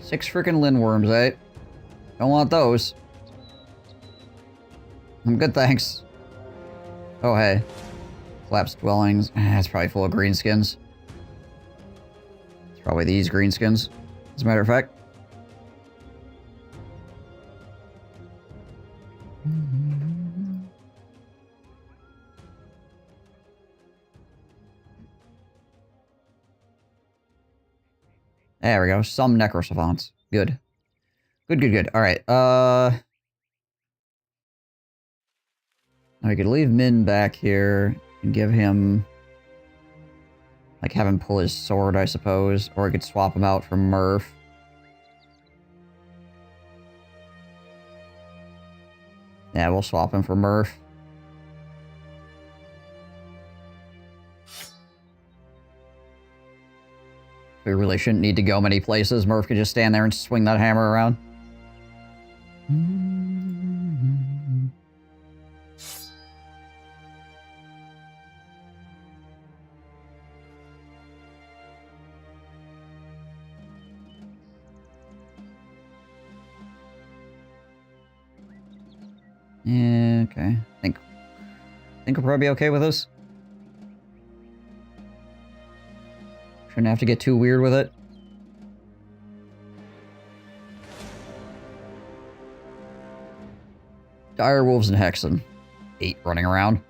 Six freaking lindworms, eh? Don't want those. I'm good, thanks. Oh, hey. Collapsed dwellings. It's probably full of greenskins. It's probably these greenskins, as a matter of fact. There we go. Some necrosavants. Good. Good. Alright, we could leave Min back here and give him... like, have him pull his sword, I suppose. Or we could swap him out for Murph. Yeah, we'll swap him for Murph. We really shouldn't need to go many places. Murph could just stand there and swing that hammer around. Yeah, okay. Think we'll probably be okay with this. Shouldn't have to get too weird with it. Dire wolves and Hexen. 8 running around.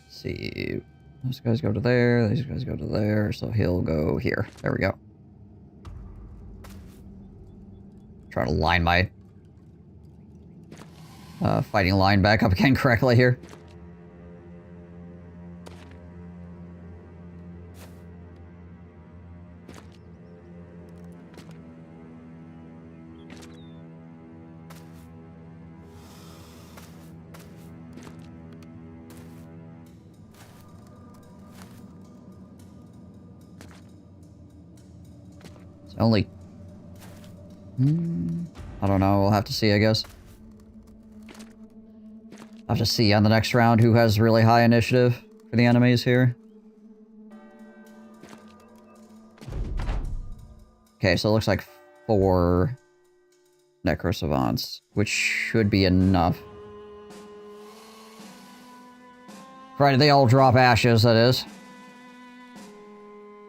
See, those guys go to there, these guys go to there, so he'll go here. There we go. Try to line my fighting line back up again correctly here. Only... I don't know, we'll have to see, I guess. I'll have to see on the next round who has really high initiative for the enemies here. Okay, so it looks like 4 necrosavants, which should be enough. Provided they all drop ashes, that is.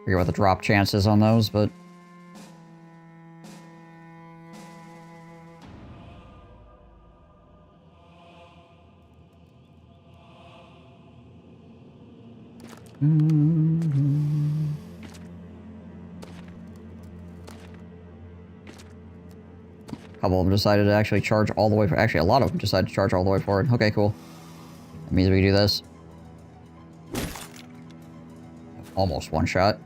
Forget what the drop chance is on those, but... A couple of them decided to actually charge all the way for... Actually, a lot of them decided to charge all the way forward. Okay, cool. That means we can do this. Almost one shot.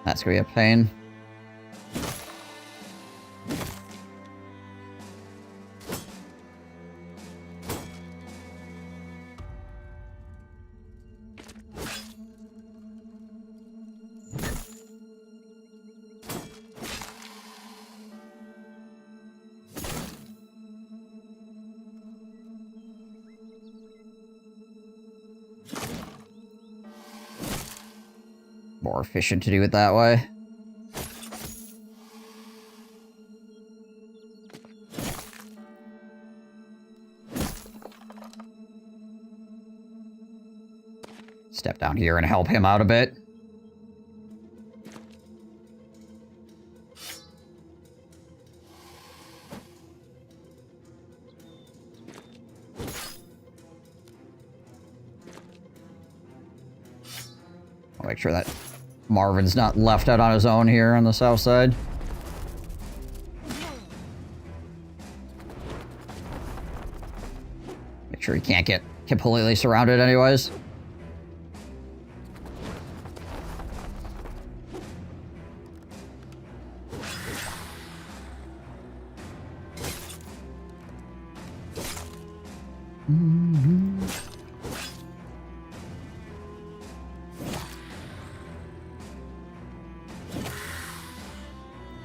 That's gonna be a pain. more efficient to do it that way. Step down here and help him out a bit. I'll make sure that Marvin's not left out on his own here on the south side. Make sure he can't get completely surrounded anyways.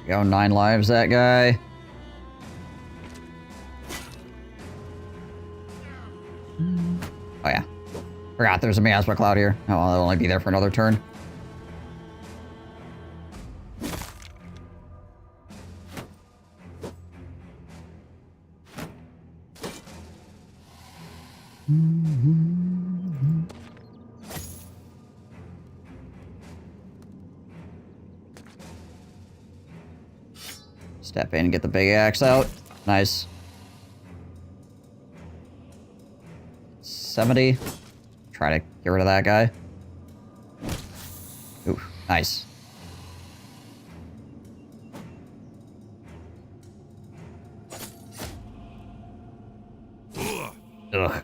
Go, 9 lives, that guy. Oh yeah. Forgot there's a miasma cloud here. Oh, well, I'll only be there for another turn. Step in and get the big axe out. Nice. 70. Try to get rid of that guy. Ooh, nice. Ugh.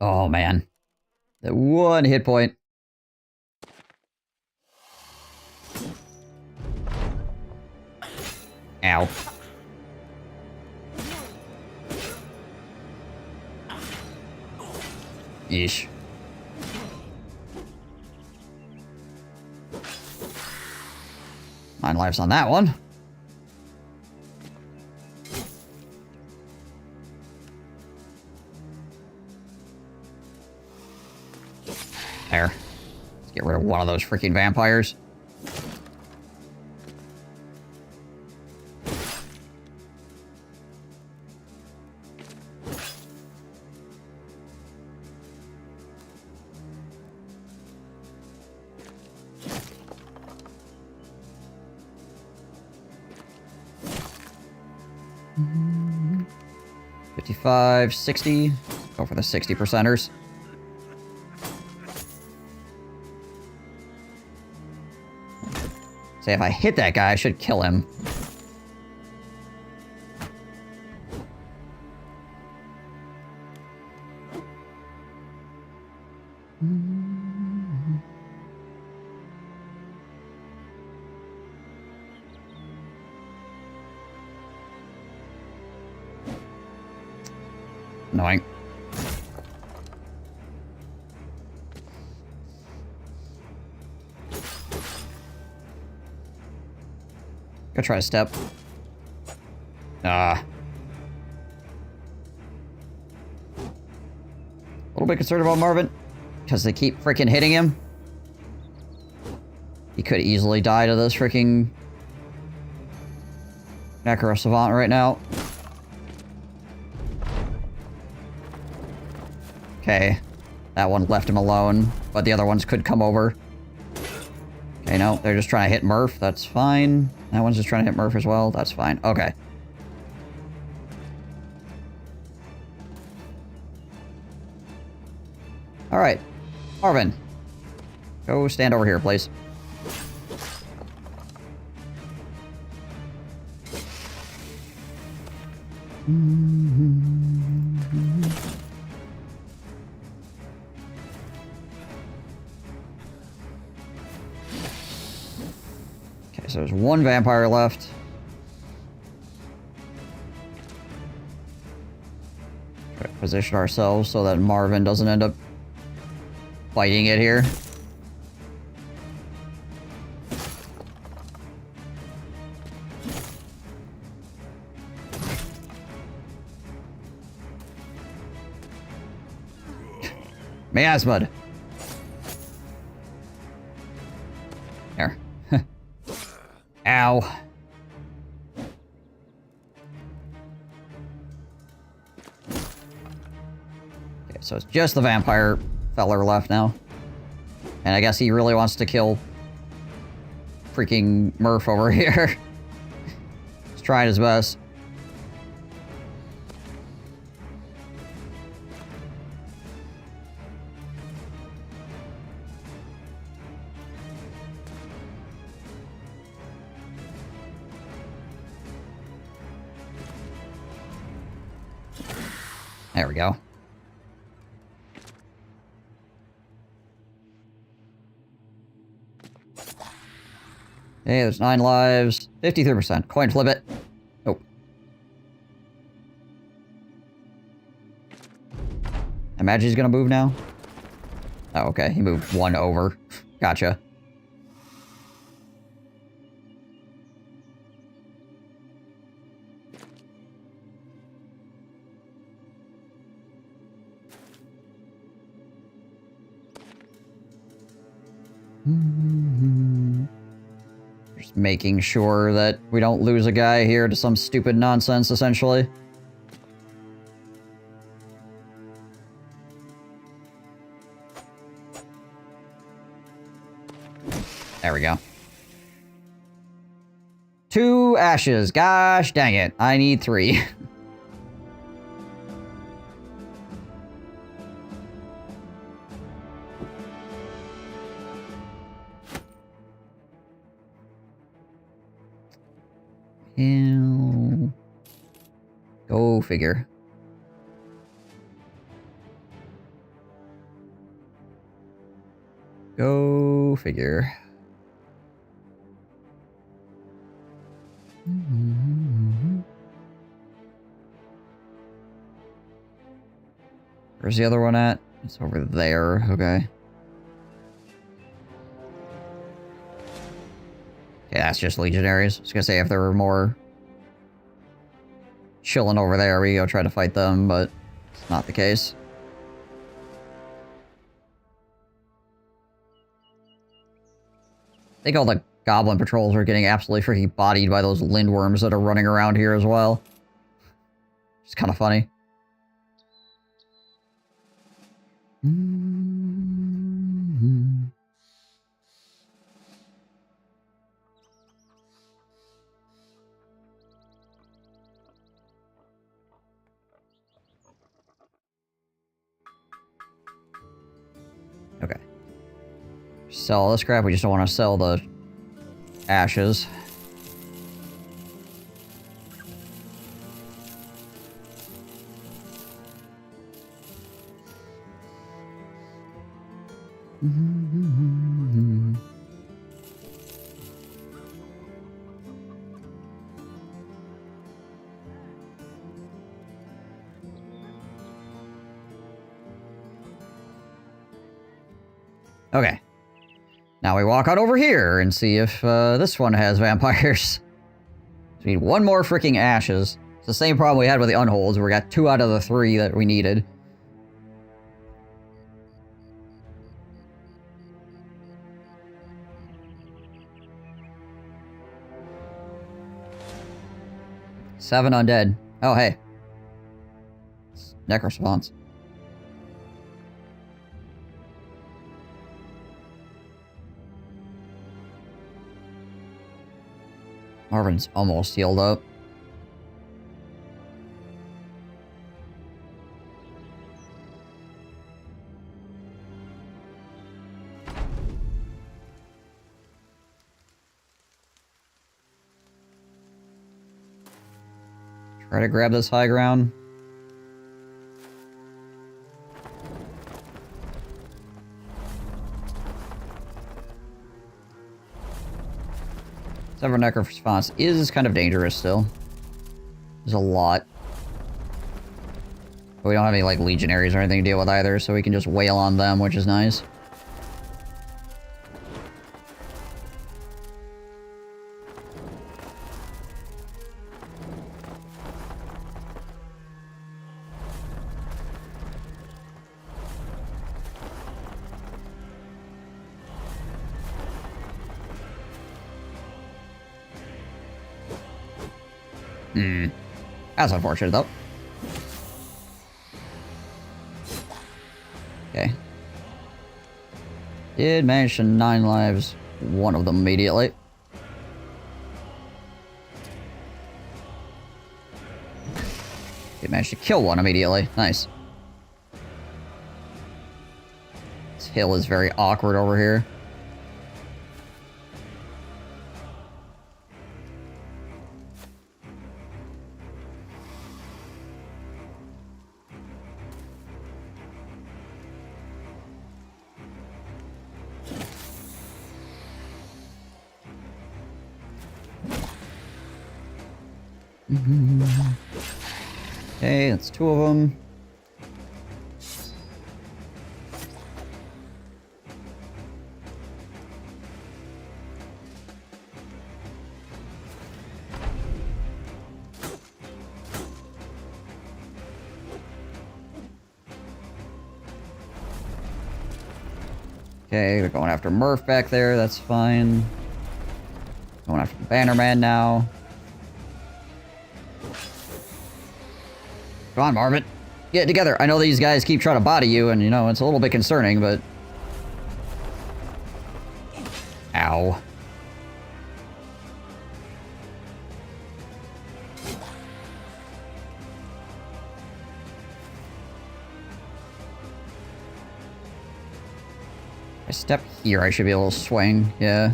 Oh, man. The 1 hit point. Ow. Yeesh. Nine lives on that one. There. Let's get rid of one of those freaking vampires. Mm-hmm. 55, 60. Go for the 60%ers. Say, if I hit that guy, I should kill him. Annoying. Go try to step. A little bit concerned about Marvin, because they keep freaking hitting him. He could easily die to this freaking Necro Savant right now. Okay, that one left him alone, but the other ones could come over. Okay, no, they're just trying to hit Murph. That's fine. That one's just trying to hit Murph as well. That's fine. Okay. Alright. Marvin. Go stand over here, please. Okay, so there's one vampire left. Try to position ourselves so that Marvin doesn't end up fighting it here. Miasmud. There. Ow. Okay, so it's just the vampire feller left now. And I guess he really wants to kill freaking Murph over here. He's trying his best. There we go. Hey, there's 9 lives. 53%. Coin flip it. Oh. I imagine he's gonna move now. Oh, okay. He moved 1 over. Gotcha. Just making sure that we don't lose a guy here to some stupid nonsense, essentially. There we go. 2 ashes. Gosh dang it. I need 3. Ew. Go figure. Go figure. Where's the other one at? It's over there. Okay. Okay, that's just legionaries. I was gonna say if there were more chilling over there, we go try to fight them, but it's not the case. I think all the goblin patrols are getting absolutely freaking bodied by those lindworms that are running around here as well. It's kind of funny. Okay. Sell all this crap. We just don't want to sell the ashes. Okay. Now we walk on over here and see if this one has vampires. So we need 1 more freaking ashes. It's the same problem we had with the unholds. We got 2 out of the 3 that we needed. Seven undead. Oh, hey. It's necrospawn's. Marvin's almost healed up. Try to grab this high ground. Several necro response is kind of dangerous still. There's a lot. But we don't have any, like, legionaries or anything to deal with either, so we can just wail on them, which is nice. Hmm. That's unfortunate, though. Okay. Did manage to 9 lives one of them immediately. Did manage to kill one immediately. Nice. This hill is very awkward over here. Okay, that's 2 of them. Okay, they're going after Murph back there, that's fine. Going after the Bannerman now. Come on, Marvin. Get it together. I know these guys keep trying to body you, and, you know, it's a little bit concerning, but... Ow. I step here, I should be able to swing, yeah.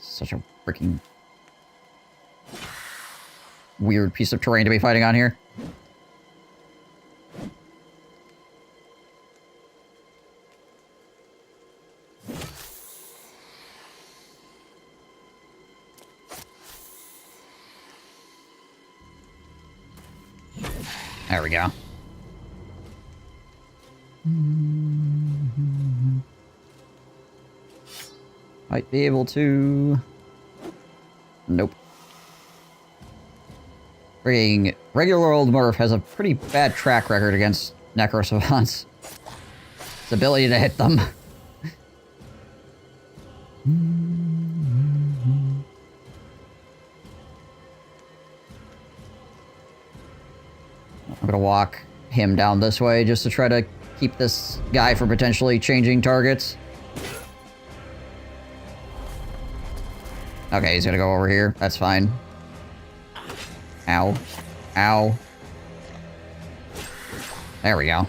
Such a freaking weird piece of terrain to be fighting on here. There we go. Might be able to... Nope. Frigging regular old Murph has a pretty bad track record against Necro Savants. Its ability to hit them. I'm gonna walk him down this way just to try to keep this guy from potentially changing targets. Okay, he's gonna go over here. That's fine. Ow. Ow. There we go.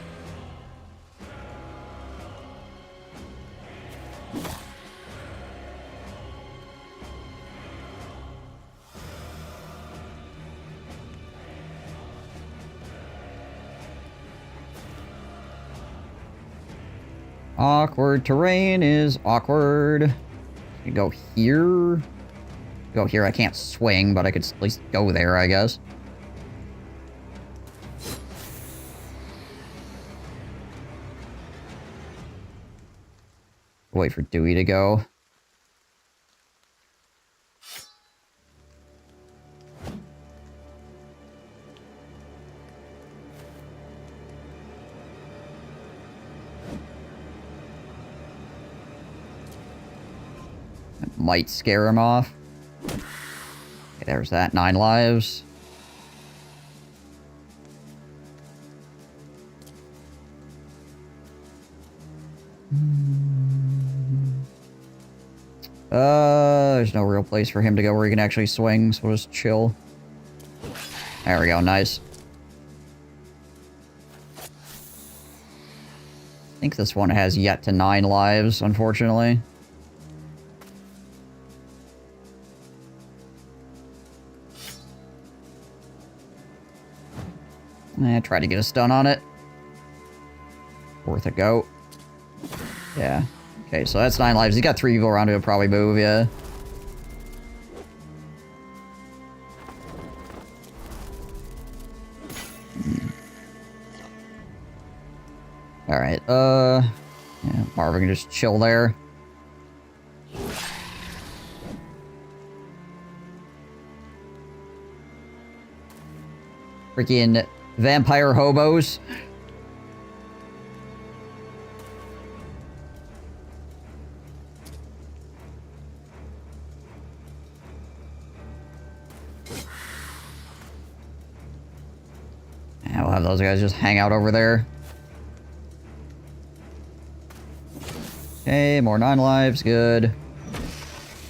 Awkward terrain is awkward. You go here. Go here. I can't swing, but I could at least go there, I guess. Wait for Dewey to go. That might scare him off. Okay, there's that. 9 lives. There's no real place for him to go where he can actually swing, so we'll just chill. There we go, nice. I think this one has yet to 9 lives, unfortunately. Try to get a stun on it. Worth a go. Yeah. Okay, so that's 9 lives. He's got 3 people around him, he'll probably move, yeah. Alright, yeah, Marvin can just chill there. Freaking Vampire hobos. Yeah, we'll have those guys just hang out over there. Okay, more 9 lives, good.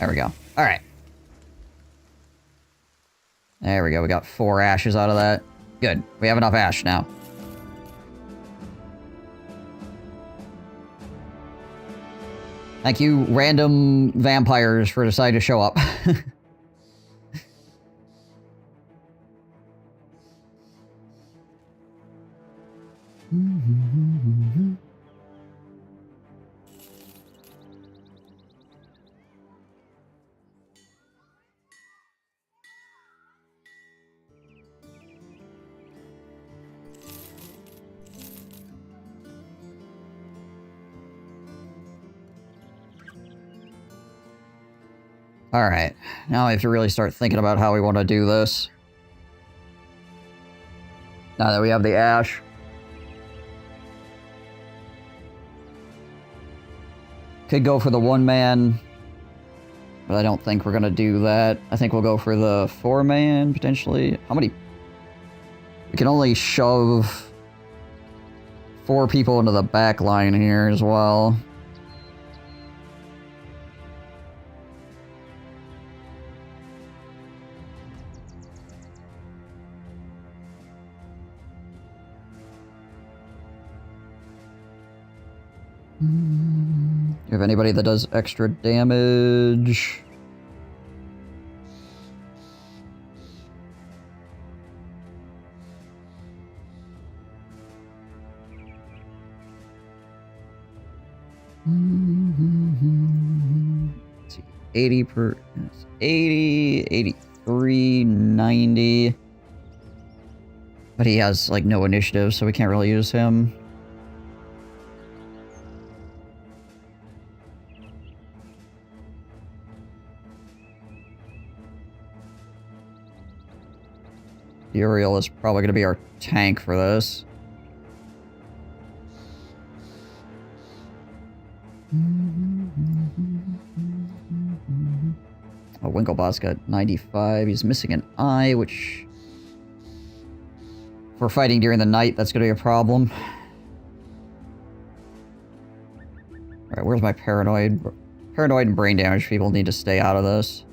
There we go. Alright. There we go, we got 4 ashes out of that. Good, we have enough ash now. Thank you, random vampires, for deciding to show up. Alright, now I have to really start thinking about how we want to do this. Now that we have the ash. Could go for the 1-man, but I don't think we're going to do that. I think we'll go for the 4-man, potentially. How many? We can only shove 4 people into the back line here as well. Do you have anybody that does extra damage? Let's see, 80 per 80, 83, 90. But he has like no initiative, so we can't really use him. Uriel is probably going to be our tank for this. Oh, Winklebot's got 95. He's missing an eye, which... if we're fighting during the night, that's going to be a problem. Alright, where's my paranoid? Paranoid and brain damage people need to stay out of this.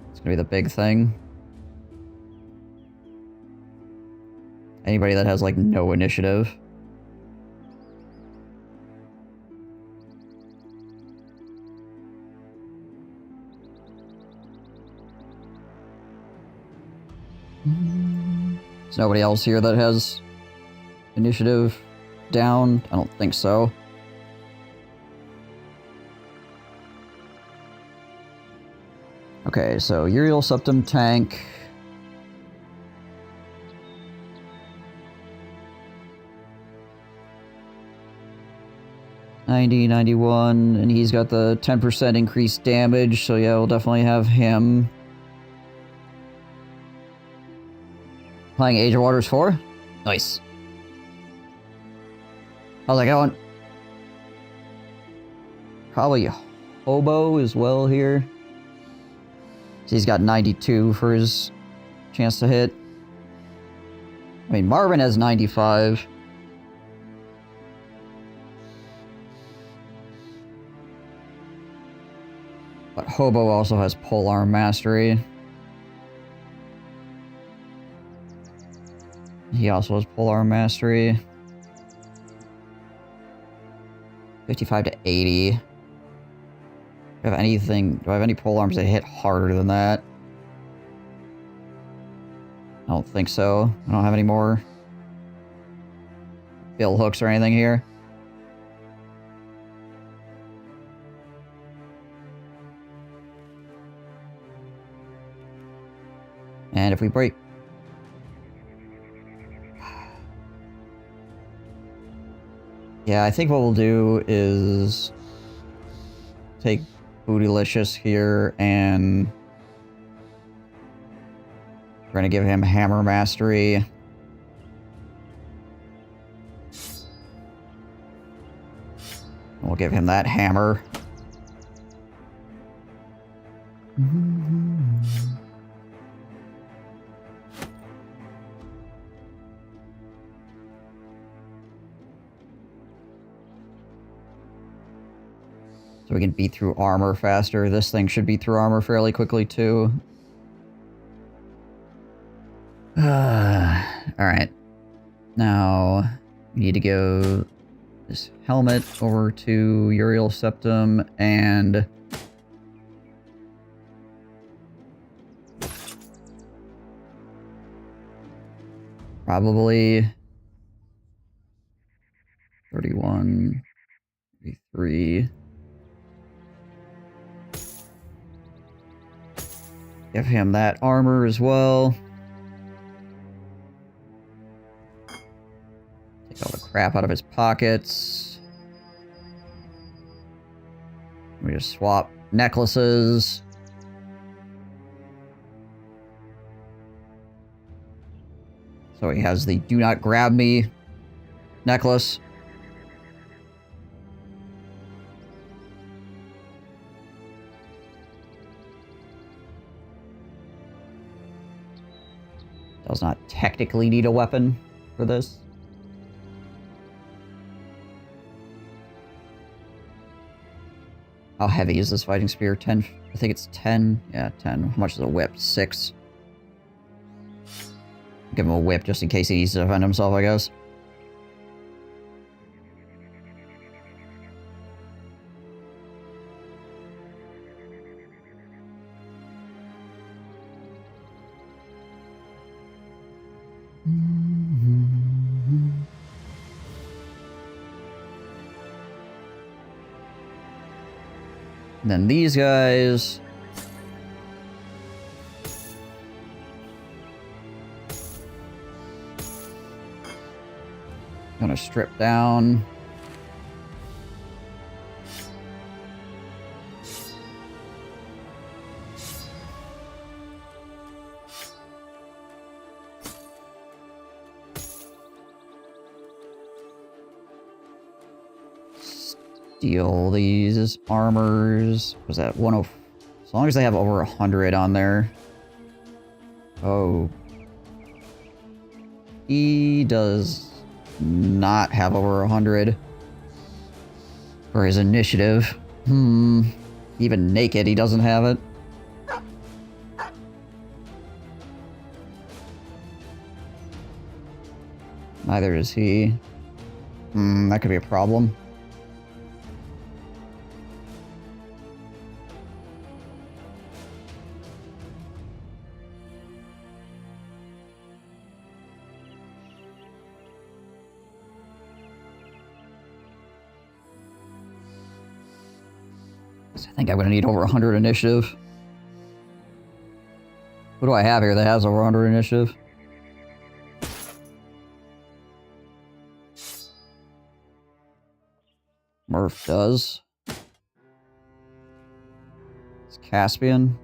It's going to be the big thing. Anybody that has, like, no initiative. There's nobody else here that has initiative down? I don't think so. Okay, so Uriel Septum tank. $90, $91, and he's got the 10% increased damage, so yeah, we'll definitely have him. Playing Age of Waters 4? Nice. How's that going? Probably Hobo as well here. So he's got 92 for his chance to hit. I mean, Marvin has 95. But Hobo also has Polearm Mastery. He also has Polearm Mastery. 55 to 80. Do I have anything? Do I have any polearms that hit harder than that? I don't think so. I don't have any more bill hooks or anything here. And if we break... yeah, I think what we'll do is take Bootylicious here, and we're going to give him Hammer Mastery. We'll give him that hammer. So we can beat through armor faster. This thing should beat through armor fairly quickly, too. Alright. Now, we need to go this helmet over to Uriel Septum and... probably... 31... 33... Give him that armor as well. Take all the crap out of his pockets. We just swap necklaces. So he has the Do Not Grab Me necklace. Does not technically need a weapon for this. How heavy is this fighting spear? 10? I think it's 10. Yeah, 10. How much is a whip? 6. Give him a whip just in case he needs to defend himself, I guess. And then these guys. Gonna strip down. Steal these armors. Was that 10? As long as they have over 100 on there. Oh. He does not have over 100 for his initiative. Even naked, he doesn't have it. Neither does he. That could be a problem. I think I'm going to need over 100 initiative. What do I have here that has over 100 initiative? Murph does. It's Caspian.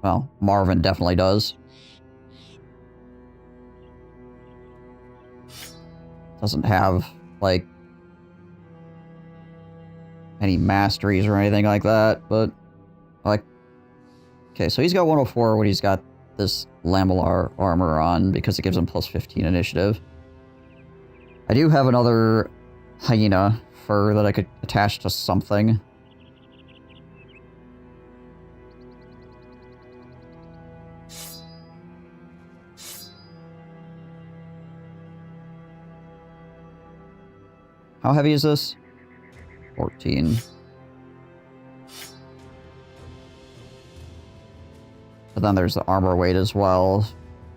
Well, Marvin definitely does. Doesn't have, like, any masteries or anything like that, but like, okay, so he's got 104 when he's got this lamellar armor on because it gives him plus 15 initiative. I do have another hyena fur that I could attach to something. How heavy is this? 14. But then there's the armor weight as well.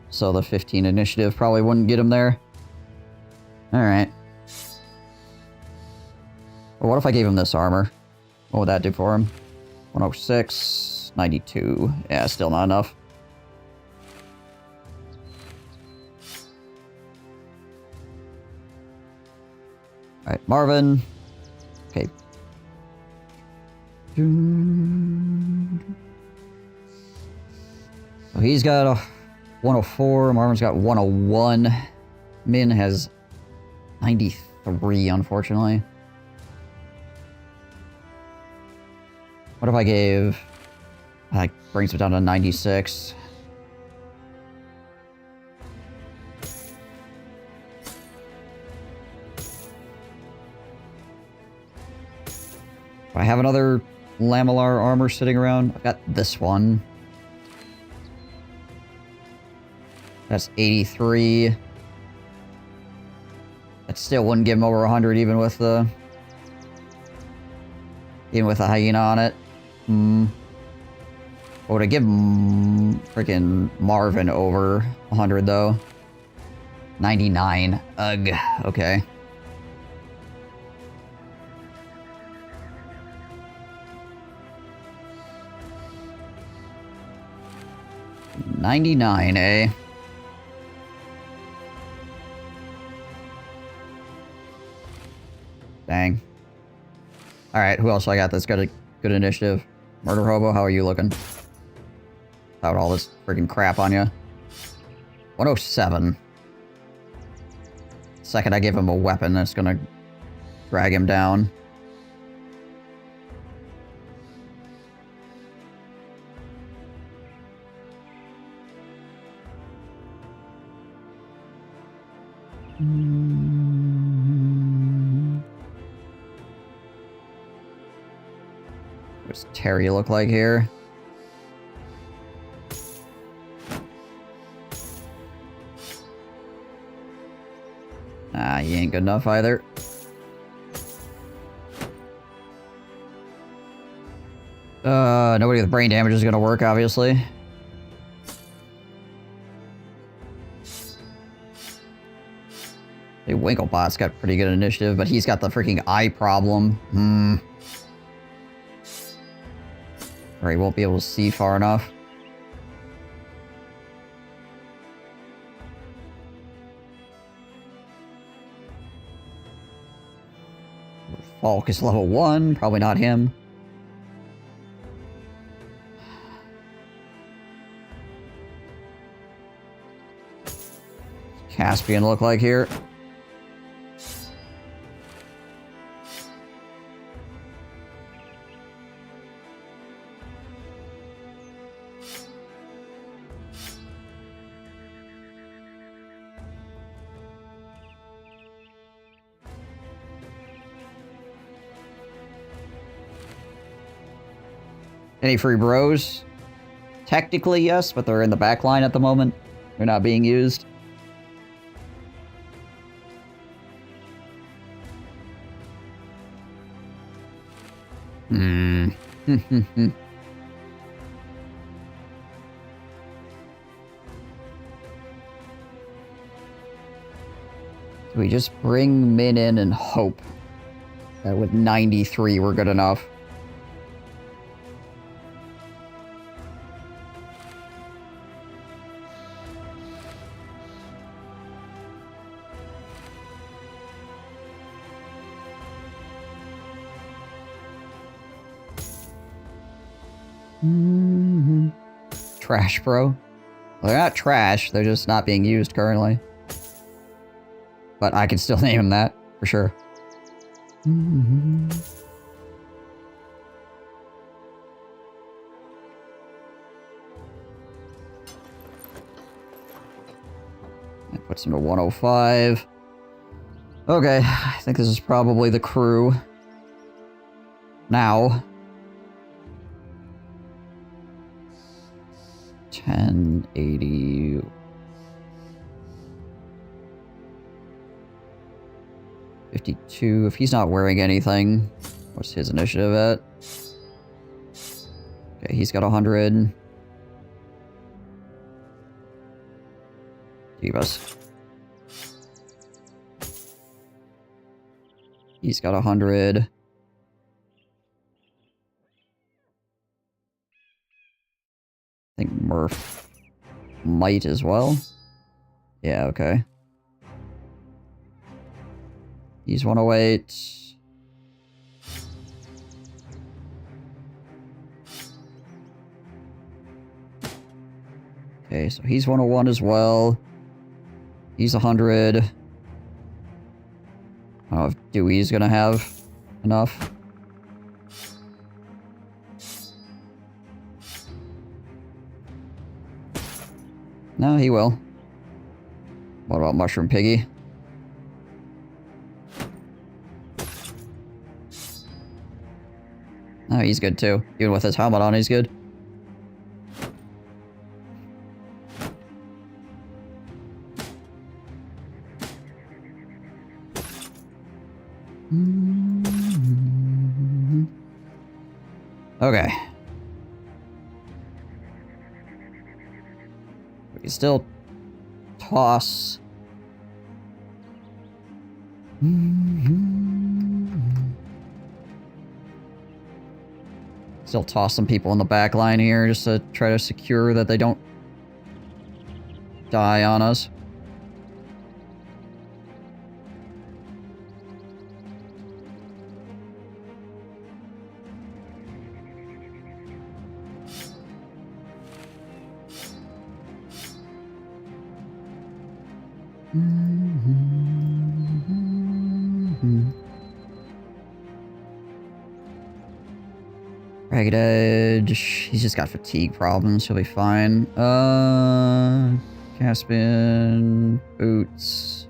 So the 15 initiative probably wouldn't get him there. Alright. Well, what if I gave him this armor? What would that do for him? 106, 92. Yeah, still not enough. Alright, Marvin. Okay. So he's got a 104, Marvin's got 101. Min has 93. 3, unfortunately. What if I gave... That brings it down to 96. Do I have another lamellar armor sitting around? I've got this one. That's 83. That still wouldn't give him over 100 even with the... Even with the hyena on it. What would I give freaking Marvin over 100 though? 99. Ugh. Okay. $99, eh? Dang. Alright, who else I got that's got a good initiative? Murder Hobo, how are you looking? Without all this freaking crap on you. 107. Second I give him a weapon that's gonna drag him down. What's Terry look like here? Ah, he ain't good enough either. Nobody with brain damage is gonna work, obviously. Hey, Winklebot's got pretty good initiative, but he's got the freaking eye problem. Or he won't be able to see far enough. Falk is level 1, probably not him. Caspian look like here. Any free bros? Technically, yes, but they're in the back line at the moment. They're not being used. Do we just bring Min in and hope that with 93 we're good enough? Trash, bro. Well, they're not trash, they're just not being used currently. But I can still name them that, for sure. That puts him to 105. Okay, I think this is probably the crew. Now. 1080. 52. If he's not wearing anything, what's his initiative at? Okay, he's got 100. Divas. He's got 100. I think Murph might as well. Yeah, okay. He's 108. Okay, so he's 101 as well. He's 100. I don't know if Dewey's gonna have enough. No, he will. What about Mushroom Piggy? Oh, he's good too. Even with his helmet on, he's good. Okay. We can still toss. Still toss some people in the back line here just to try to secure that they don't die on us. Ragged Edge, he's just got fatigue problems, he'll be fine. Caspian, Boots.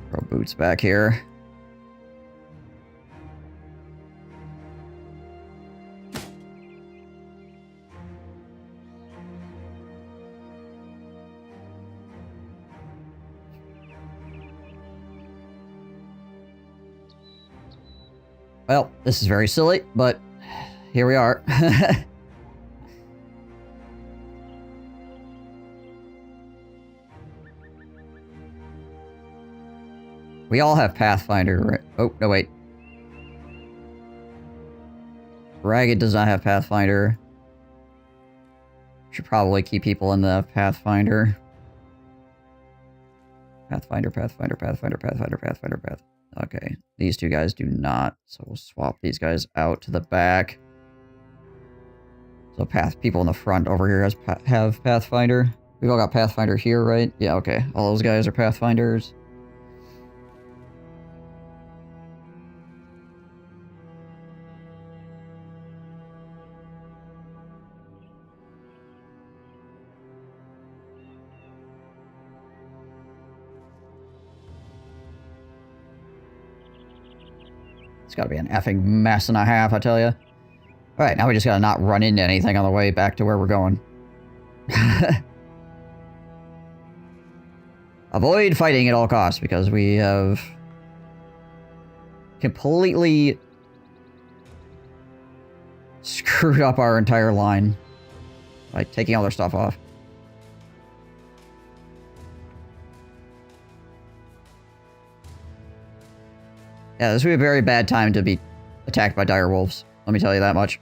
Throw Boots back here. Well, this is very silly, but here we are. We all have Pathfinder, right? Oh, no, wait. Ragged does not have Pathfinder. Should probably keep people in the Pathfinder. Pathfinder. Okay, these two guys do not, so we'll swap these guys out to the back. So people in the front over here have Pathfinder. We've all got Pathfinder here, right? Yeah, okay. All those guys are Pathfinders. It's gotta be an effing mess and a half, I tell you. Alright, now we just gotta not run into anything on the way back to where we're going. Avoid fighting at all costs, because we have completely screwed up our entire line by taking all their stuff off. Yeah, this would be a very bad time to be attacked by dire wolves. Let me tell you that much.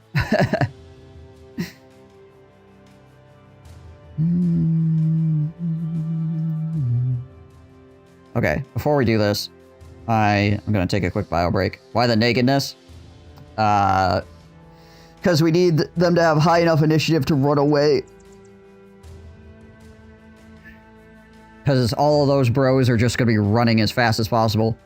Okay, before we do this, I'm gonna take a quick bio break. Why the nakedness? Because we need them to have high enough initiative to run away. Because all of those bros are just gonna be running as fast as possible.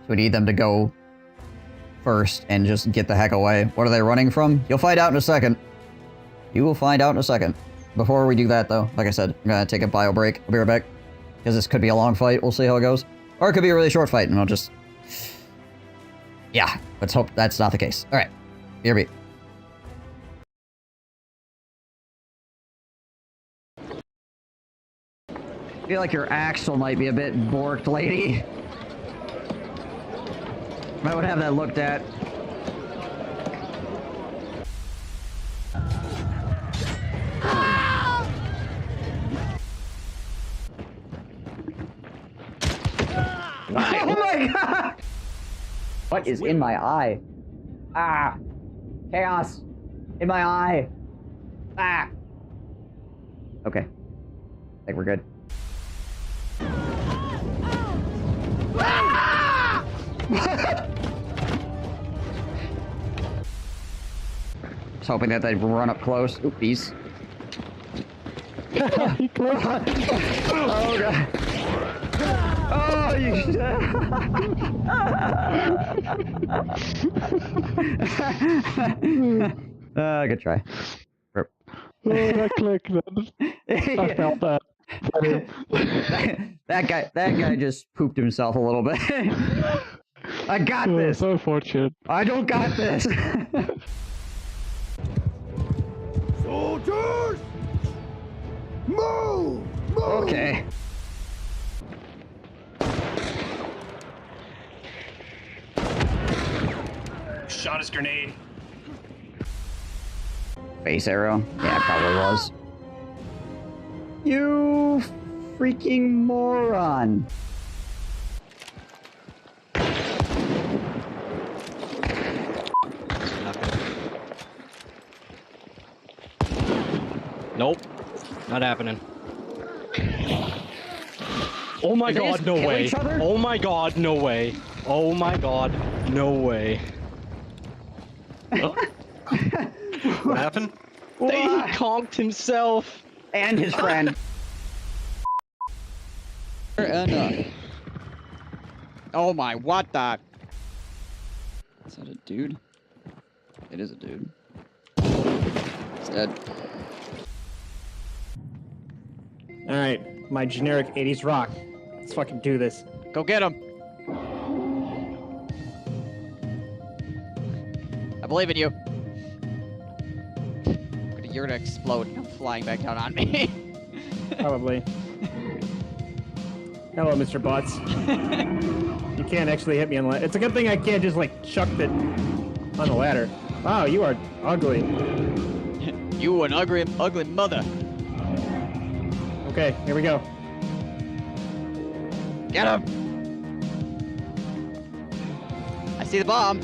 We need them to go first and just get the heck away. What are they running from? You'll find out in a second. You will find out in a second. Before we do that, though, like I said, I'm gonna take a bio break. I'll be right back. Because this could be a long fight. We'll see how it goes. Or it could be a really short fight, and I'll just... Yeah, let's hope that's not the case. Alright, BRB. I feel like your axle might be a bit borked, lady. I would have that looked at. Oh my god! What is in my eye? Ah! Chaos! In my eye! Ah! Okay. I think we're good. was hoping that they'd run up close. Oopies. Oh god. Oh, you. Good try. Oh, that click. I felt that. that guy just pooped himself a little bit. I got this. So fortunate. I don't got this. Soldiers! Move! Okay. Shot his grenade. Face arrow? Yeah, it probably was. You freaking moron. Nope. Not happening. Oh my Did they god, just no kill way. each other? Oh my god, no way. Oh my god, no way. What happened? He conked himself. And his friend. Oh my, what the? Is that a dude? It is a dude. It's dead. Alright, my generic 80s rock. Let's fucking do this. Go get him. I believe in you. You're gonna explode and come flying back down on me. Probably. Hello, Mr. Butts. You can't actually hit me on the ladder. It's a good thing I can't just, like, chuck it on the ladder. Wow, you are ugly. You an ugly mother. Okay, here we go. Get him! I see the bomb.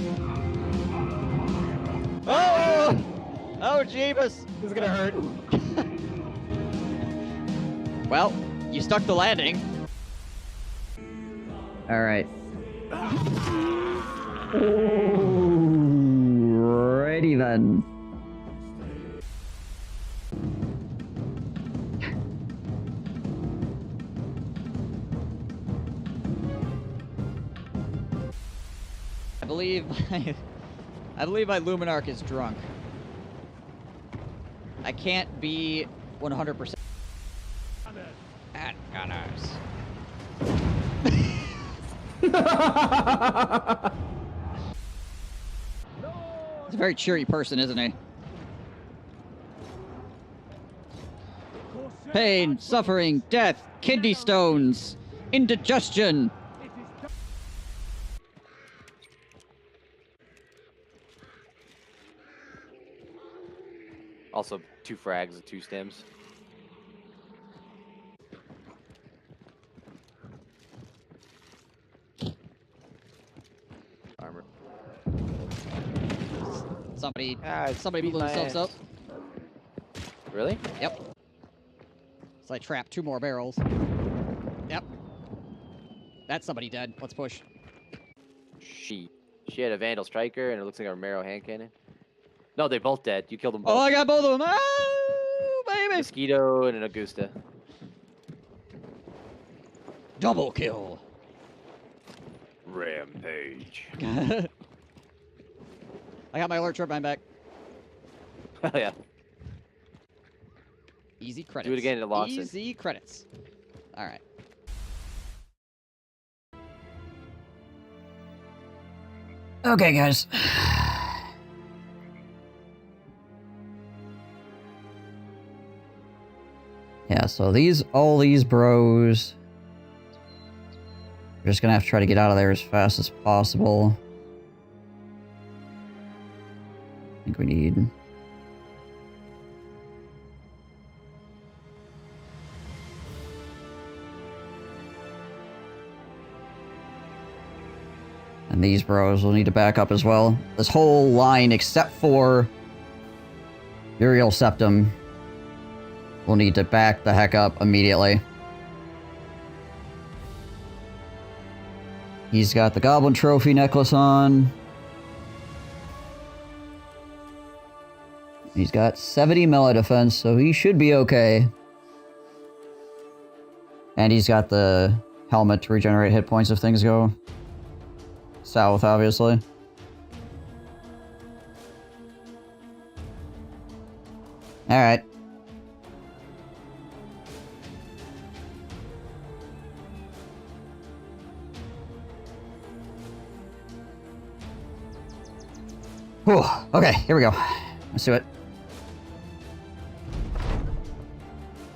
Oh! Oh, Jeebus! This is gonna hurt. Well, you stuck the landing. All right. Alrighty then. I believe my Luminarch is drunk. I can't be 100%. At gunners. He's a very cheery person, isn't he? Pain, suffering, death, kidney stones, indigestion. Also, 2 frags and 2 stems. Armor. Somebody It's blew beating my themselves up. ass. Really? Yep. So I trapped 2 more barrels. Yep. That's somebody dead. Let's push. She had a Vandal Striker and it looks like a Romero hand cannon. No, they're both dead. You killed them both. Oh, I got both of them. Oh, baby. Mosquito and an Augusta. Double kill. Rampage. I got my alert turbine back. Oh yeah. Easy credits. Do it again at Lawson. Easy credits. All right. Okay, guys. Yeah, so all these bros, we're just gonna have to try to get out of there as fast as possible. I think we need... And these bros will need to back up as well. This whole line, except for Uriel Septum, will need to back the heck up immediately. He's got the Goblin Trophy necklace on. He's got 70 melee defense, so he should be okay. And he's got the helmet to regenerate hit points if things go south, obviously. Alright. Whew. Okay, here we go. Let's do it.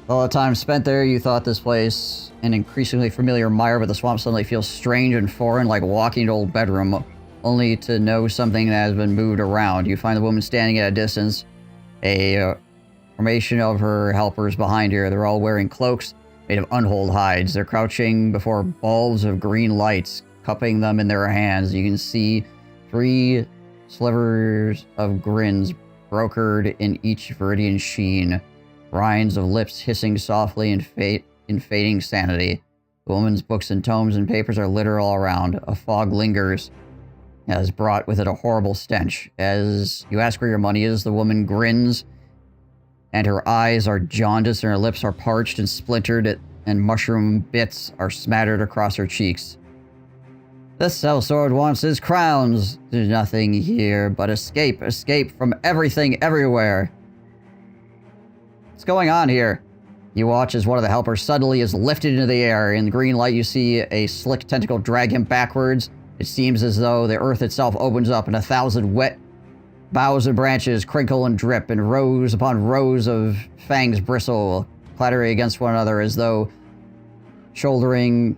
All the time spent there, you thought this place an increasingly familiar mire, but the swamp suddenly feels strange and foreign, like walking to old bedroom, only to know something that has been moved around. You find the woman standing at a distance, a formation of her helpers behind her. They're all wearing cloaks made of unhold hides. They're crouching before bulbs of green lights, cupping them in their hands. You can see 3 slivers of grins brokered in each viridian sheen. Rinds of lips hissing softly in fading sanity. The woman's books and tomes and papers are littered all around. A fog lingers, has brought with it a horrible stench. As you ask where your money is, the woman grins, and her eyes are jaundiced, and her lips are parched and splintered, and mushroom bits are smattered across her cheeks. The sellsword wants his crowns. There's nothing here but escape. Escape from everything, everywhere. What's going on here? You watch as one of the helpers suddenly is lifted into the air. In the green light, you see a slick tentacle drag him backwards. It seems as though the earth itself opens up and 1,000 wet boughs and branches crinkle and drip, and rows upon rows of fangs bristle, clattering against one another as though shouldering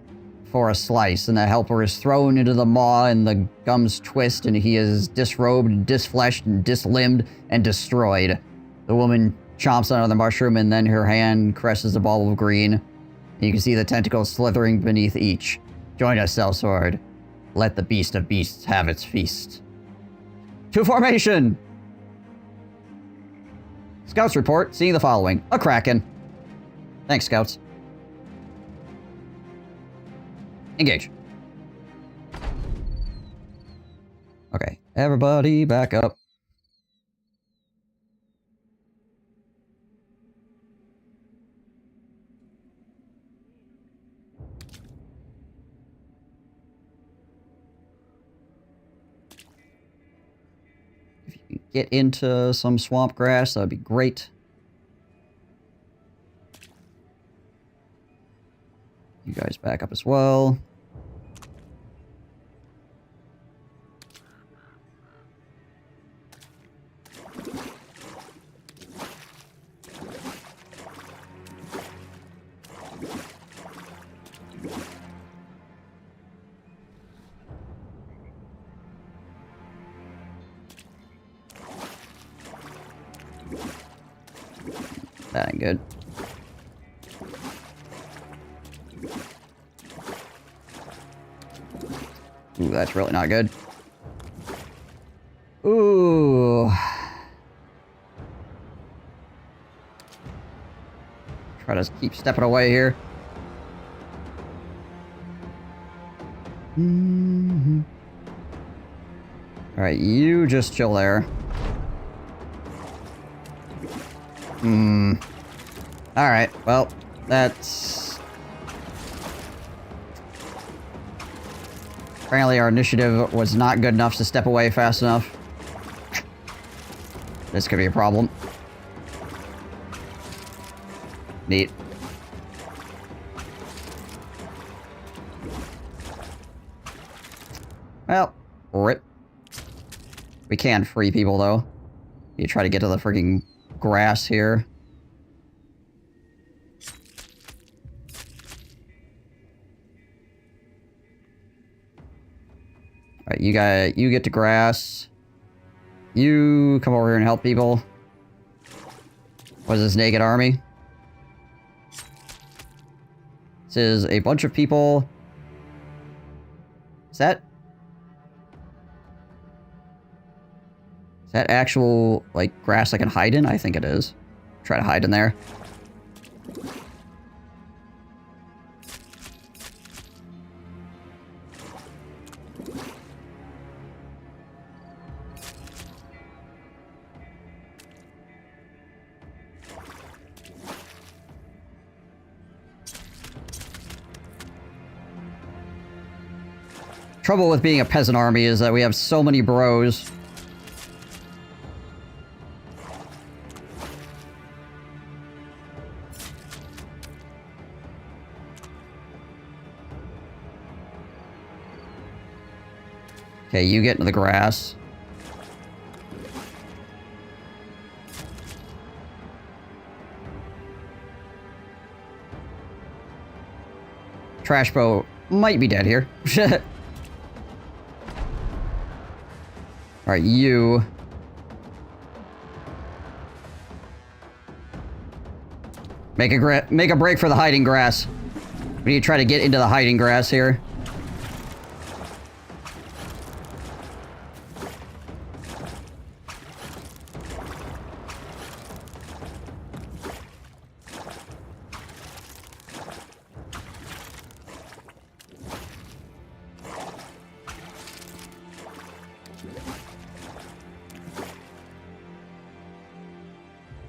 for a slice. And the helper is thrown into the maw, and the gums twist, and he is disrobed, disfleshed, and dislimbed, and destroyed. The woman chomps on the mushroom, and then her hand caresses the ball of green. You can see the tentacles slithering beneath each. Join us, Sellsword. Let the beast of beasts have its feast. To formation! Scouts report, seeing the following. A kraken. Thanks, Scouts. Engage. Okay, everybody back up. If you can get into some swamp grass, that'd be great. You guys back up as well. That ain't good. Ooh, that's really not good. Ooh. Try to keep stepping away here. Alright, you just chill there. Alright, well, that's... Apparently our initiative was not good enough to step away fast enough. This could be a problem. Neat. Well, rip. We can free people, though. You try to get to the freaking grass here. Alright, you get to grass. You come over here and help people. What is this, naked army? This is a bunch of people. Is that actual, like, grass I can hide in? I think it is. Try to hide in there. Trouble with being a peasant army is that we have so many bros. Okay, you get into the grass. Trash bow might be dead here. Alright, you. Make a break for the hiding grass. We need to try to get into the hiding grass here.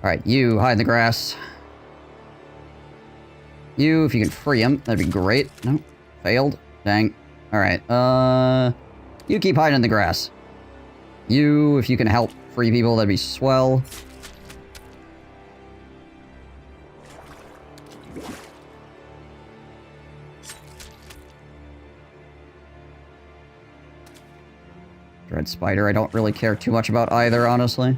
Alright, you hide in the grass. You, if you can free him, that'd be great. No, failed. Dang. Alright, you keep hiding in the grass. You, if you can help free people, that'd be swell. Dread Spider, I don't really care too much about either, honestly.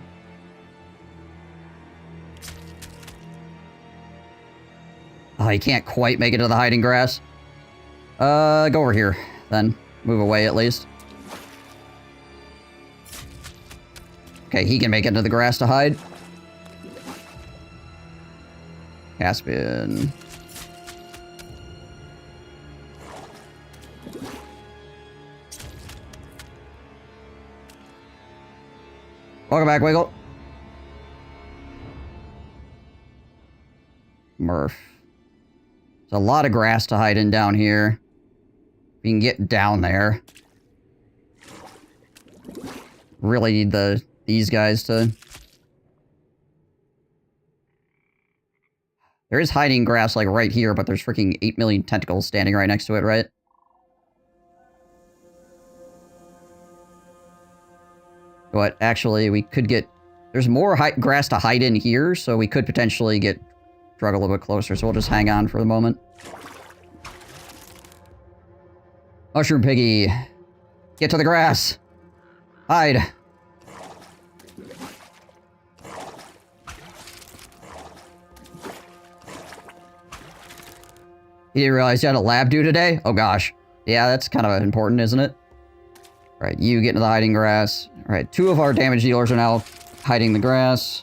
Oh, you can't quite make it to the hiding grass. Go over here, then. Move away, at least. Okay, he can make it to the grass to hide. Caspian. Welcome back, Wiggle. Murph. There's a lot of grass to hide in down here. We can get down there. Really need these guys to... There is hiding grass, like, right here, but there's freaking 8 million tentacles standing right next to it, right? But actually, we could get... There's more grass to hide in here, so we could potentially get... drug a little bit closer, so we'll just hang on for the moment. Mushroom Piggy. Get to the grass. Hide. You didn't realize you had a lab due today? Oh gosh. Yeah, that's kind of important, isn't it? Alright, you get into the hiding grass. Alright, 2 of our damage dealers are now hiding the grass.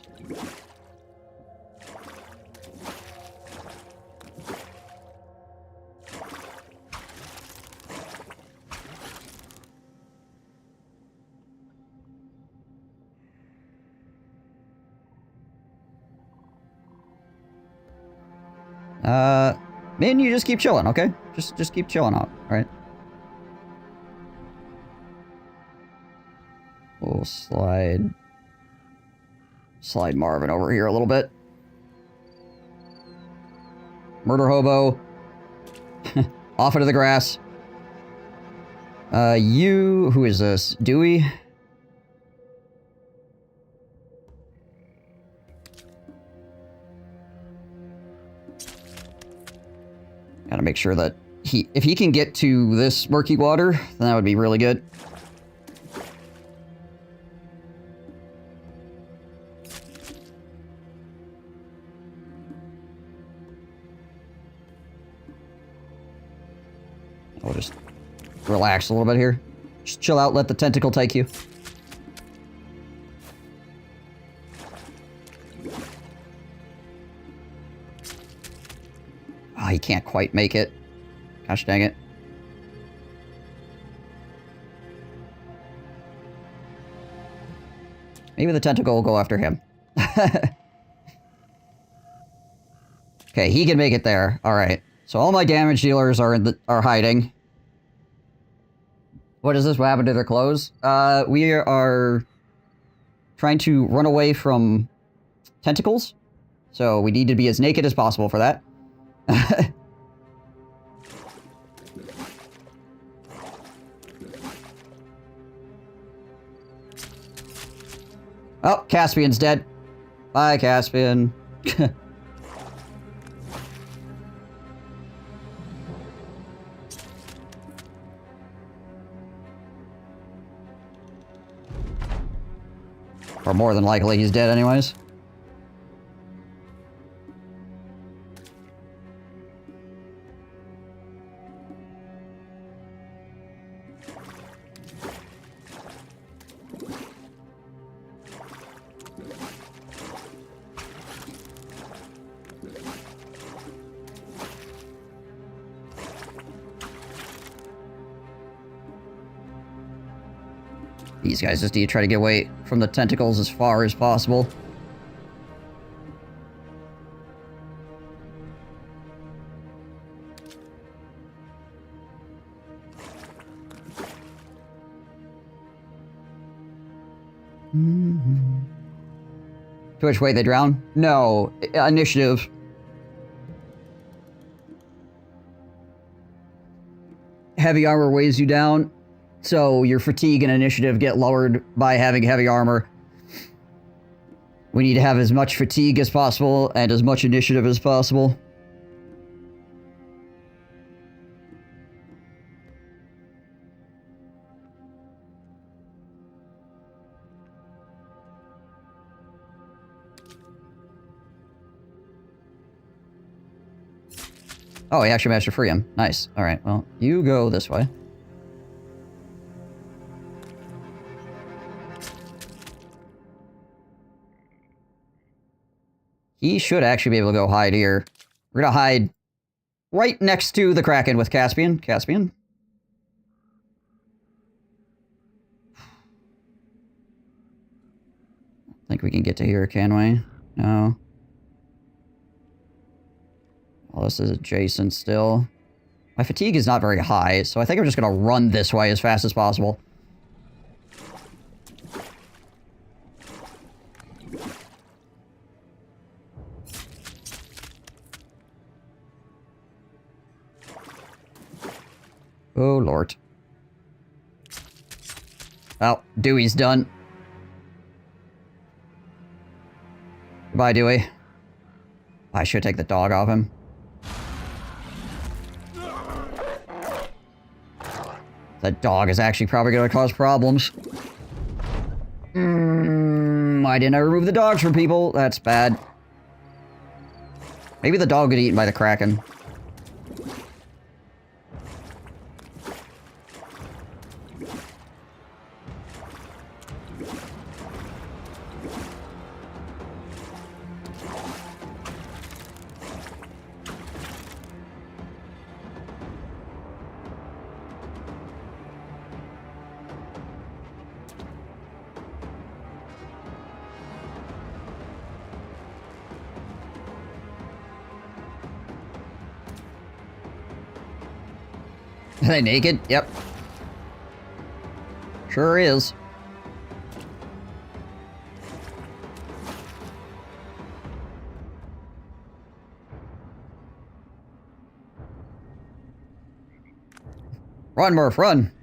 Min, you just keep chilling, okay? Just keep chilling out, alright? We'll slide Marvin over here a little bit. Murder Hobo. Off into the grass. You... Who is this? Dewey? Gotta make sure that if he can get to this murky water, then that would be really good. We'll just relax a little bit here. Just chill out, let the tentacle take you. Oh, he can't quite make it. Gosh dang it. Maybe the tentacle will go after him. Okay, he can make it there. Alright. So all my damage dealers are hiding. What is this? What happened to their clothes? We are trying to run away from tentacles. So we need to be as naked as possible for that. Oh, Caspian's dead. Bye, Caspian. Or more than likely, he's dead anyways. These guys just need to try to get away from the tentacles as far as possible. To which way they drown? No. Initiative. Heavy armor weighs you down. So your fatigue and initiative get lowered by having heavy armor. We need to have as much fatigue as possible and as much initiative as possible. Oh, he actually managed to free him. Nice. Alright, well, you go this way. He should actually be able to go hide here. We're gonna hide right next to the Kraken with Caspian. Caspian? I think we can get to here, can we? No. Well, this is adjacent still. My fatigue is not very high, so I think I'm just gonna run this way as fast as possible. Oh, Lord. Well, Dewey's done. Goodbye, Dewey. I should take the dog off him. That dog is actually probably going to cause problems. Why didn't I remove the dogs from people? That's bad. Maybe the dog got eaten by the Kraken. Are they naked? Yep. Sure is. Run, Murph, run!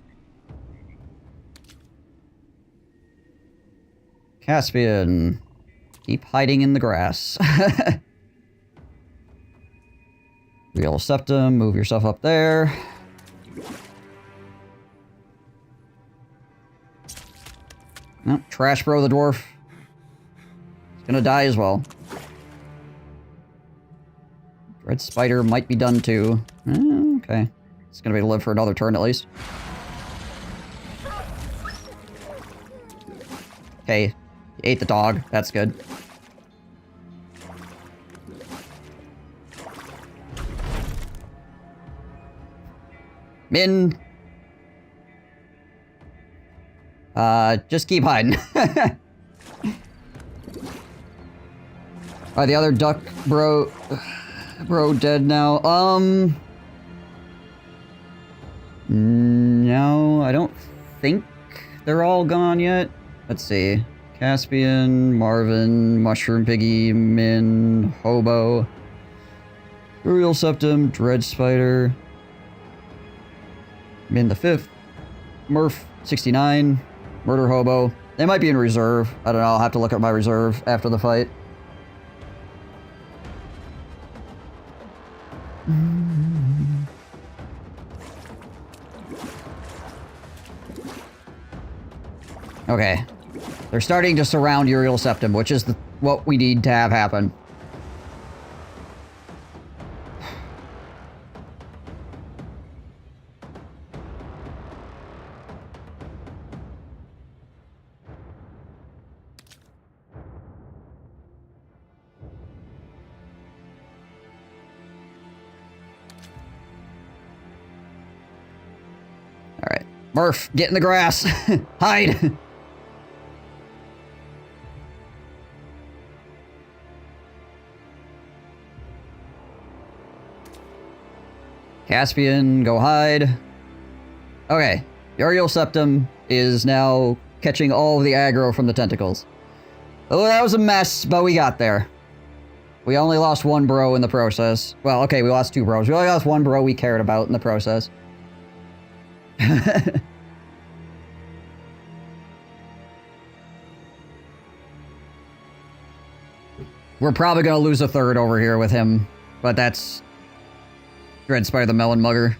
Caspian. Keep hiding in the grass. Real septum, move yourself up there. Oh, Trash Bro the dwarf. He's gonna die as well. Dread Spider might be done too. Okay. It's gonna be able to live for another turn at least. Okay. He ate the dog. That's good. Min. Just keep hiding. Are the other duck bro dead now? No, I don't think they're all gone yet. Let's see. Caspian, Marvin, Mushroom Piggy, Min, Hobo, Uriel Septum, Dread Spider, Min the 5th, Murph 69, Murder Hobo. They might be in reserve. I don't know. I'll have to look at my reserve after the fight. Okay. They're starting to surround Uriel Septum, which is what we need to have happen. Alright. Murph, get in the grass. Hide. Caspian, go hide. Okay. Uriel Septum is now catching all of the aggro from the tentacles. Oh, that was a mess, but we got there. We only lost one bro in the process. Well, okay, we lost two bros. We only lost one bro we cared about in the process. We're probably gonna lose a third over here with him, but that's... Dreadspire the Melon Mugger.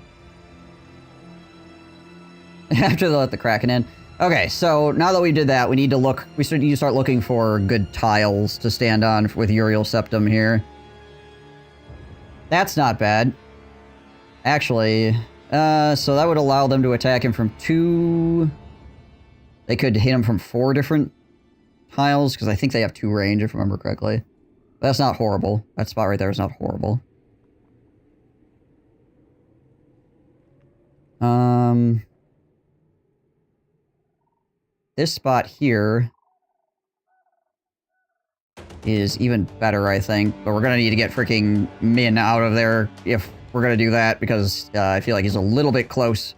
After they let the Kraken in. Okay, so now that we did that, we need to look... We need to start looking for good tiles to stand on with Uriel Septum here. That's not bad. Actually, so that would allow them to attack him from 2... They could hit him from 4 different tiles, because I think they have 2 range, if I remember correctly. But that's not horrible. That spot right there is not horrible. This spot here is even better, I think. But we're gonna need to get freaking Min out of there if we're gonna do that, because I feel like he's a little bit close.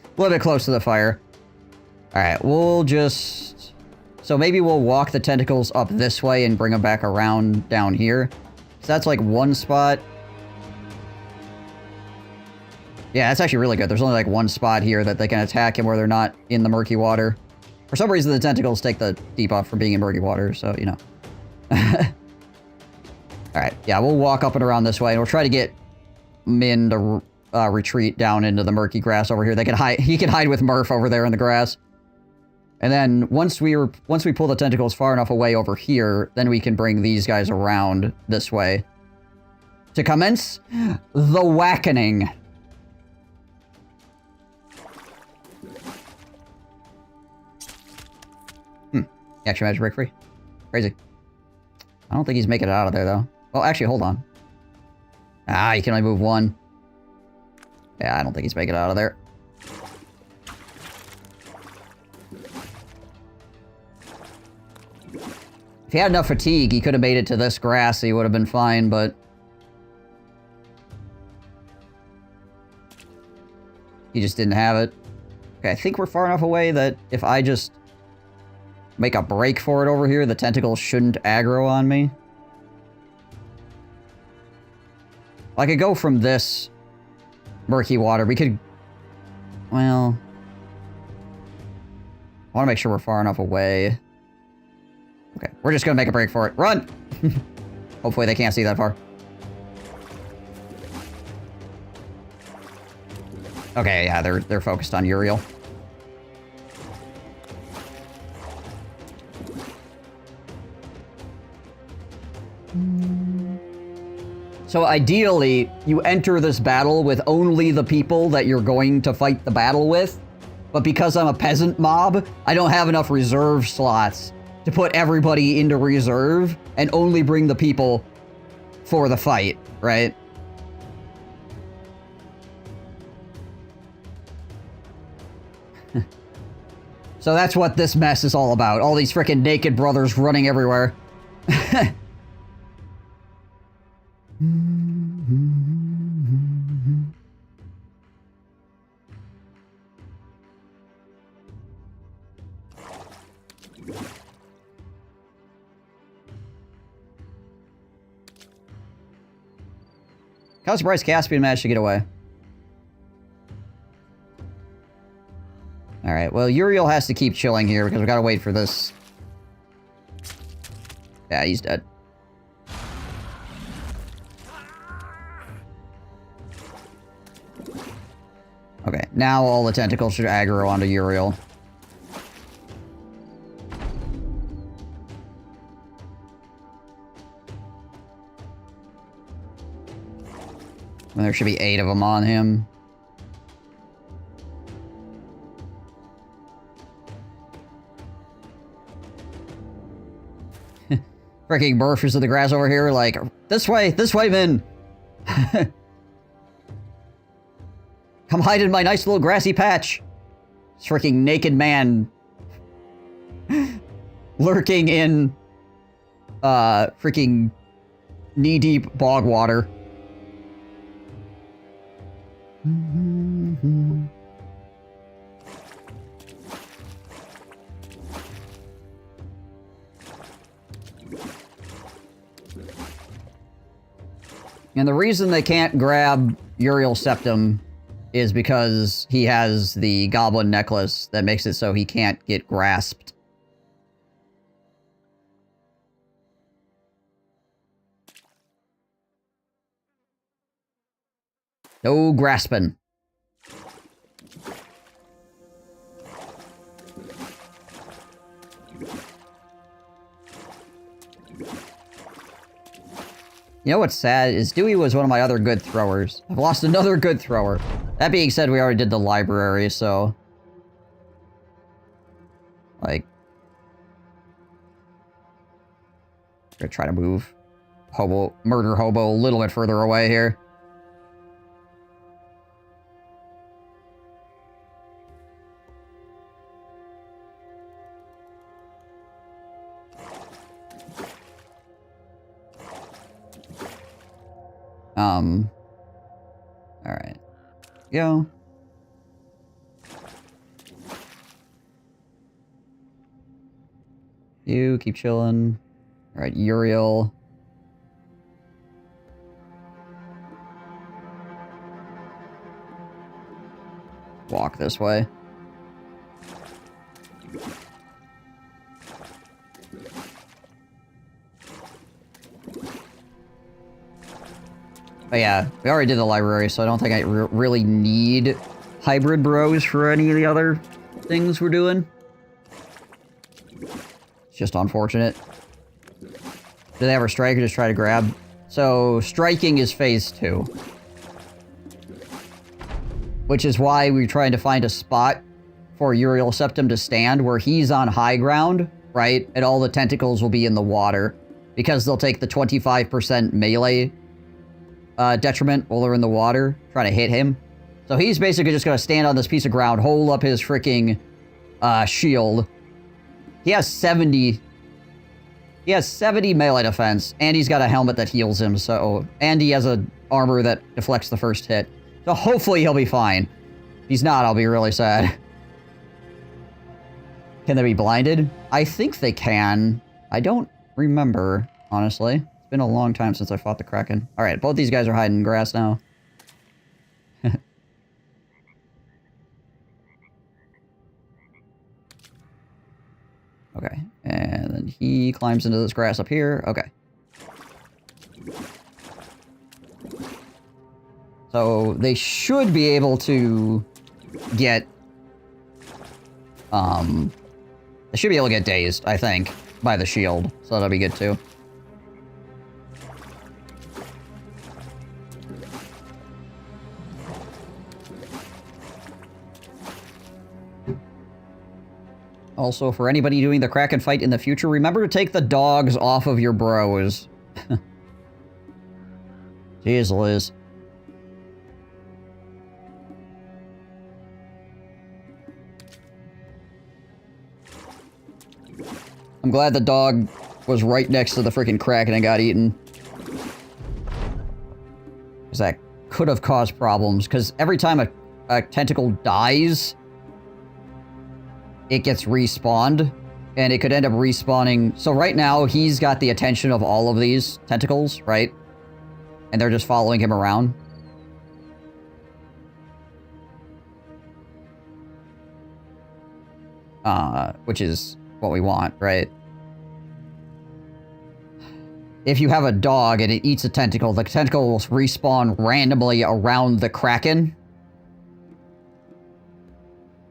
A little bit close to the fire. Alright, we'll just... So maybe we'll walk the tentacles up this way and bring them back around down here. So that's like one spot. Yeah, that's actually really good. There's only like one spot here that they can attack him where they're not in the murky water. For some reason, the tentacles take the debuff from being in murky water, so, you know. Alright, yeah, we'll walk up and around this way, and we'll try to get Min to retreat down into the murky grass over here. They can hide. He can hide with Murph over there in the grass. And then once we pull the tentacles far enough away over here, then we can bring these guys around this way. To commence the whackening. Action magic break free. Crazy. I don't think he's making it out of there, though. Well, actually, hold on. Ah, you can only move 1. Yeah, I don't think he's making it out of there. If he had enough fatigue, he could have made it to this grass. He would have been fine, but... He just didn't have it. Okay, I think we're far enough away that if I just... make a break for it over here, the tentacles shouldn't aggro on me. I could go from this murky water. We could... Well... I want to make sure we're far enough away. Okay, we're just gonna make a break for it. Run! Hopefully they can't see that far. Okay, yeah, they're focused on Uriel. So ideally, you enter this battle with only the people that you're going to fight the battle with. But because I'm a peasant mob, I don't have enough reserve slots to put everybody into reserve and only bring the people for the fight, right? So that's what this mess is all about. All these frickin' naked brothers running everywhere. How surprised Caspian managed to get away. Alright, Well, Uriel has to keep chilling here because we gotta wait for this. Yeah, he's dead. Okay, now all the tentacles should aggro onto Uriel. And there should be 8 of them on him. Freaking Murphys of the grass over here, like, this way, man! Come hide in my nice little grassy patch! This freaking naked man lurking in freaking knee-deep bog water. And the reason they can't grab Uriel's septum is because he has the goblin necklace that makes it so he can't get grasped. No grasping. You know what's sad is Dewey was one of my other good throwers. I've lost another good thrower. That being said, we already did the library, so... like... I'm gonna try to move Murder Hobo a little bit further away here. Alright. Go. You keep chilling. Alright, Uriel. Walk this way. But yeah, we already did the library, so I don't think I really need hybrid bros for any of the other things we're doing. It's just unfortunate. Do they have a strike or just try to grab? So, striking is phase 2. Which is why we're trying to find a spot for Uriel Septum to stand where he's on high ground, right? And all the tentacles will be in the water. Because they'll take the 25% melee detriment while they're in the water, trying to hit him. So he's basically just gonna stand on this piece of ground, hold up his freaking shield. He has 70 melee defense, and he's got a helmet that heals him, so... and he has a armor that deflects the first hit. So hopefully he'll be fine. If he's not, I'll be really sad. Can they be blinded? I think they can. I don't remember, honestly. It's been a long time since I fought the Kraken. Alright, both these guys are hiding in grass now. Okay, and then he climbs into this grass up here. Okay. So, they should be able to get... they should be able to get dazed, I think, by the shield. So that'll be good, too. Also, for anybody doing the Kraken fight in the future, remember to take the dogs off of your bros. Jeez, Liz. I'm glad the dog was right next to the freaking Kraken and got eaten. Because that could have caused problems, because every time a tentacle dies... it gets respawned, and it could end up respawning. So right now, he's got the attention of all of these tentacles, right? And they're just following him around. which is what we want, right? If you have a dog and it eats a tentacle, the tentacle will respawn randomly around the Kraken.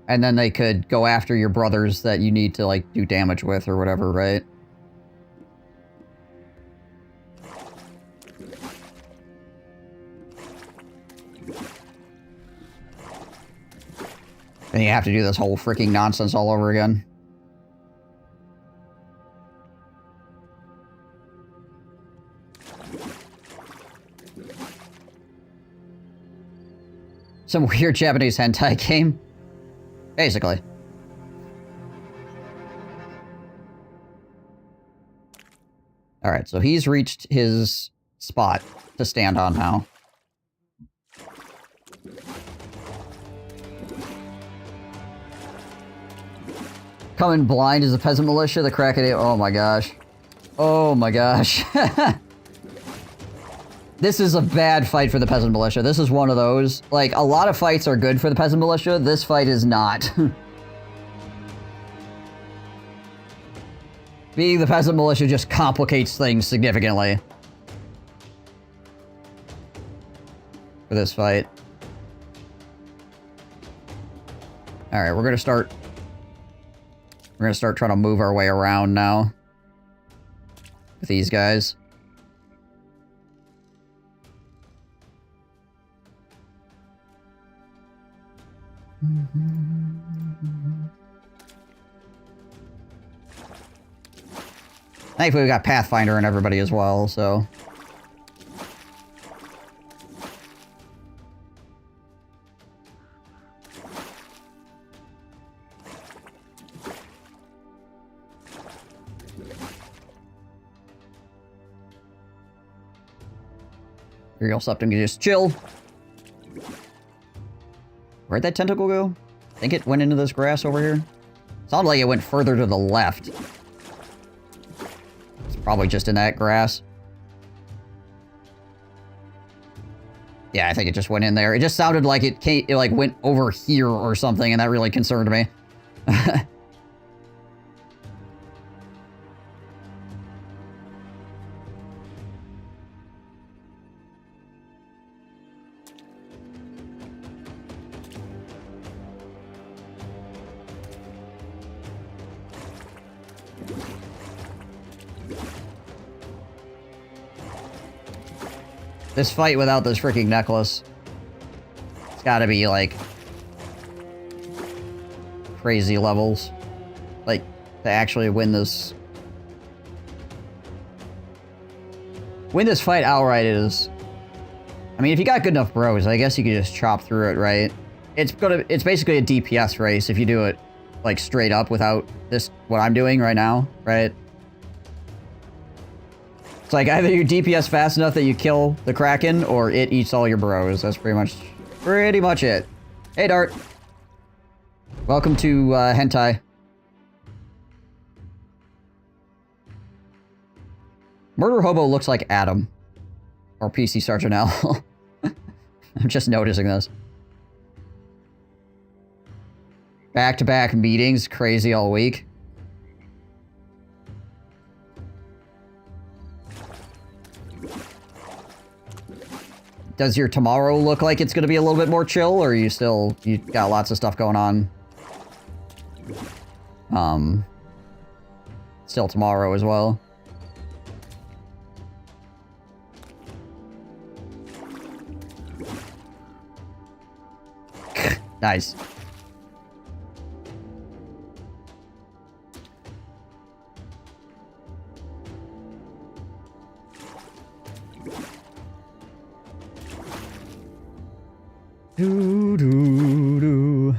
And then they could go after your brothers that you need to, like, do damage with or whatever, right? And you have to do this whole freaking nonsense all over again. Some weird Japanese hentai game. Basically. Alright, so he's reached his spot to stand on now. Coming blind as a peasant militia, the Kraken... Oh my gosh. Oh my gosh. This is a bad fight for the peasant militia. This is one of those. Like, a lot of fights are good for the peasant militia. This fight is not. Being the peasant militia just complicates things significantly. For this fight. Alright, we're gonna start... We're gonna start trying to move our way around now. With these guys. Thankfully, we got Pathfinder and everybody as well, so... Real Septum can just chill. Where'd that tentacle go? I think it went into this grass over here. Sounded like it went further to the left. It's probably just in that grass. Yeah, I think it just went in there. It just sounded like it like went over here or something, and that really concerned me. This fight without this freaking necklace. It's gotta be, like... crazy levels. Like, to actually win this... Win this fight outright is... I mean, if you got good enough bros, I guess you could just chop through it, right? It's basically a DPS race if you do it, like, straight up without this... what I'm doing right now, right? It's like either you DPS fast enough that you kill the Kraken, or it eats all your bros. That's pretty much it. Hey, Dart. Welcome to hentai. Murder Hobo looks like Adam. Or PC Sergeant L. I'm just noticing this. Back-to-back meetings, crazy all week. Does your tomorrow look like it's going to be a little bit more chill, or are you got lots of stuff going on? Still tomorrow as well. Nice. Doo-doo-doo.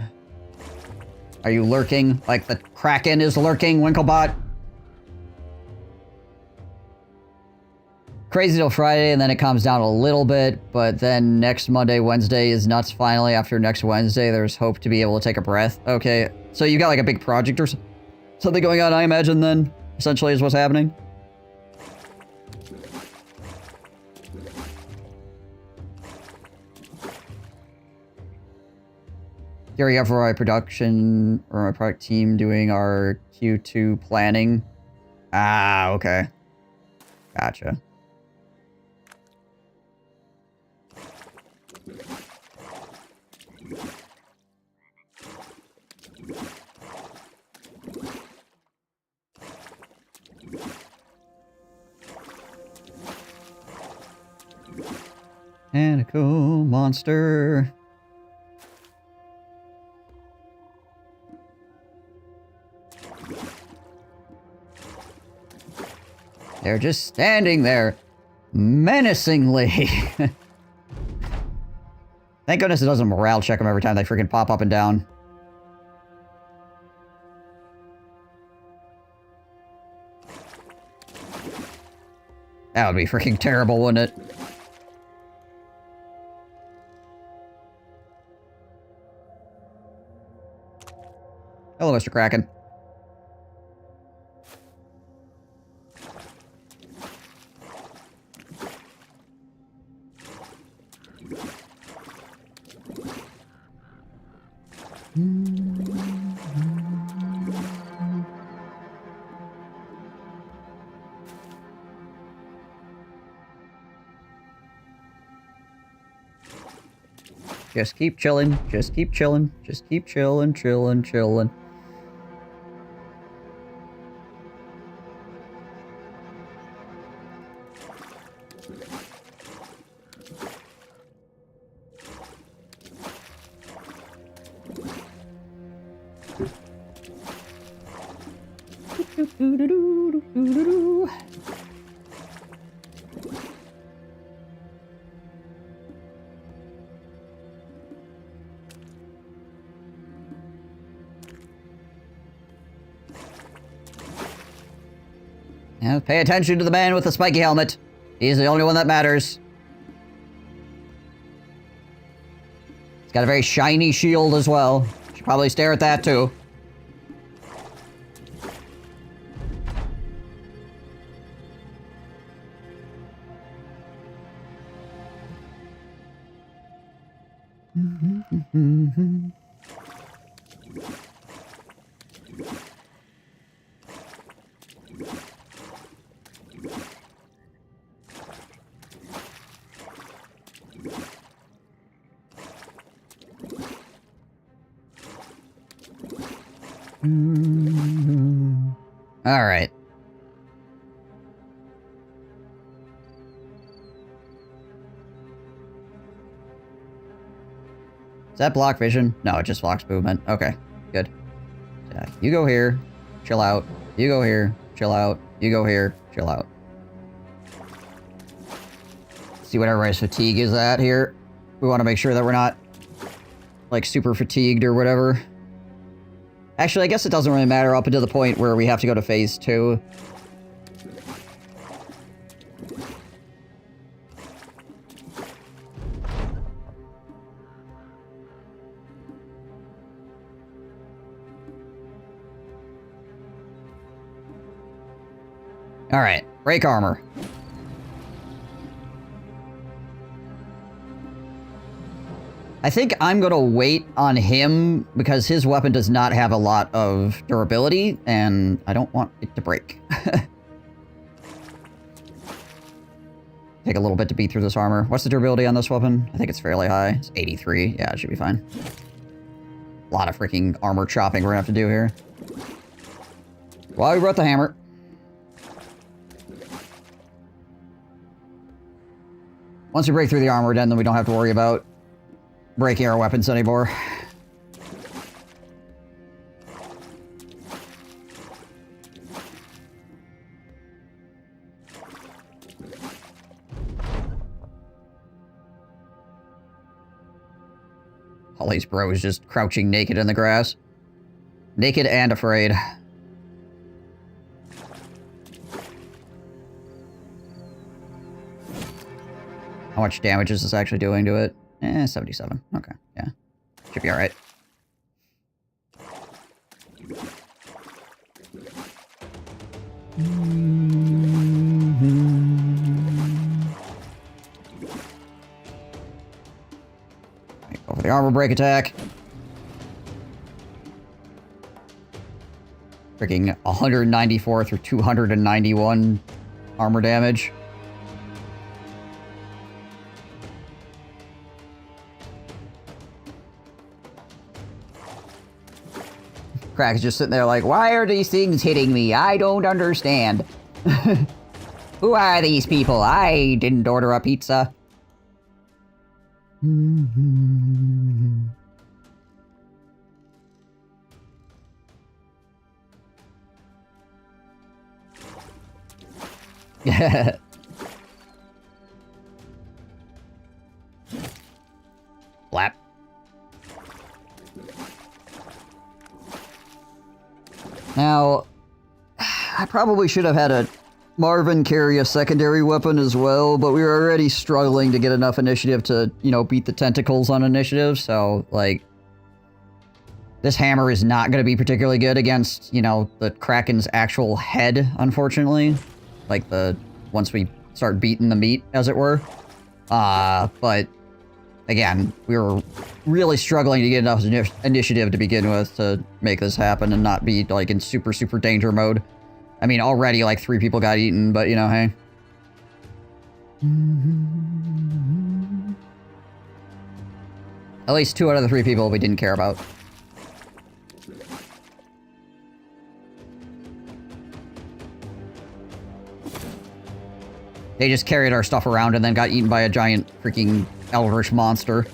Are you lurking like the Kraken is lurking, Winklebot? Crazy till Friday, and then it calms down a little bit, but then next Monday, Wednesday is nuts finally. After next Wednesday, there's hope to be able to take a breath. Okay, so you got like a big project or something going on, I imagine, then, essentially is what's happening? Gearing up for my production, or my product team doing our Q2 planning. Ah, okay. Gotcha. Tentacle monster. They're just standing there menacingly. Thank goodness it doesn't morale check them every time they freaking pop up and down. That would be freaking terrible, wouldn't it? Hello, Mr. Kraken. Just keep chilling, just keep chilling, just keep chilling, chilling, chilling. Now, pay attention to the man with the spiky helmet. He's the only one that matters. He's got a very shiny shield as well. Should probably stare at that too. All right. Does that block vision? No, it just blocks movement. Okay, good. You go here, chill out. You go here, chill out. You go here, chill out. See what everybody's fatigue is at here. We want to make sure that we're not, like, super fatigued or whatever. Actually, I guess it doesn't really matter up until the point where we have to go to phase 2. Alright, break armor. I think I'm gonna wait on him because his weapon does not have a lot of durability, and I don't want it to break. Take a little bit to beat through this armor. What's the durability on this weapon? I think it's fairly high. It's 83. Yeah, it should be fine. A lot of freaking armor chopping we're gonna have to do here. Well, we brought the hammer. Once we break through the armor, then we don't have to worry about breaking our weapons anymore. All these bros just crouching naked in the grass. Naked and afraid. How much damage is this actually doing to it? 77. Okay, yeah. Should be alright. Go for the armor break attack. Freaking 194 through 291 armor damage. Crack is just sitting there like, why are these things hitting me? I don't understand. Who are these people? I didn't order a pizza. Yeah. Flap. Now, I probably should have had a Marvin carry a secondary weapon as well, but we were already struggling to get enough initiative to, you know, beat the tentacles on initiative, so, like, this hammer is not going to be particularly good against, you know, the Kraken's actual head, unfortunately. Like, once we start beating the meat, as it were. But, again, we were really struggling to get enough initiative to begin with to make this happen and not be, like, in super, super danger mode. I mean, already, like, 3 people got eaten, but, you know, hey. At least 2 out of the 3 people we didn't care about. They just carried our stuff around and then got eaten by a giant freaking eldritch monster.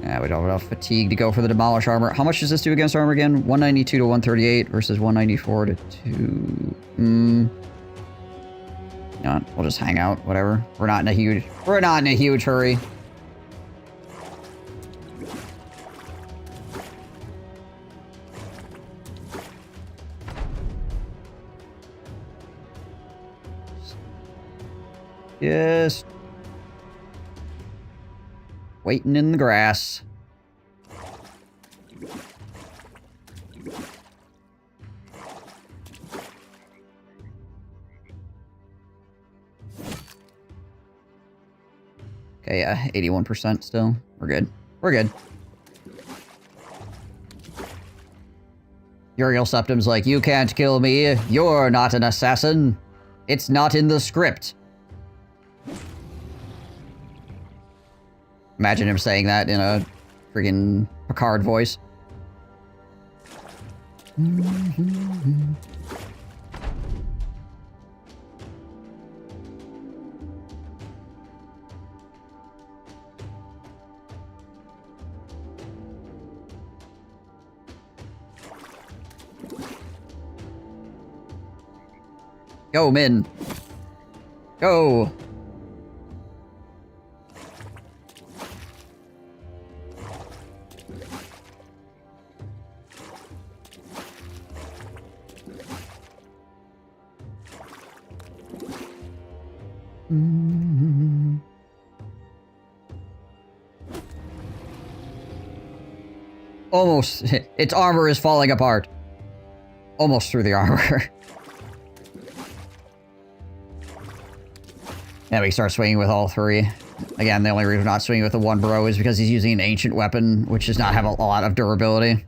Yeah, we don't have enough fatigue to go for the demolish armor. How much does this do against armor again? 192 to 138 versus 194 to 2. You know what? We'll just hang out. Whatever. We're not in a huge hurry. Just waiting in the grass. Okay, yeah, 81% still. We're good. We're good. Uriel Septum's like, you can't kill me. You're not an assassin. It's not in the script. Imagine him saying that in a friggin' Picard voice. Go, Min. Go. Almost. Its armor is falling apart. Almost through the armor. Yeah, we start swinging with all 3. Again, the only reason we're not swinging with the one bro is because he's using an ancient weapon, which does not have a lot of durability.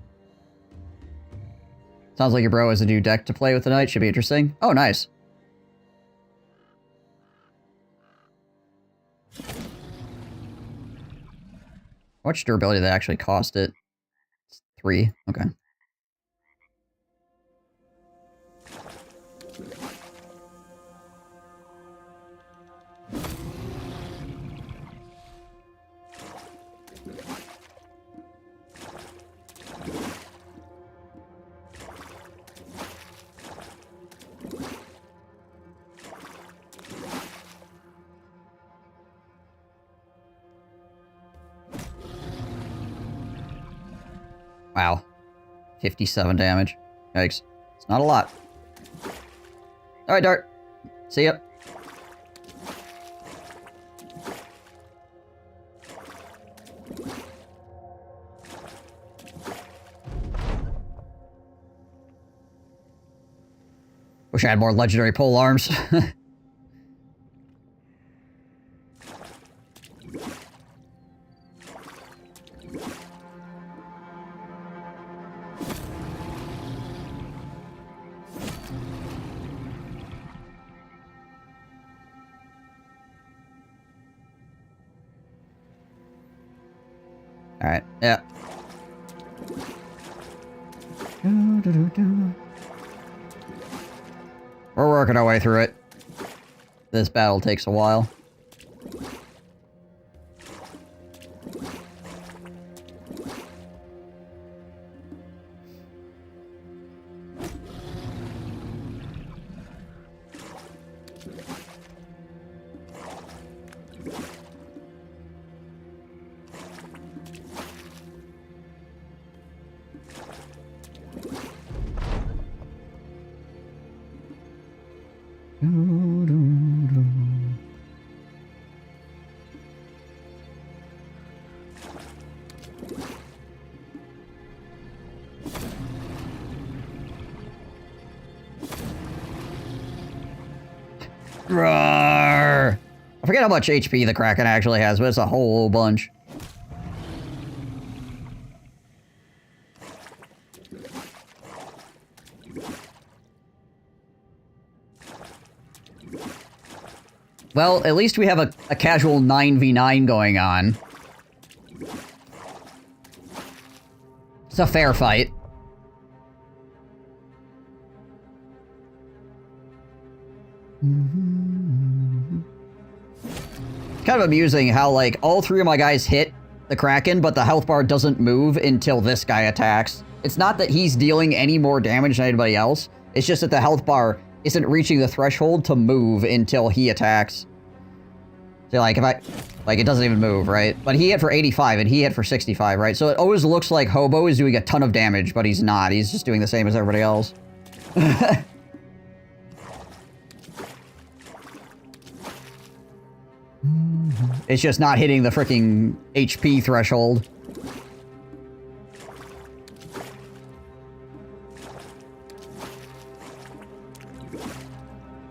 Sounds like your bro has a new deck to play with tonight. Should be interesting. Oh, nice. How much durability did that actually cost it? It's 3. Okay. Wow. 57 damage. Yikes. It's not a lot. Alright, Dart. See ya. Wish I had more legendary pole arms. Alright, yeah. We're working our way through it. This battle takes a while. Roar! I forget how much HP the Kraken actually has, but it's a whole bunch. Well, at least we have a casual 9v9 going on. It's a fair fight. It's kind of amusing how, like, all three of my guys hit the Kraken, but the health bar doesn't move until this guy attacks. It's not that he's dealing any more damage than anybody else. It's just that the health bar isn't reaching the threshold to move until he attacks. So, like, if I... Like, it doesn't even move, right? But he hit for 85, and he hit for 65, right? So it always looks like Hobo is doing a ton of damage, but he's not. He's just doing the same as everybody else. It's just not hitting the freaking HP threshold.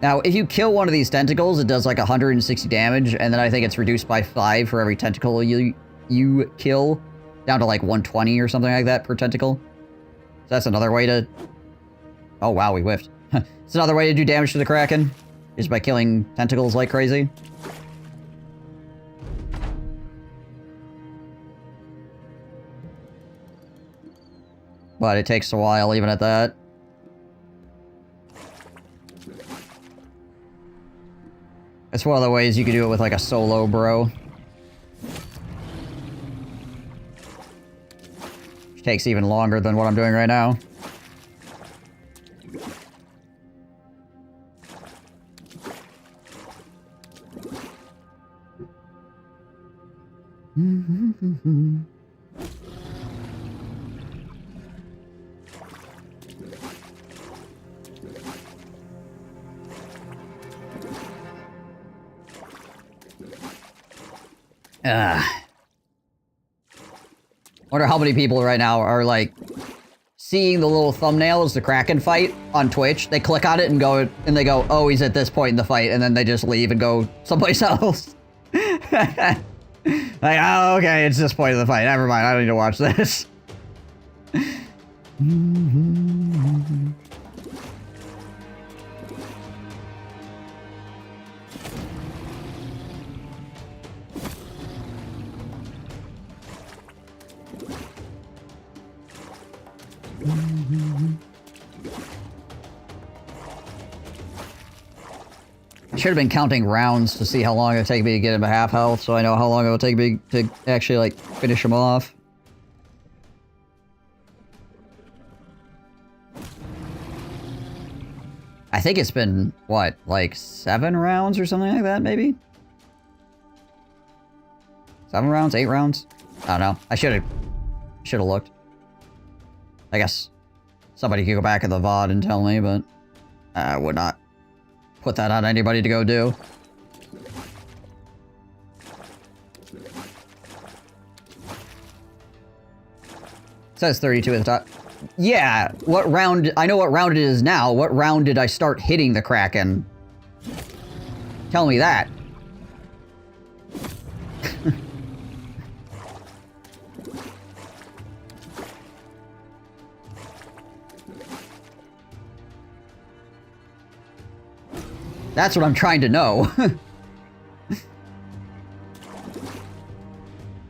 Now, if you kill one of these tentacles, it does like 160 damage, and then I think it's reduced by 5 for every tentacle you kill, down to like 120 or something like that per tentacle. So that's another way to... Oh wow, we whiffed. It's another way to do damage to the Kraken, is by killing tentacles like crazy. But it takes a while even at that. It's one of the ways you can do it with like a solo bro. Which takes even longer than what I'm doing right now. Wonder how many people right now are like seeing the little thumbnails, the Kraken fight on Twitch. They click on it and go, and they go, "Oh, he's at this point in the fight," and then they just leave and go someplace else. Like, oh, okay, it's this point in the fight. Never mind, I don't need to watch this. I should have been counting rounds to see how long it would take me to get him to half health, so I know how long it will take me to actually, like, finish him off. I think it's been, what, like 7 rounds or something like that, maybe? 7 rounds? 8 rounds? I don't know. I should have looked. I guess somebody could go back in the VOD and tell me, but I would not put that on anybody to go do. It says 32 at the top. Yeah, what round... I know what round it is now. What round did I start hitting the Kraken? Tell me that. That's what I'm trying to know.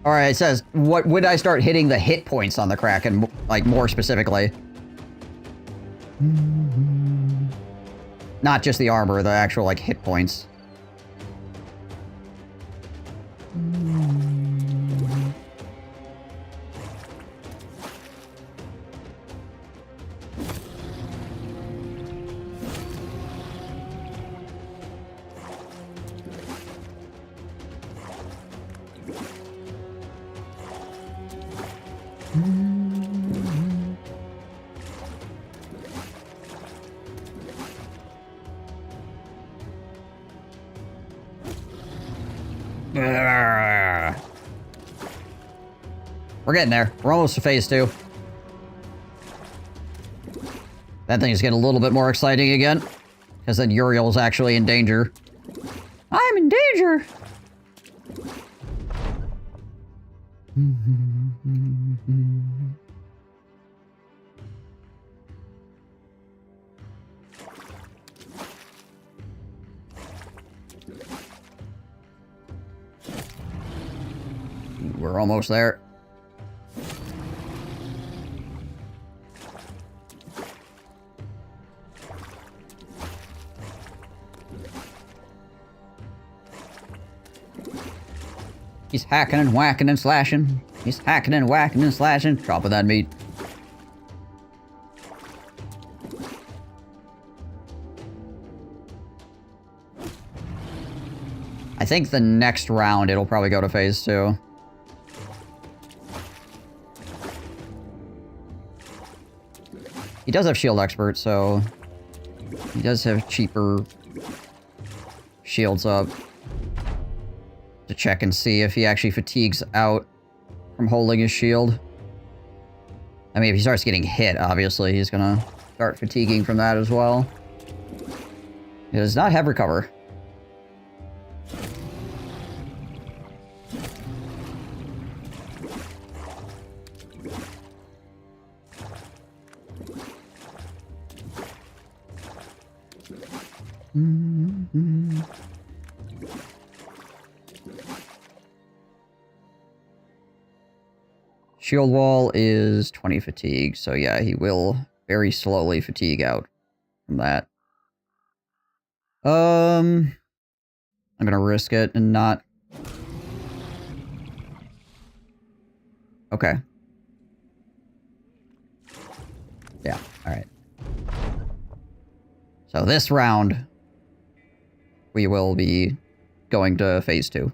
Alright, it says, when I start hitting the hit points on the Kraken, like, more specifically? Not just the armor, the actual, like, hit points. We're getting there. We're almost to phase 2. That thing is getting a little bit more exciting again. Because then Uriel's actually in danger. I'm in danger! We're almost there. He's hacking and whacking and slashing. He's hacking and whacking and slashing. Chopping that meat. I think the next round it'll probably go to phase 2. He does have shield expert, so he does have cheaper shields up to check and see if he actually fatigues out from holding his shield. I mean, if he starts getting hit, obviously, he's gonna start fatiguing from that as well. He does not have recover. Shield wall is 20 fatigue, so yeah, he will very slowly fatigue out from that. I'm gonna risk it and not... Okay. Yeah, alright. So this round, we will be going to phase 2.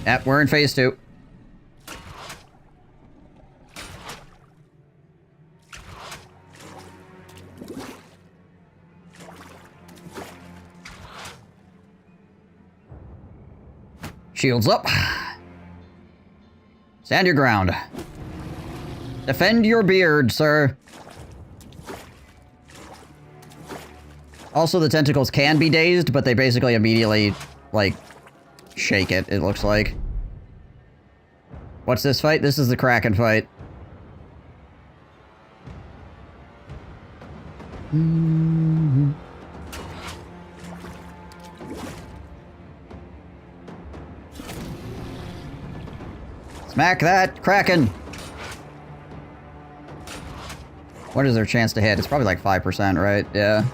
Yep, we're in phase 2. Shields up. Stand your ground. Defend your beard, sir. Also, the tentacles can be dazed, but they basically immediately, like, shake it, it looks like. What's this fight? This is the Kraken fight. Smack that Kraken! What is their chance to hit? It's probably like 5%, right? Yeah.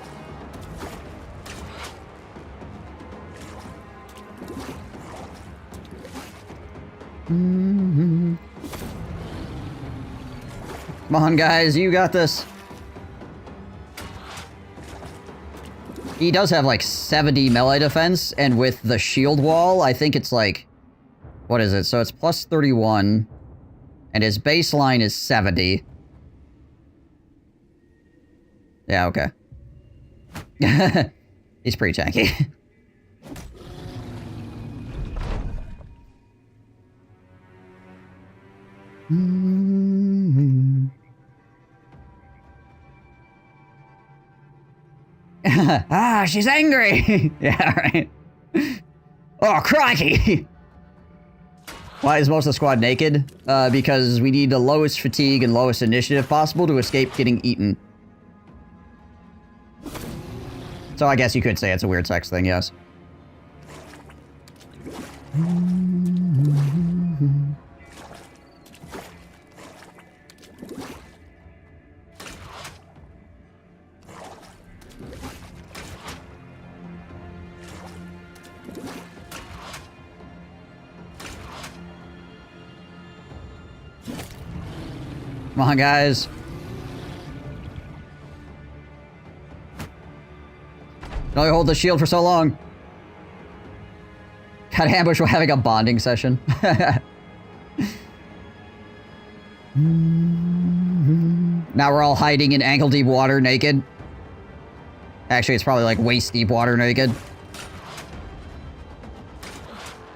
Come on, guys, you got this. He does have like 70 melee defense, and with the shield wall, I think it's like... What is it? So it's plus 31, and his baseline is 70. Yeah, okay. He's pretty tanky. Ah, she's angry! Yeah, right. Oh, crikey! Why is most of the squad naked? Because we need the lowest fatigue and lowest initiative possible to escape getting eaten. So I guess you could say it's a weird sex thing, yes. Come on, guys. Can only hold the shield for so long. Got ambushed while having a bonding session. Now we're all hiding in ankle-deep water naked. Actually, it's probably like waist-deep water naked.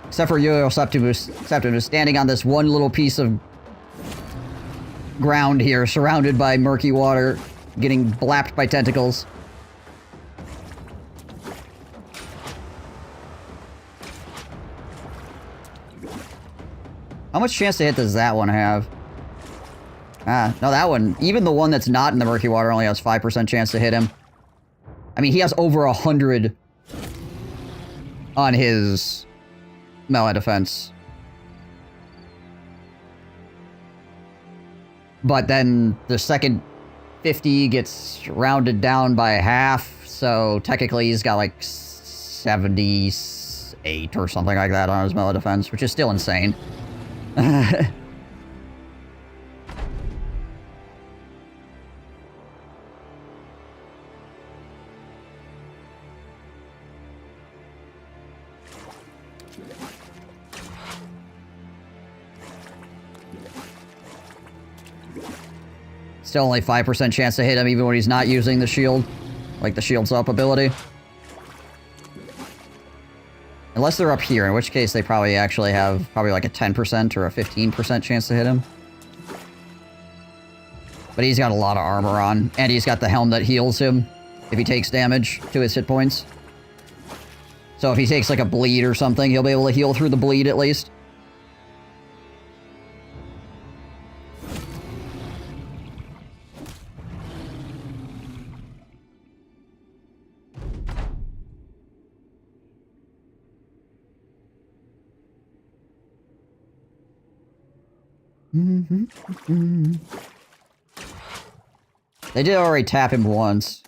Except for Septimus standing on this one little piece of ground here, surrounded by murky water, getting blapped by tentacles. How much chance to hit does that one have? Ah, no, that one, even the one that's not in the murky water only has 5% chance to hit him. I mean, he has over 100 on his melee defense. But then the second 50 gets rounded down by half, so technically he's got like 78 or something like that on his melee defense, which is still insane. Still only 5% chance to hit him even when he's not using the shield. Like the shield's up ability. Unless they're up here, in which case they probably actually have probably like a 10% or a 15% chance to hit him. But he's got a lot of armor on, and he's got the helm that heals him if he takes damage to his hit points. So if he takes like a bleed or something, he'll be able to heal through the bleed at least. They did already tap him once.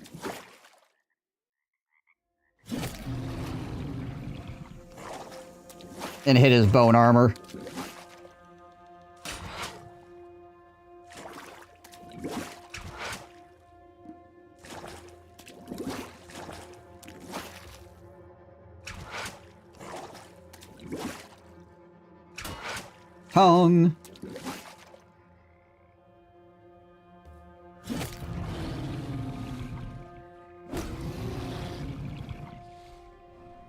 And hit his bone armor. Hung.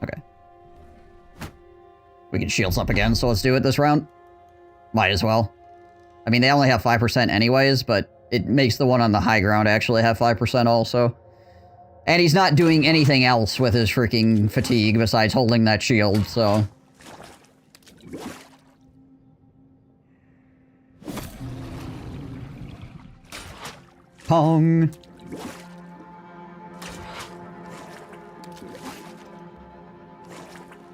Okay. We can shields up again, so let's do it this round. Might as well. I mean, they only have 5% anyways, but it makes the one on the high ground actually have 5% also. And he's not doing anything else with his freaking fatigue besides holding that shield, so... Pong!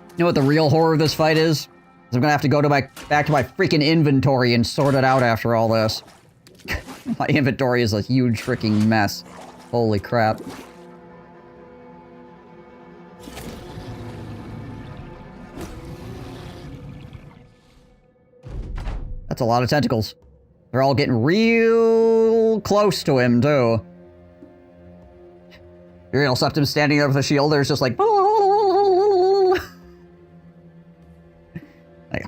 You know what the real horror of this fight is? I'm gonna have to go to back to my freaking inventory and sort it out after all this. My inventory is a huge freaking mess. Holy crap. That's a lot of tentacles. They're all getting real close to him, too. Uriel Septim standing there with a shield, there's just like... like,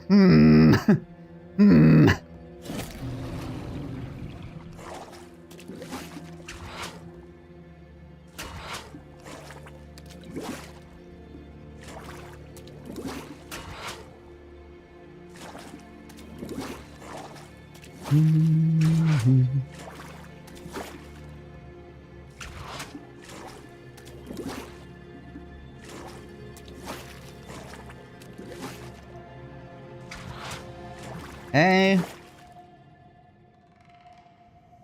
Hey.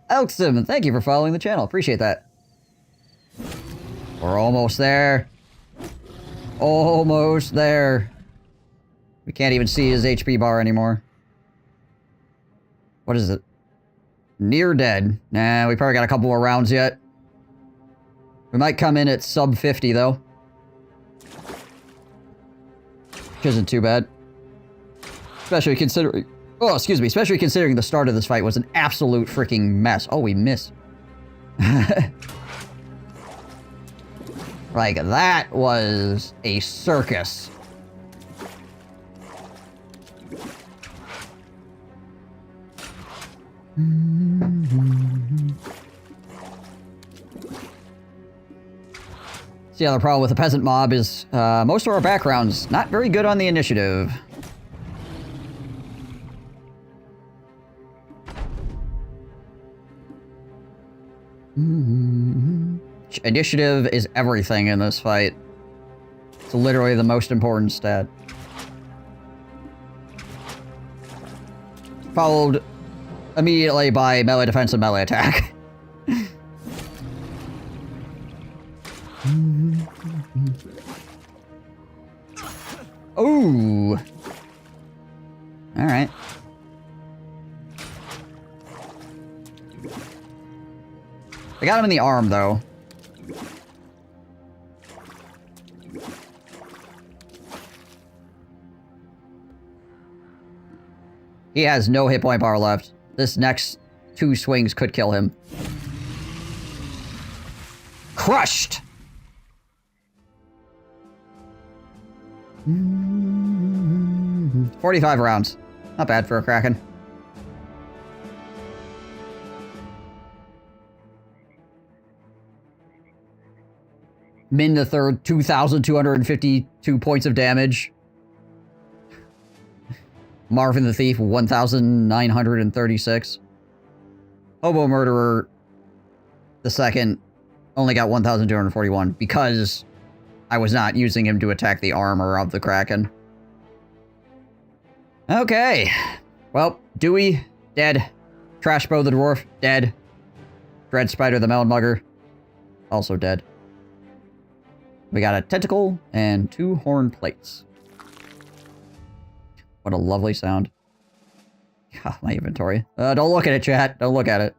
Elksim, thank you for following the channel. Appreciate that. We're almost there. Almost there. We can't even see his HP bar anymore. What is it? Near dead. Nah, we probably got a couple more rounds yet. We might come in at sub 50, though. Which isn't too bad. Especially considering... Oh, excuse me. Especially considering the start of this fight was an absolute freaking mess. Oh, we missed. Like, that was a circus. See, the other problem with the peasant mob is most of our backgrounds not very good on the initiative. Initiative is everything in this fight. It's literally the most important stat. Followed immediately by melee defense and melee attack. Ooh. Alright. I got him in the arm, though. He has no hit point bar left. This next 2 swings could kill him. Crushed! 45 rounds. Not bad for a Kraken. Min the third, 2,252 points of damage. Marvin the Thief, 1,936. Hobo Murderer, the second, only got 1,241 because I was not using him to attack the armor of the Kraken. Okay. Well, Dewey, dead. Trashbow the Dwarf, dead. Dread Spider the Melon Mugger, also dead. We got a tentacle and 2 horn plates. What a lovely sound. God, my inventory. Don't look at it, chat. Don't look at it.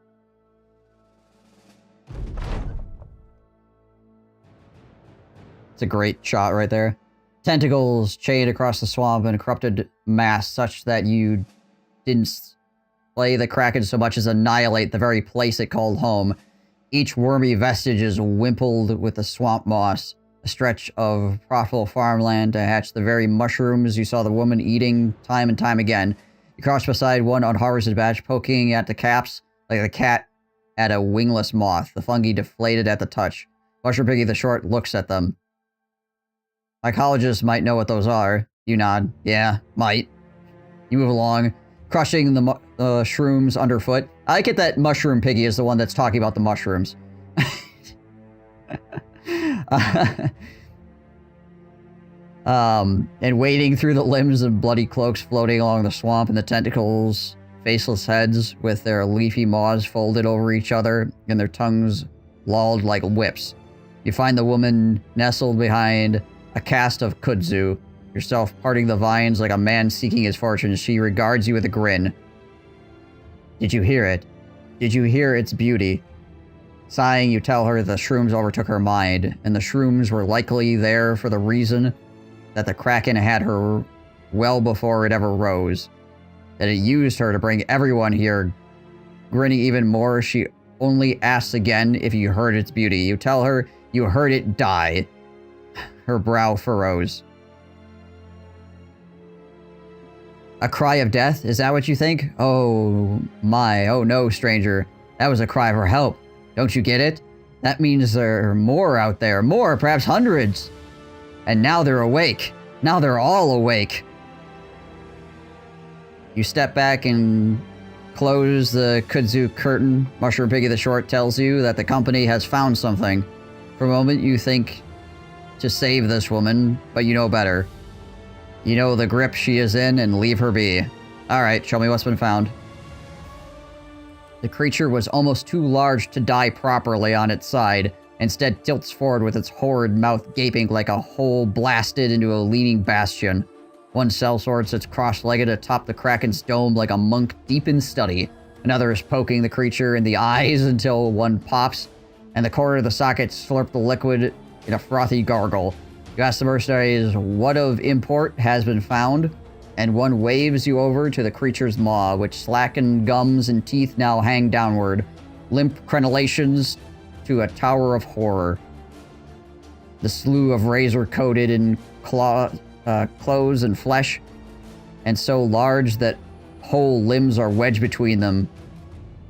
It's a great shot right there. Tentacles chained across the swamp in a corrupted mass such that you didn't slay the Kraken so much as annihilate the very place it called home. Each wormy vestige is wimpled with the swamp moss. A stretch of profitable farmland to hatch the very mushrooms you saw the woman eating time and time again. You crouch beside one unharvested batch, poking at the caps like a cat at a wingless moth. The fungi deflated at the touch. Mushroom Piggy the Short looks at them. Mycologists might know what those are. You nod. Yeah, might. You move along, crushing the shrooms underfoot. I like it that Mushroom Piggy is the one that's talking about the mushrooms. And wading through the limbs of bloody cloaks floating along the swamp and the tentacles, faceless heads with their leafy maws folded over each other and their tongues lolled like whips. You find the woman nestled behind a cast of kudzu, yourself parting the vines like a man seeking his fortune. She regards you with a grin. Did you hear it? Did you hear its beauty? Sighing, you tell her the shrooms overtook her mind, and the shrooms were likely there for the reason that the Kraken had her well before it ever rose. That it used her to bring everyone here. Grinning even more, she only asks again if you heard its beauty. You tell her you heard it die. Her brow furrows. A cry of death? Is that what you think? Oh my, oh no, stranger. That was a cry for help. Don't you get it? That means there are more out there. More, perhaps hundreds. And now they're awake. Now they're all awake. You step back and close the kudzu curtain. Mushroom Piggy the Short tells you that the company has found something. For a moment, you think to save this woman, but you know better. You know the grip she is in and leave her be. Alright, show me what's been found. The creature was almost too large to die properly on its side. Instead tilts forward with its horrid mouth gaping like a hole blasted into a leaning bastion. One sellsword sits cross-legged atop the Kraken's dome like a monk deep in study. Another is poking the creature in the eyes until one pops, and the corner of the socket slurp the liquid in a frothy gargle. You ask the mercenaries what of import has been found, and one waves you over to the creature's maw, which slackened gums and teeth now hang downward, limp crenellations to a tower of horror. The slew of razor-coated in clothes and flesh, and so large that whole limbs are wedged between them.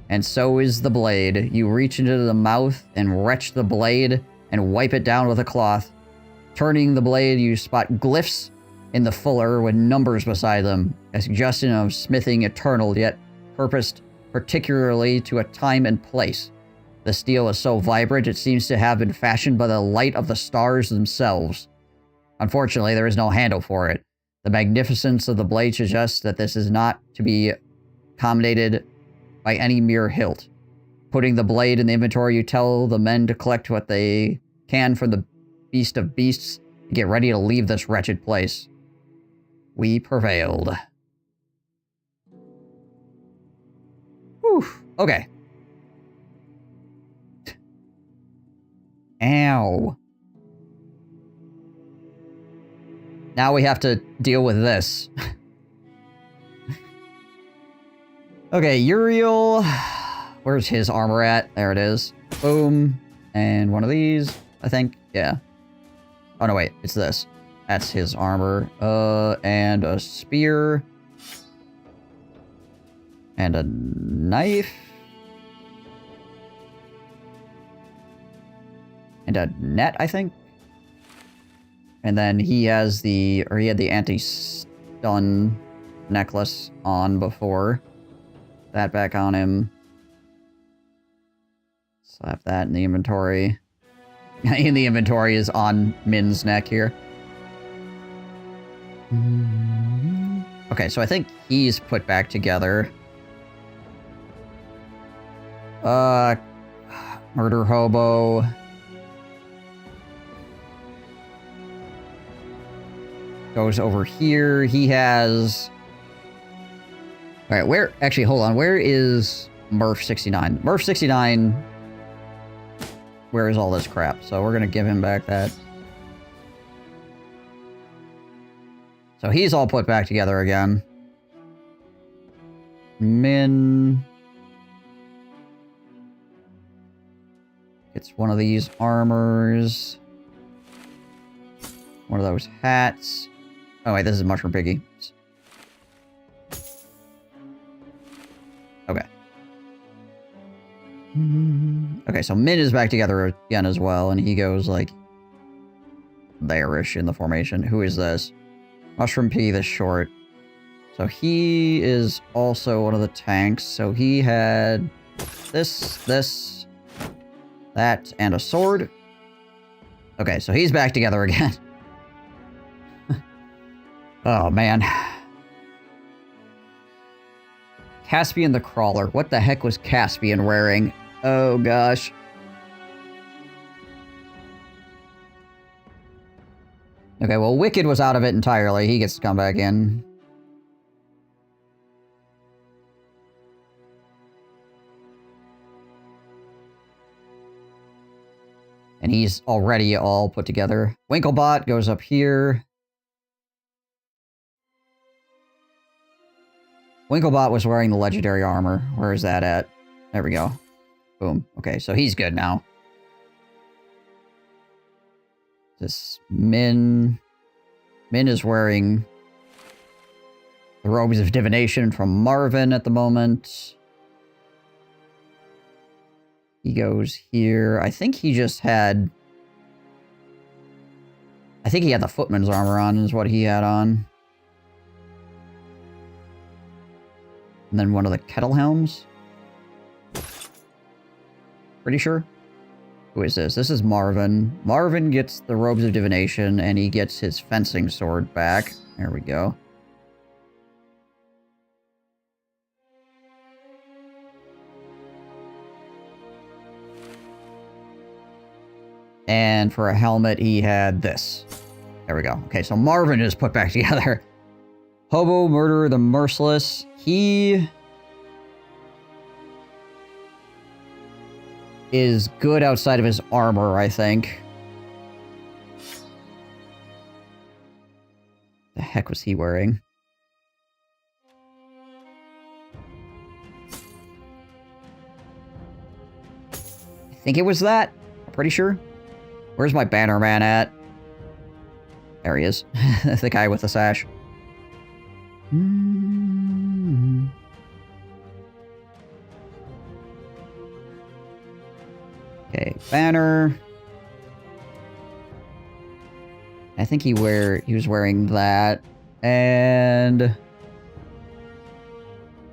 And so is the blade. You reach into the mouth and retch the blade and wipe it down with a cloth. Turning the blade, you spot glyphs in the fuller with numbers beside them, a suggestion of smithing eternal, yet purposed particularly to a time and place. The steel is so vibrant it seems to have been fashioned by the light of the stars themselves. Unfortunately, there is no handle for it. The magnificence of the blade suggests that this is not to be accommodated by any mere hilt. Putting the blade in the inventory, you tell the men to collect what they can from the beast of beasts and get ready to leave this wretched place. We prevailed. Whew. Okay. Ow. Now we have to deal with this. Okay, Uriel. Where's his armor at? There it is. Boom. And one of these, I think. Yeah. Oh, no, wait. It's this. That's his armor. And a spear. And a knife. And a net, I think. And then he has he had the anti-stun necklace on before. That back on him. Slap that in the inventory. In the inventory is on Min's neck here. Okay, so I think he's put back together. Murder Hobo. Goes over here. He has... Alright, where... Actually, hold on. Where is Murph 69? Murph 69... Where is all this crap? So we're gonna give him back that. So he's all put back together again. Min... Gets one of these armors. One of those hats. Oh wait, this is Mushroom Piggy. Okay. Okay, so Min is back together again as well, and he goes like there-ish in the formation. Who is this? Mushroom Piggy the short. So he is also one of the tanks. So he had this, that, and a sword. Okay, so he's back together again. Oh, man. Caspian the Crawler. What the heck was Caspian wearing? Oh, gosh. Okay, well, Wicked was out of it entirely. He gets to come back in. And he's already all put together. Winklebot goes up here. Winklebot was wearing the legendary armor. Where is that at? There we go. Boom. Okay, so he's good now. This Min is wearing the robes of divination from Marvin at the moment. He goes here. I think he just had... I think he had the footman's armor on is what he had on. And then one of the kettle helms. Pretty sure. Who is this? This is Marvin. Marvin gets the robes of divination, and he gets his fencing sword back. There we go. And for a helmet, he had this. There we go. Okay, so Marvin is put back together. Hobo, Murderer, the Merciless. He is good outside of his armor, I think. The heck was he wearing? I think it was that. I'm pretty sure. Where's my banner man at? There he is. The guy with the sash. Okay, banner. I think he was wearing that. And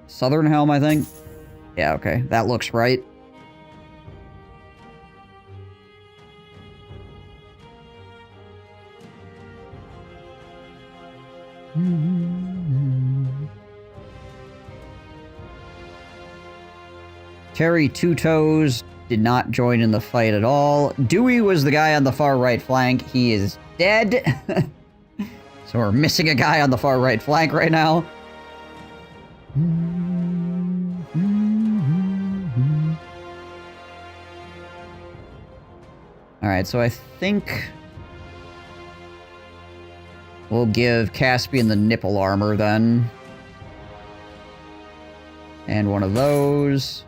Southern helm, I think. Yeah, okay. That looks right. Terry Two Toes did not join in the fight at all. Dewey was the guy on the far right flank. He is dead. So we're missing a guy on the far right flank right now. Alright, so I think we'll give Caspian the nipple armor then. And one of those.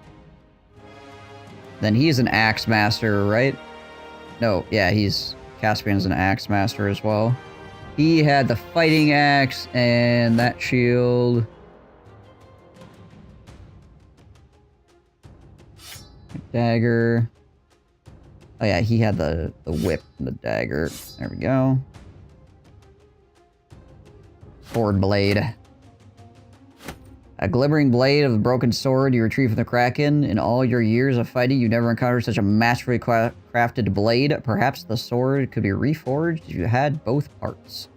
Then he's an axe master, right? No, yeah, Caspian's an axe master as well. He had the fighting axe and that shield. Dagger. Oh yeah, he had the whip and the dagger. There we go. Sword blade. A glimmering blade of a broken sword you retrieve from the Kraken. In all your years of fighting, you never encountered such a masterfully crafted blade. Perhaps the sword could be reforged if you had both parts.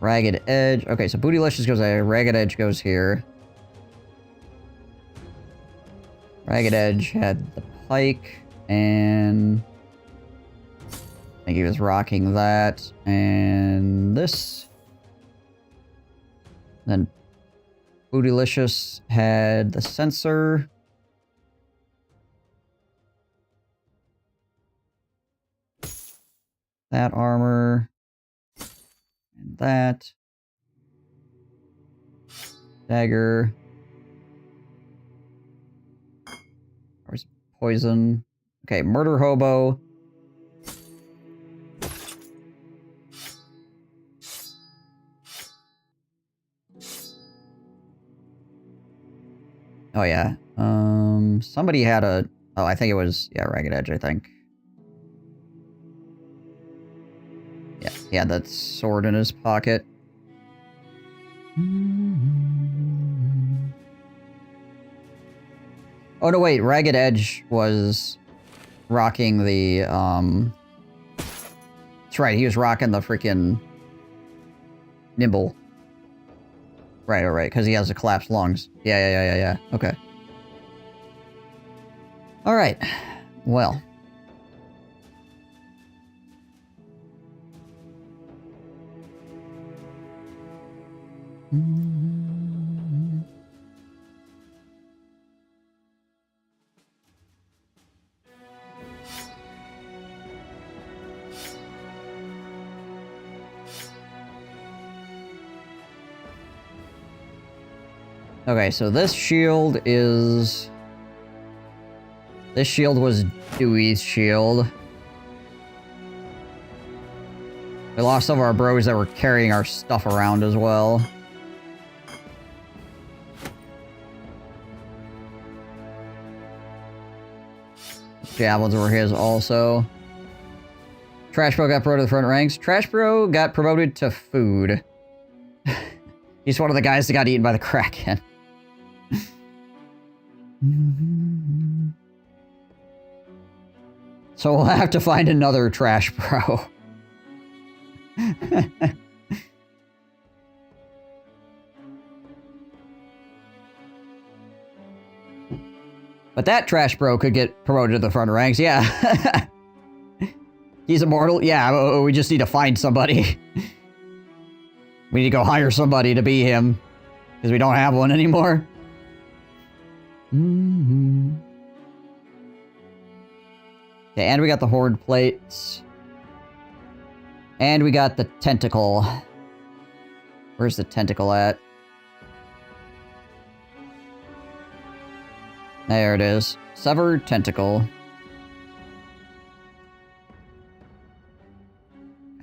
Ragged Edge. Okay, so Bootylicious goes there. Ragged Edge goes here. Ragged Edge had the pike, and I think he was rocking that, and this. Then Bootylicious had the sensor. That armor. And that. Dagger. Where's poison? Okay, murder hobo. Oh yeah. Somebody had a... Oh, I think it was... Yeah, Ragged Edge, I think. Yeah, he had that sword in his pocket. Oh, no, wait. Ragged Edge was rocking the, That's right, he was rocking the freaking nimble. Right, alright, because he has the collapsed lungs. Yeah. Okay. Alright. Well. Okay, so this shield is... This shield was Dewey's shield. We lost some of our bros that were carrying our stuff around as well. Javelins were his also. Trash Bro got promoted to the front ranks. Trash Bro got promoted to food. He's one of the guys that got eaten by the Kraken. So we'll have to find another Trash Bro. But that trash bro could get promoted to the front ranks, yeah. He's immortal? Yeah, we just need to find somebody. We need to go hire somebody to be him. Because we don't have one anymore. Mm-hmm. Okay, and we got the horde plates. And we got the tentacle. Where's the tentacle at? There it is. Severed tentacle.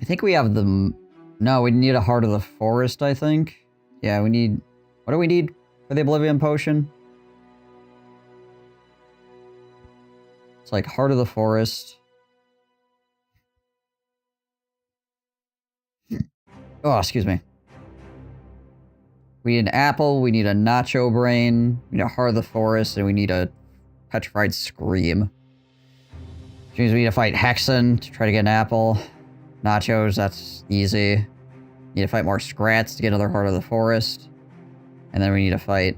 I think we have the... No, we need a Heart of the Forest, I think. Yeah, we need... What do we need for the Oblivion Potion? It's like Heart of the Forest. Oh, excuse me. We need an apple, we need a nacho brain, we need a Heart of the Forest, and we need a petrified scream. Which means we need to fight Hexen to try to get an apple. Nachos, that's easy. Need to fight more Scrats to get another Heart of the Forest. And then we need to fight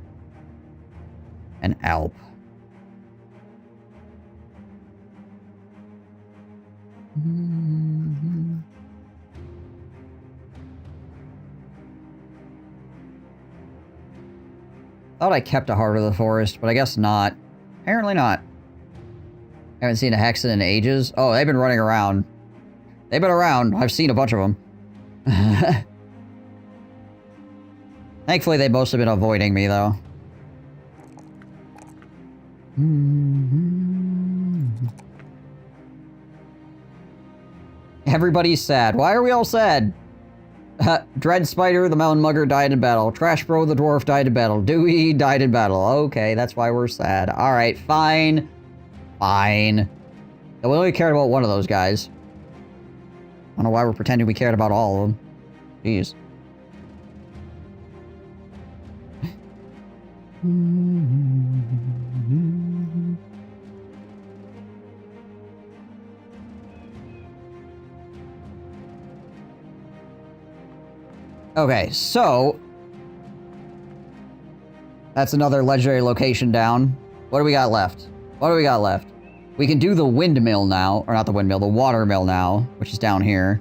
an Alp. Thought I kept a Heart of the Forest, but I guess not. Apparently not. Haven't seen a Hexen in ages. Oh, they've been running around. They've been around. I've seen a bunch of them. Thankfully, they've mostly been avoiding me, though. Everybody's sad. Why are we all sad? Dread Spider, the Mountain Mugger, died in battle. Trash Bro, the Dwarf, died in battle. Dewey died in battle. Okay, that's why we're sad. Alright, fine. Fine. We only cared about one of those guys. I don't know why we're pretending we cared about all of them. Jeez. Okay, so... That's another legendary location down. What do we got left? What do we got left? We can do the windmill now. Or not the windmill, the watermill now. Which is down here.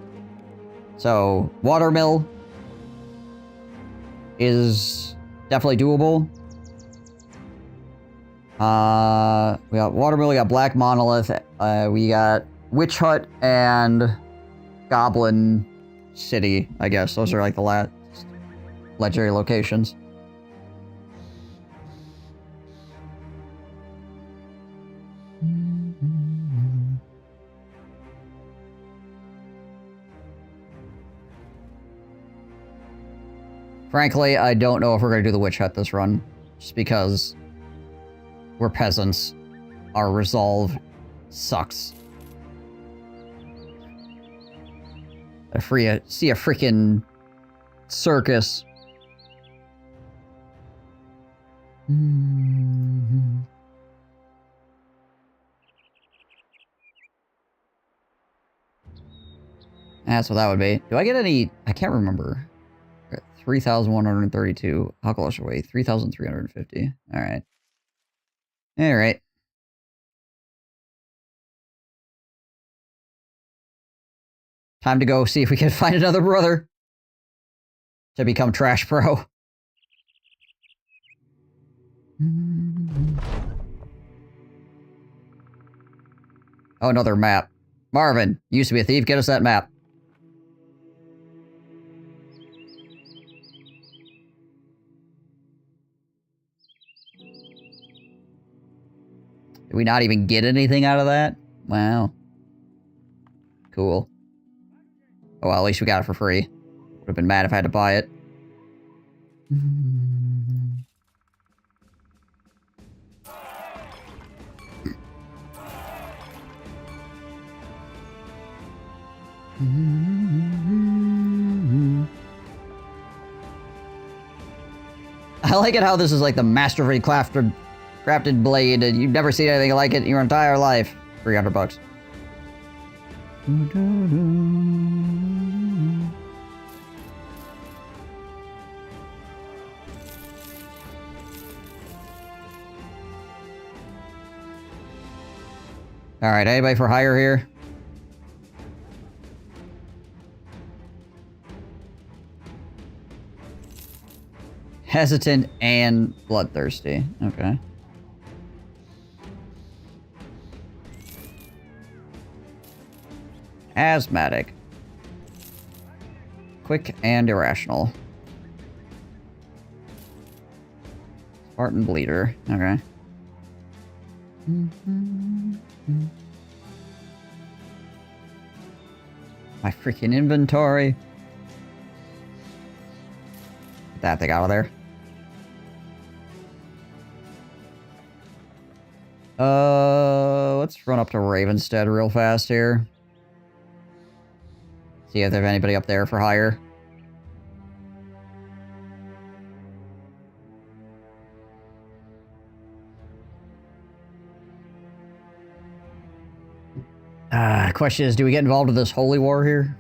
So, watermill... is definitely doable. We got watermill, we got Black Monolith. We got Witch Hut and... Goblin... City, I guess. Those are like the last legendary locations. Frankly, I don't know if we're going to do the Witch Hut this run. Just because we're peasants. Our resolve sucks. See a freaking circus. That's what that would be. Do I get any... I can't remember. 3,132. How close are we? 3,350. Alright. Alright. Time to go see if we can find another brother. To become Trash Pro. Oh, another map. Marvin, you used to be a thief. Get us that map. Did we not even get anything out of that? Wow. Cool. Oh, well, at least we got it for free. Would have been mad if I had to buy it. I like it how this is like the masterfully crafted blade, and you've never seen anything like it in your entire life. $300. Alright, anybody for hire here? Hesitant and bloodthirsty. Okay. Asthmatic. Quick and irrational. Spartan bleeder. Okay. My freaking inventory. Get that thing out of there. Let's run up to Ravenstead real fast here. See if there's anybody up there for hire. Question is, do we get involved with this holy war here?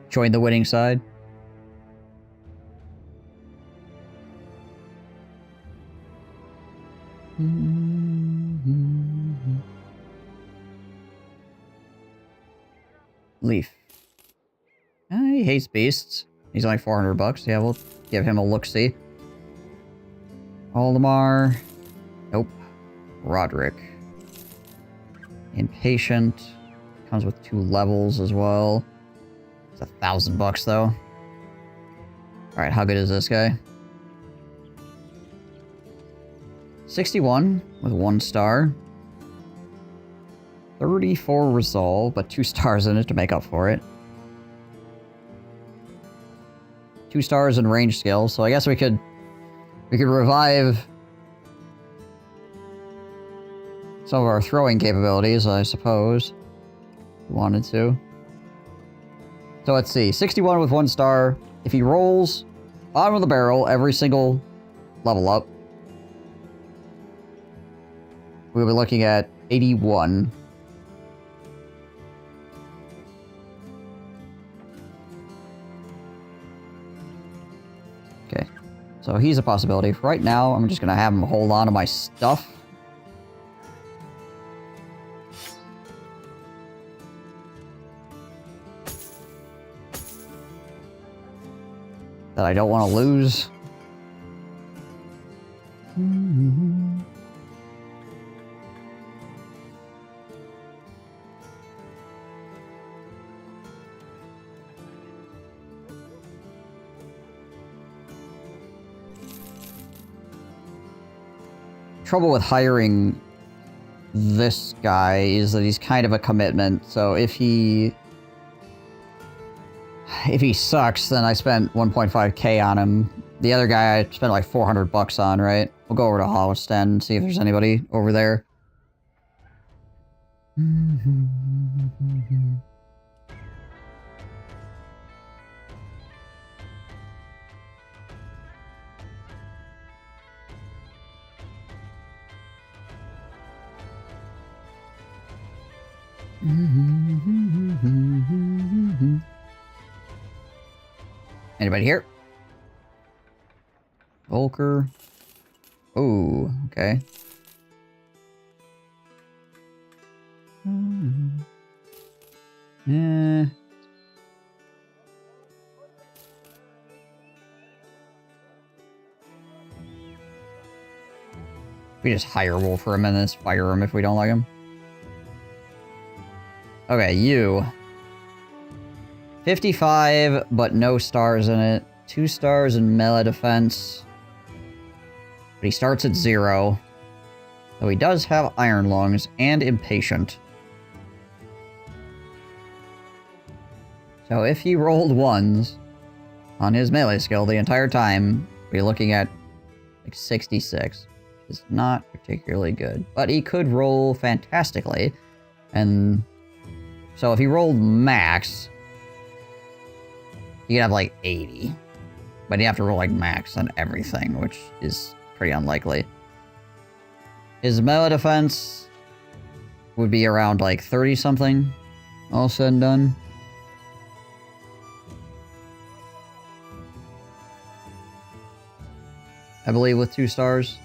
Join the winning side? Leaf. He hates beasts. He's only 400 bucks. Yeah, we'll give him a look-see. Aldemar. Nope. Roderick. Impatient. Comes with 2 levels as well. It's 1,000 bucks though. Alright, how good is this guy? 61 with 1 star. 34 resolve, but 2 stars in it to make up for it. 2 stars in range skills, so I guess we could revive some of our throwing capabilities, I suppose. If we wanted to. So let's see. 61 with 1 star. If he rolls bottom of the barrel every single level up, we'll be looking at 81. Okay. So he's a possibility. For right now, I'm just going to have him hold on to my stuff. That I don't want to lose. Trouble with hiring this guy is that he's kind of a commitment, so if he sucks, then I spent 1.5k on him. The other guy I spent like 400 bucks on, right? We'll go over to Holliston and see if there's anybody over there. Anybody here? Volker. Ooh, okay. Yeah. We just hire Wolf for a minute, fire him if we don't like him. Okay, you. 55, but no stars in it. 2 stars in melee defense. But he starts at 0. Though he does have Iron Lungs and Impatient. So if he rolled 1s on his melee skill the entire time, we're looking at like 66. Which is not particularly good. But he could roll fantastically. And so if he rolled max, you could have like 80. But you have to roll like max on everything, which is pretty unlikely. His melee defense would be around like 30 something, all said and done. I believe with 2 stars.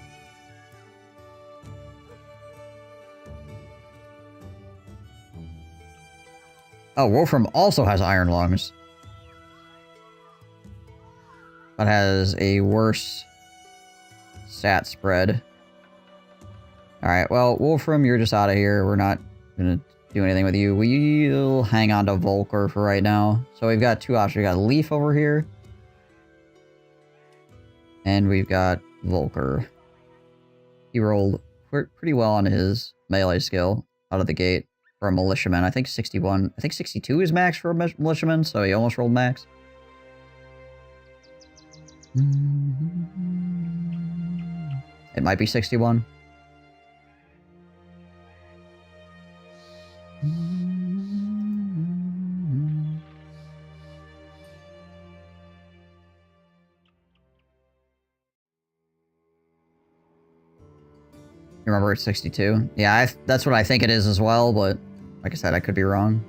Oh, Wolfram also has iron lungs. But has a worse stat spread. Alright, well, Wolfram, you're just out of here. We're not gonna do anything with you. We'll hang on to Volker for right now. So we've got 2 options. We've got Leaf over here. And we've got Volker. He rolled pretty well on his melee skill out of the gate for a militiaman. I think 61. I think 62 is max for a militiaman, so he almost rolled max. It might be 61. You remember it's 62? Yeah, that's what I think it is as well, but like I said, I could be wrong.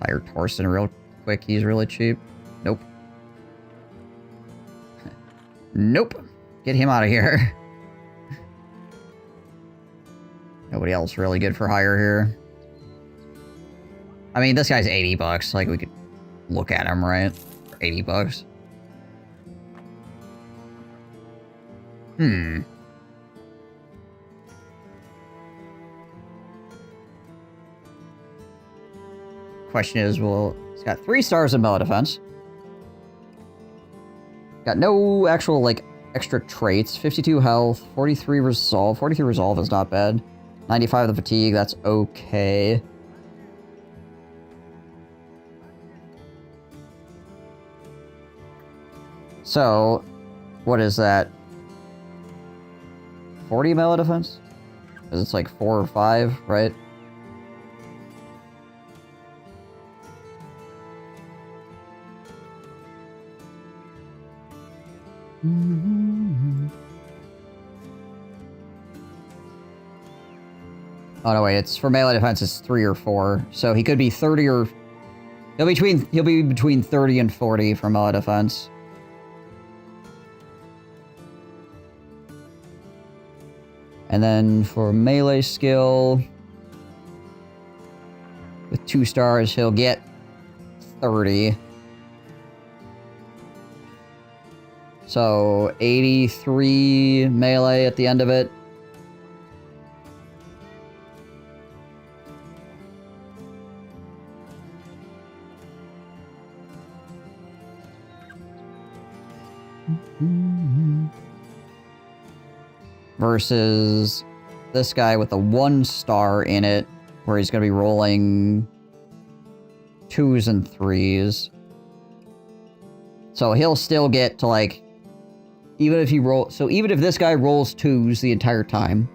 Hire Torsten real quick. He's really cheap. Nope. Nope. Get him out of here. Nobody else really good for hire here. I mean, this guy's 80 bucks. Like, we could look at him, right? For 80 bucks. Question is, well, he's got 3 stars in melee defense. Got no actual, like, extra traits. 52 health, 43 resolve. 43 resolve is not bad. 95 of the fatigue, that's okay. So, what is that? 40 melee defense? Because it's like 4 or 5, right? Oh no, wait, it's for melee defense, it's 3 or 4. So he could be 30 or... He'll be between 30 and 40 for melee defense. And then for melee skill... With 2 stars, he'll get 30. So, 83 melee at the end of it. Versus this guy with a 1 star in it, where he's going to be rolling 2s and 3s. So he'll still get to, like, even if he roll, so even if this guy rolls 2s the entire time,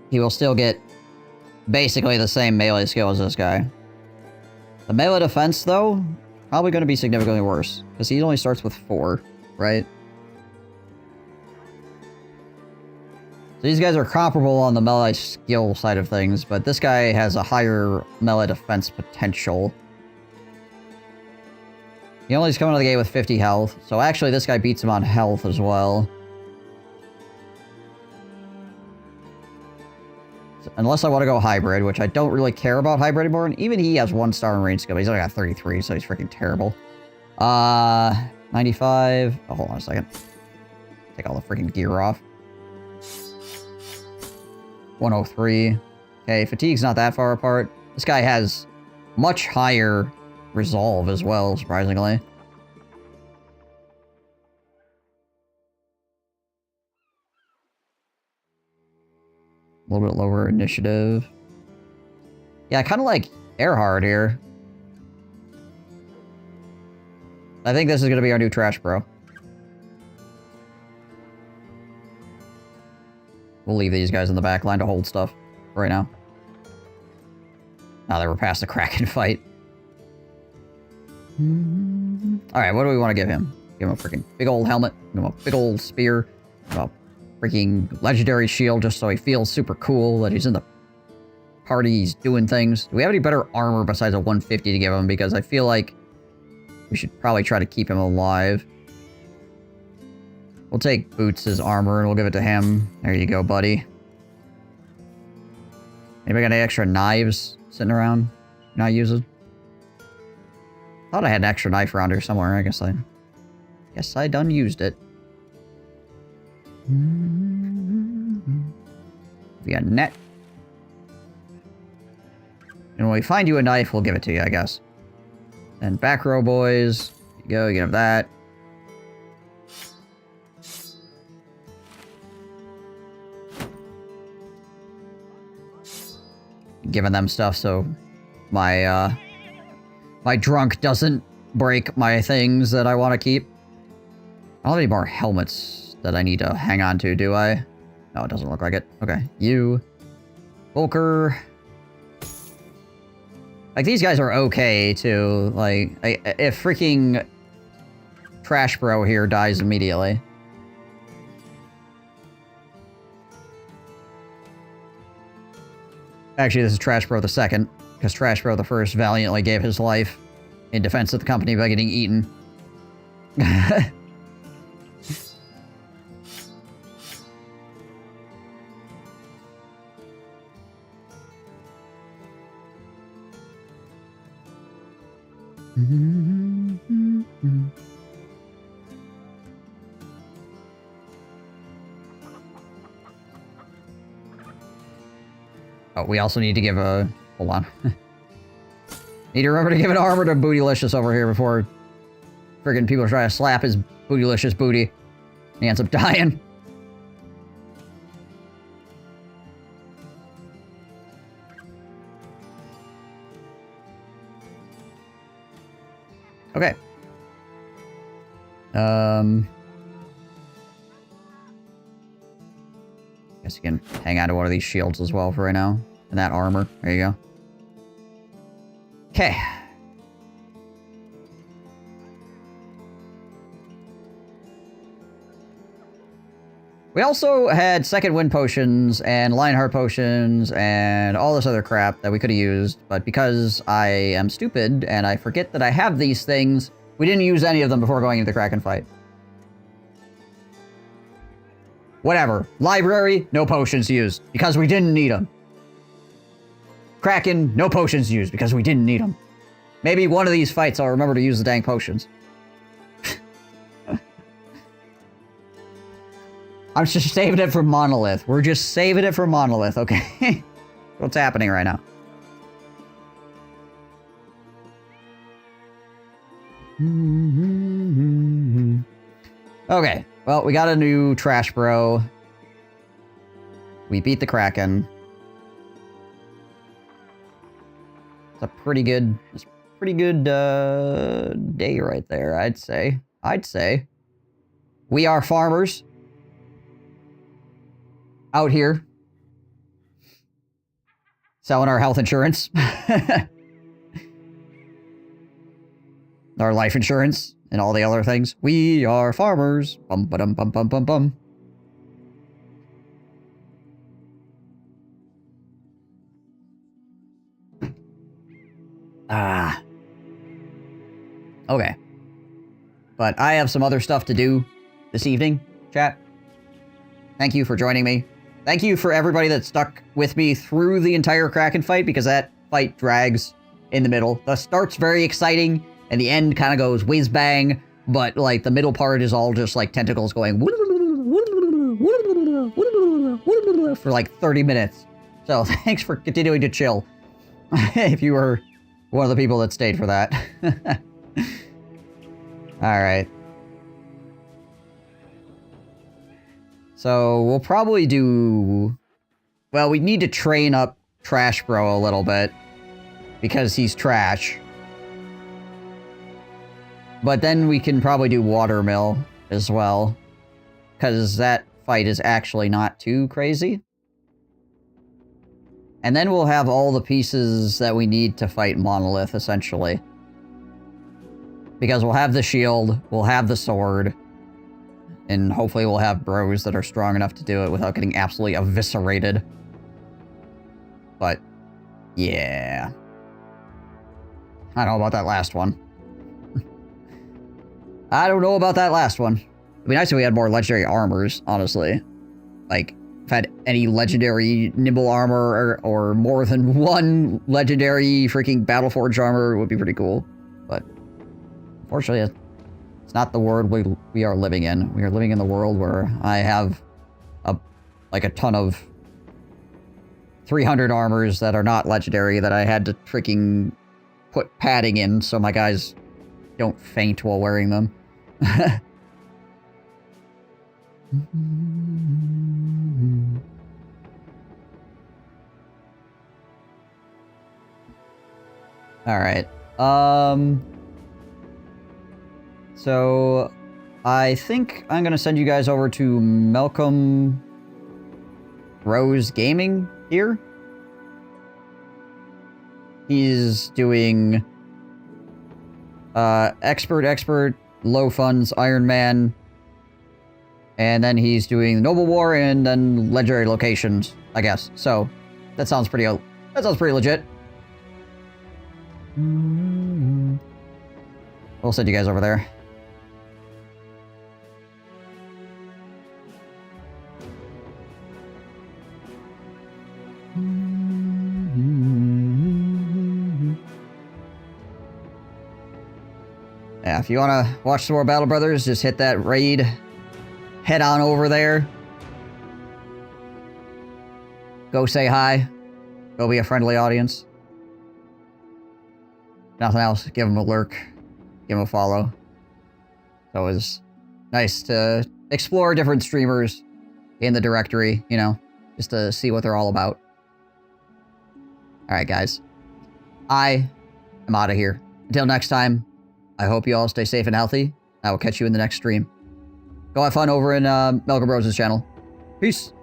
he will still get basically the same melee skill as this guy. The melee defense, though, probably going to be significantly worse, because he only starts with 4, right? So these guys are comparable on the melee skill side of things, but this guy has a higher melee defense potential. He only is coming to the gate with 50 health, so actually this guy beats him on health as well. Unless I want to go hybrid, which I don't really care about hybrid anymore. And even he has 1 star in range skill, but he's only got 33, so he's freaking terrible. 95. Oh, hold on a second. Take all the freaking gear off. 103. Okay, fatigue's not that far apart. This guy has much higher resolve as well, surprisingly. A little bit lower initiative. Yeah, I kind of like Earhart here. I think this is going to be our new trash bro. We'll leave these guys in the back line to hold stuff for right now. Now that we're past the Kraken fight. Alright, what do we want to give him? Give him a freaking big old helmet. Give him a big old spear. A freaking legendary shield just so he feels super cool that he's in the party, he's doing things. Do we have any better armor besides a 150 to give him? Because I feel like we should probably try to keep him alive. We'll take Boots' armor and we'll give it to him. There you go, buddy. Anybody got any extra knives sitting around not using? Thought I had an extra knife around here somewhere. I guess I done used it. We got net. And when we find you a knife, we'll give it to you, I guess. And back row boys. There you go, you can have that. Giving them stuff so my my drunk doesn't break my things that I want to keep. I don't have any more helmets that I need to hang on to, do I? No, it doesn't look like it. Okay, you. Volker. Like, these guys are okay, too. Like, if freaking Trash Bro here dies immediately. Actually, this is Trash Bro the second, because Trash Bro the first valiantly gave his life in defense of the company by getting eaten. Oh, we also need to give a... Hold on. Need to remember to give an armor to Bootylicious over here before friggin' people try to slap his Bootylicious booty. And he ends up dying. Okay. Guess you can hang on to one of these shields as well for right now. And that armor. There you go. Okay. We also had second wind potions and Lionheart potions and all this other crap that we could have used, but because I am stupid and I forget that I have these things, we didn't use any of them before going into the Kraken fight. Whatever. Library, no potions used, because we didn't need them. Kraken, no potions used, because we didn't need them. Maybe one of these fights I'll remember to use the dang potions. I'm just saving it for Monolith. We're just saving it for Monolith, okay? What's happening right now? Okay, well, we got a new Trash Bro. We beat the Kraken. It's a pretty good day right there, I'd say. We are farmers. Out here. Selling our health insurance. Our life insurance. And all the other things. We are farmers. Bum ba dum bum bum bum bum. Ah. Okay. But I have some other stuff to do this evening, chat. Thank you for joining me. Thank you for everybody that stuck with me through the entire Kraken fight, because that fight drags in the middle. The start's very exciting, and the end kind of goes whiz-bang, but, like, the middle part is all just, like, tentacles going for, like, 30 minutes. So, thanks for continuing to chill. If you were one of the people that stayed for that. Alright. So, we'll probably do... Well, we need to train up Trash Bro a little bit. Because he's trash. But then we can probably do Watermill as well. Because that fight is actually not too crazy. And then we'll have all the pieces that we need to fight Monolith, essentially. Because we'll have the shield, we'll have the sword, and hopefully we'll have bros that are strong enough to do it without getting absolutely eviscerated. But, yeah. I don't know about that last one. I don't know about that last one. It'd be nice if we had more legendary armors, honestly. Like, if I had any legendary nimble armor or more than one legendary freaking Battleforge armor, it would be pretty cool. But, unfortunately, it's not the world we are living in. We are living in the world where I have a ton of 300 armors that are not legendary that I had to freaking put padding in so my guys don't faint while wearing them. All right. So I think I'm gonna send you guys over to Malcolm Rose Gaming here. He's doing expert, low funds, Iron Man, and then he's doing Noble War and then legendary locations, I guess. So that sounds pretty legit. We'll send you guys over there. Yeah, if you want to watch some more Battle Brothers, just hit that raid. Head on over there. Go say hi. Go be a friendly audience. Nothing else, give them a lurk. Give them a follow. So it was nice to explore different streamers in the directory, you know, just to see what they're all about. Alright, guys. I am out of here. Until next time, I hope you all stay safe and healthy. I will catch you in the next stream. Go have fun over in Malcolm Rose's channel. Peace.